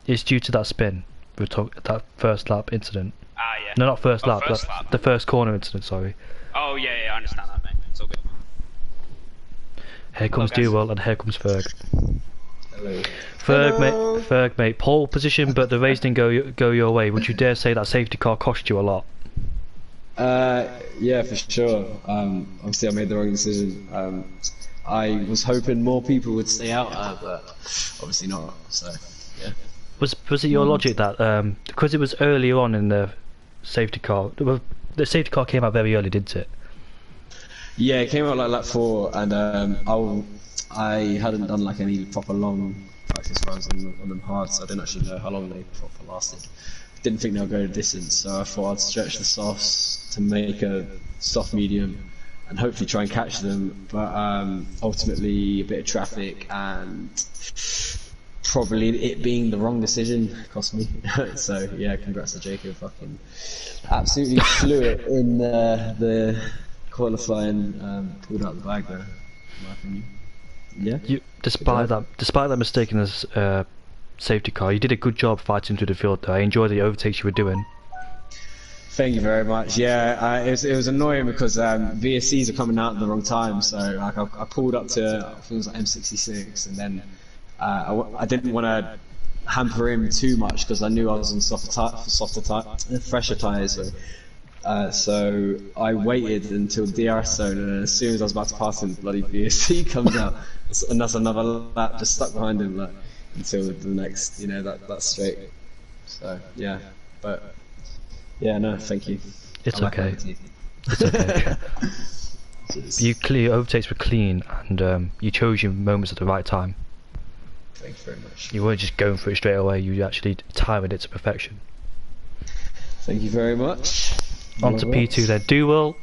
It's due to that spin, that first lap incident. Ah, yeah. No, not first Oh, lap, first but lap. the first corner incident. Sorry. Oh, yeah, I understand that, mate. It's all good. Here comes guys. Duwell and here comes Ferg. Hello. Ferg, mate, pole position, but the race didn't go your way. Would you dare say that safety car cost you a lot? Yeah, for sure. Obviously, I made the wrong decision. I was hoping more people would stay out, but obviously not. So, yeah. Was it your logic that because it was earlier on in the safety car, the safety car came out very early, didn't it? Yeah, it came out like lap 4, and I hadn't done like any proper long practice runs on them hard, so I didn't actually know how long they proper lasted. Didn't think they would go the distance, so I thought I'd stretch the softs to make a soft medium and hopefully try and catch them, but ultimately a bit of traffic and probably it being the wrong decision cost me. So yeah, congrats to Jacob, fucking absolutely flew it in the qualifying, pulled out the bag there, in my opinion. Yeah. Despite that mistake in the safety car, you did a good job fighting through the field though. I enjoyed the overtakes you were doing. Thank you very much. Yeah, it was annoying because VSCs are coming out at the wrong time, so like I pulled up to, I think it was like M66, and then I didn't want to hamper him too much because I knew I was on fresher tyres. So I waited until the DRS zone, and as soon as I was about to pass him, the bloody VSC comes out, and that's another lap just stuck behind him like, until the next, that's straight. So yeah, but. Yeah, no, thank you. It's okay. It's okay. Your overtakes were clean, and you chose your moments at the right time. Thank you very much. You weren't just going for it straight away. You actually timed it to perfection. Thank you very much. On to P2 then. Duwell.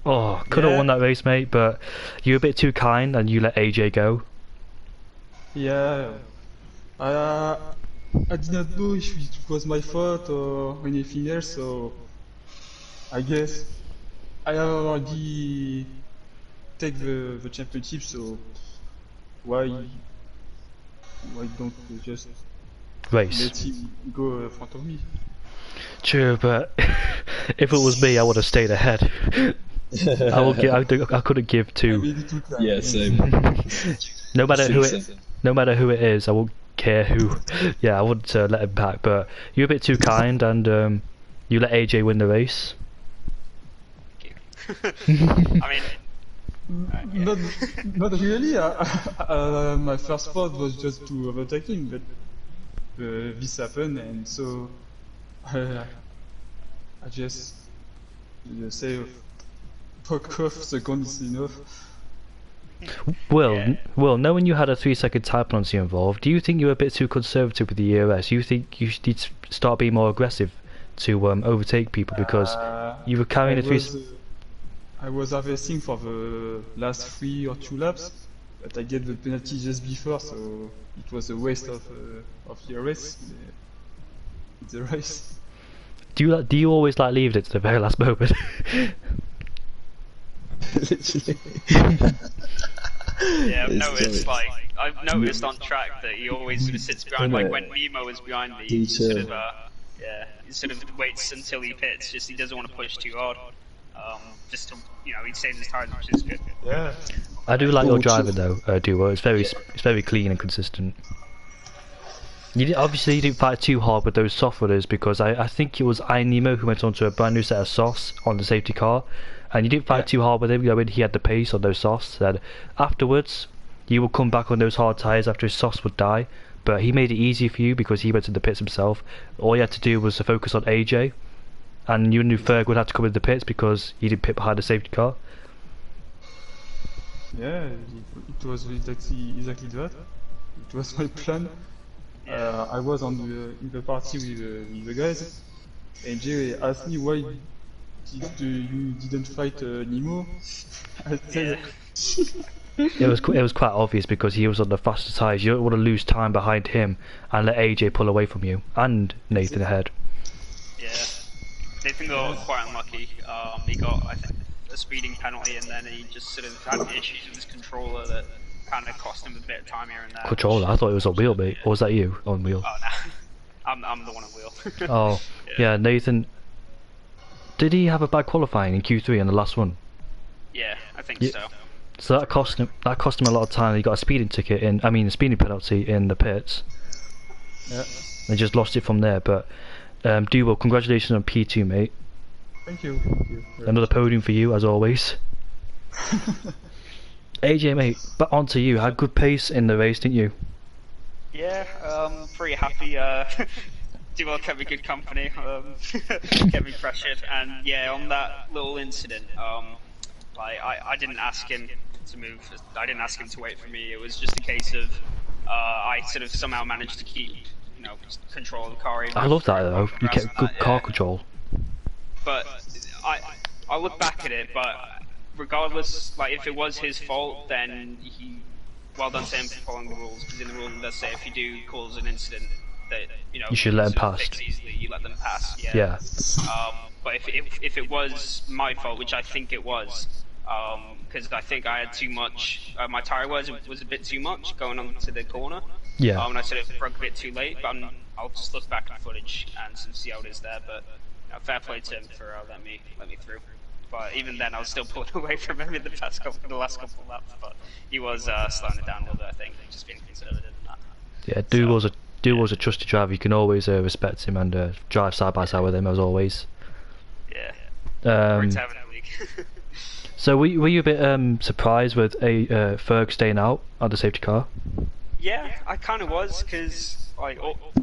Oh, could have won that race, mate, but you were a bit too kind, and you let AJ go. Yeah. I did not know if it was my fault or anything else, so I guess I have already taken the championship, so why don't we just Race. let him go in front of me? True, but if it was me, I would have stayed ahead. I couldn't give I two. made it too clear. Yeah, same. No matter who it is, I won't care who. Yeah, I wouldn't let him back. But you're a bit too kind, and you let AJ win the race. I mean, Not really. My first thought was just to overtake him, but this happened, and so I just say fuck off, second is enough. Well, Yeah. well, knowing you had a 3-second tyre penalty involved, do you think you were a bit too conservative with the ERS? Do you think you should start being more aggressive to overtake people because you were carrying a 3? I was harvesting for the last 3 or 2 laps, but I get the penalty just before, so it was a waste of your race. The race. Do you always like leave it to the very last moment? Literally. Yeah, It's I've noticed on track that he always sort of sits behind, like when Nemo was behind me, he sort of, he sort of waits until he pits, just he doesn't want to push too hard. Just to, he saves his tires, which is good. Yeah. I do like your driving though, Duo. It's very clean and consistent. Obviously you didn't fight too hard with those soft runners because I think it was Nemo who went on to a brand new set of softs on the safety car, and you didn't fight too hard with him. When he had the pace on those softs, and afterwards you would come back on those hard tyres after his softs would die. But he made it easy for you because he went to the pits himself. All you had to do was to focus on AJ, and you knew Ferg would have to come in the pits because he didn't pit behind the safety car. Yeah, it was exactly that. It was my plan. I was in the party with the guys, and Jay asked me why you didn't fight Nemo. I said, It was quite obvious because he was on the faster tyres. You don't want to lose time behind him and let AJ pull away from you and Nathan ahead. Yeah, Nathan got quite unlucky. He got, I think, a speeding penalty, and then he just sort of had issues with his controller that kind of cost him a bit of time here and there. Controller? I thought it was on wheel, mate. Or was that you on wheel? Oh no, I'm the one on wheel. Oh, yeah, Nathan. Did he have a bad qualifying in Q3 on the last one? Yeah, I think Yeah. so. So that cost him a lot of time. He got a speeding ticket a speeding penalty in the pits. yeah, They just lost it from there. But Duo, congratulations on P2, mate. thank you. Another podium for you as always. AJ, mate, but on to you. Had good pace in the race, didn't you? Yeah, pretty happy. Duval kept me good company, kept me pressured, and yeah, on that little incident, I didn't ask him to move. I didn't ask him to wait for me. It was just a case of I sort of somehow managed to keep, control of the car. I love that though. You kept good car control. But I look back at it, but regardless, like if it was his fault, then well done to him for following the rules. Because in the rule, let's say if you do cause an incident that You should let him sort of pass. fix easily, you let them pass. Yeah. Yeah. But if it was my fault, which I think it was, because I think I had too much. My tire was a bit too much going on to the corner. Yeah. And I sort of broke a bit too late. But I'll just look back at the footage and sort of see how it is there. But fair play to him for letting me through. But even then, I was still pulling away from him in the last couple of laps. But he was slowing it down a little bit, I think, just being conservative in that. Yeah, Duo's a trusted driver. You can always respect him and drive side by side with him as always. Yeah. Um, Great to have in the league. so were you a bit surprised with Ferg staying out of the safety car? Yeah, I kind of was, because like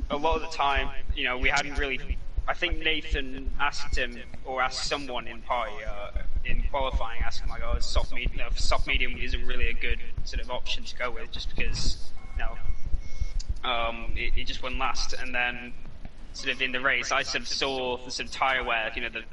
a lot of the time, we hadn't really. I think Nathan asked him, or asked someone in in qualifying, asked him like, "Oh, soft medium isn't really a good sort of option to go with, just because it just wouldn't last." And then sort of in the race, I sort of saw the sort of tire wear, the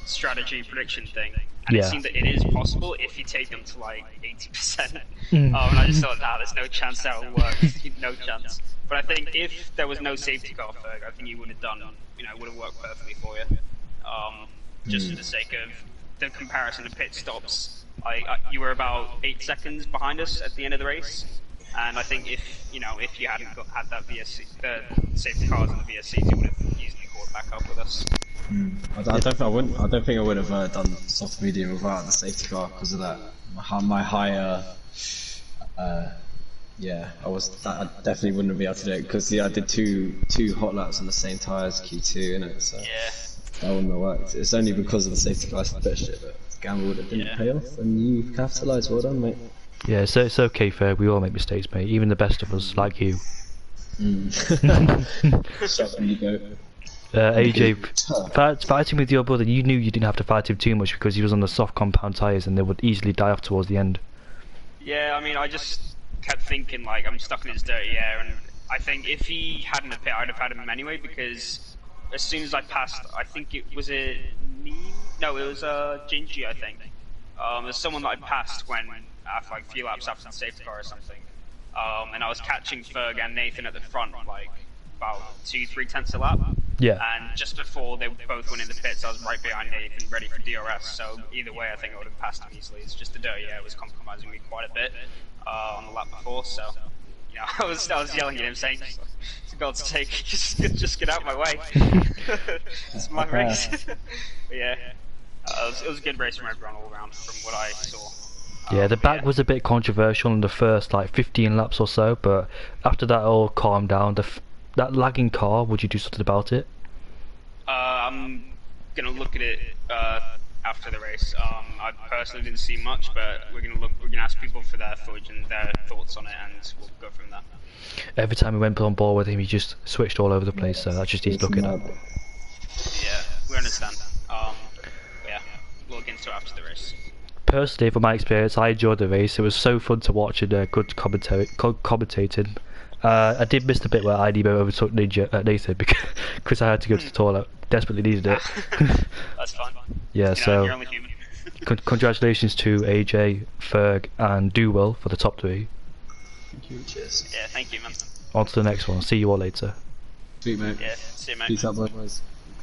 strategy prediction thing, and it Yeah. seemed that it is possible if you take them to like 80%. And I just thought, nah, there's no chance that will work. No chance. But I think if there was no safety car, Ferg, I think you would have done, would have worked perfectly for you. Just for the sake of the comparison of pit stops, you were about 8 seconds behind us at the end of the race, and I think if you hadn't had that VSC, the safety cars and the VSCs, you would have easily caught back up with us. I don't think I would have done soft medium without the safety car because of that. My higher, yeah, I definitely wouldn't be able to do it because I did two hot laps on the same tyres Q2 innit, so Yeah. that wouldn't have worked. It's only because of the safety car I pushed it, but the gamble would have didn't pay off, and you capitalised. Well done, mate. Yeah, so it's okay, Ferg. We all make mistakes, mate. Even the best of us, like you. Shut you go. AJ, fighting with your brother, you knew you didn't have to fight him too much because he was on the soft compound tyres and they would easily die off towards the end. Yeah, I mean, I just kept thinking, like, I'm stuck in his dirty air, and I think if he hadn't have hit, I'd have had him anyway, because as soon as I passed, I think it was a Neem? No, it was Gingy, I think. There's someone that I passed when, after, like, a few laps after the safety car or something. And I was catching Ferg and Nathan at the front, like, about 2-3 tenths a lap. Yeah. And just before they both went in the pits, I was right behind Nathan, ready for DRS. So either way, I think I would have passed him easily. It's just the dirty air was compromising me quite a bit on the lap before. So, you know, I was yelling at him, saying, "For God's sake, just get out of my way. It's my race." But yeah, it was a good race from everyone all around, from what I saw. Yeah, the back was a bit controversial in the first like 15 laps or so, but after that all calmed down. That lagging car, would you do something about it? I'm gonna look at it after the race. I personally didn't see much, but we're gonna ask people for their footage and their thoughts on it, and we'll go from there. Every time we went on board with him, he just switched all over the place, so that just needs looking at. Yeah, we understand. Yeah, we'll get into it after the race. Personally, from my experience, I enjoyed the race. It was so fun to watch and good commentating. I did miss the bit where IDBO overtook Nathan because I had to go to the toilet. Desperately needed it. That's fine. Yeah, so you're only human. congratulations to AJ, Ferg, and Dewell for the top 3. Thank you. Cheers. Yeah, thank you, man. On to the next one. See you all later. Sweet, mate. Yeah, see you, mate. Peace out, boys.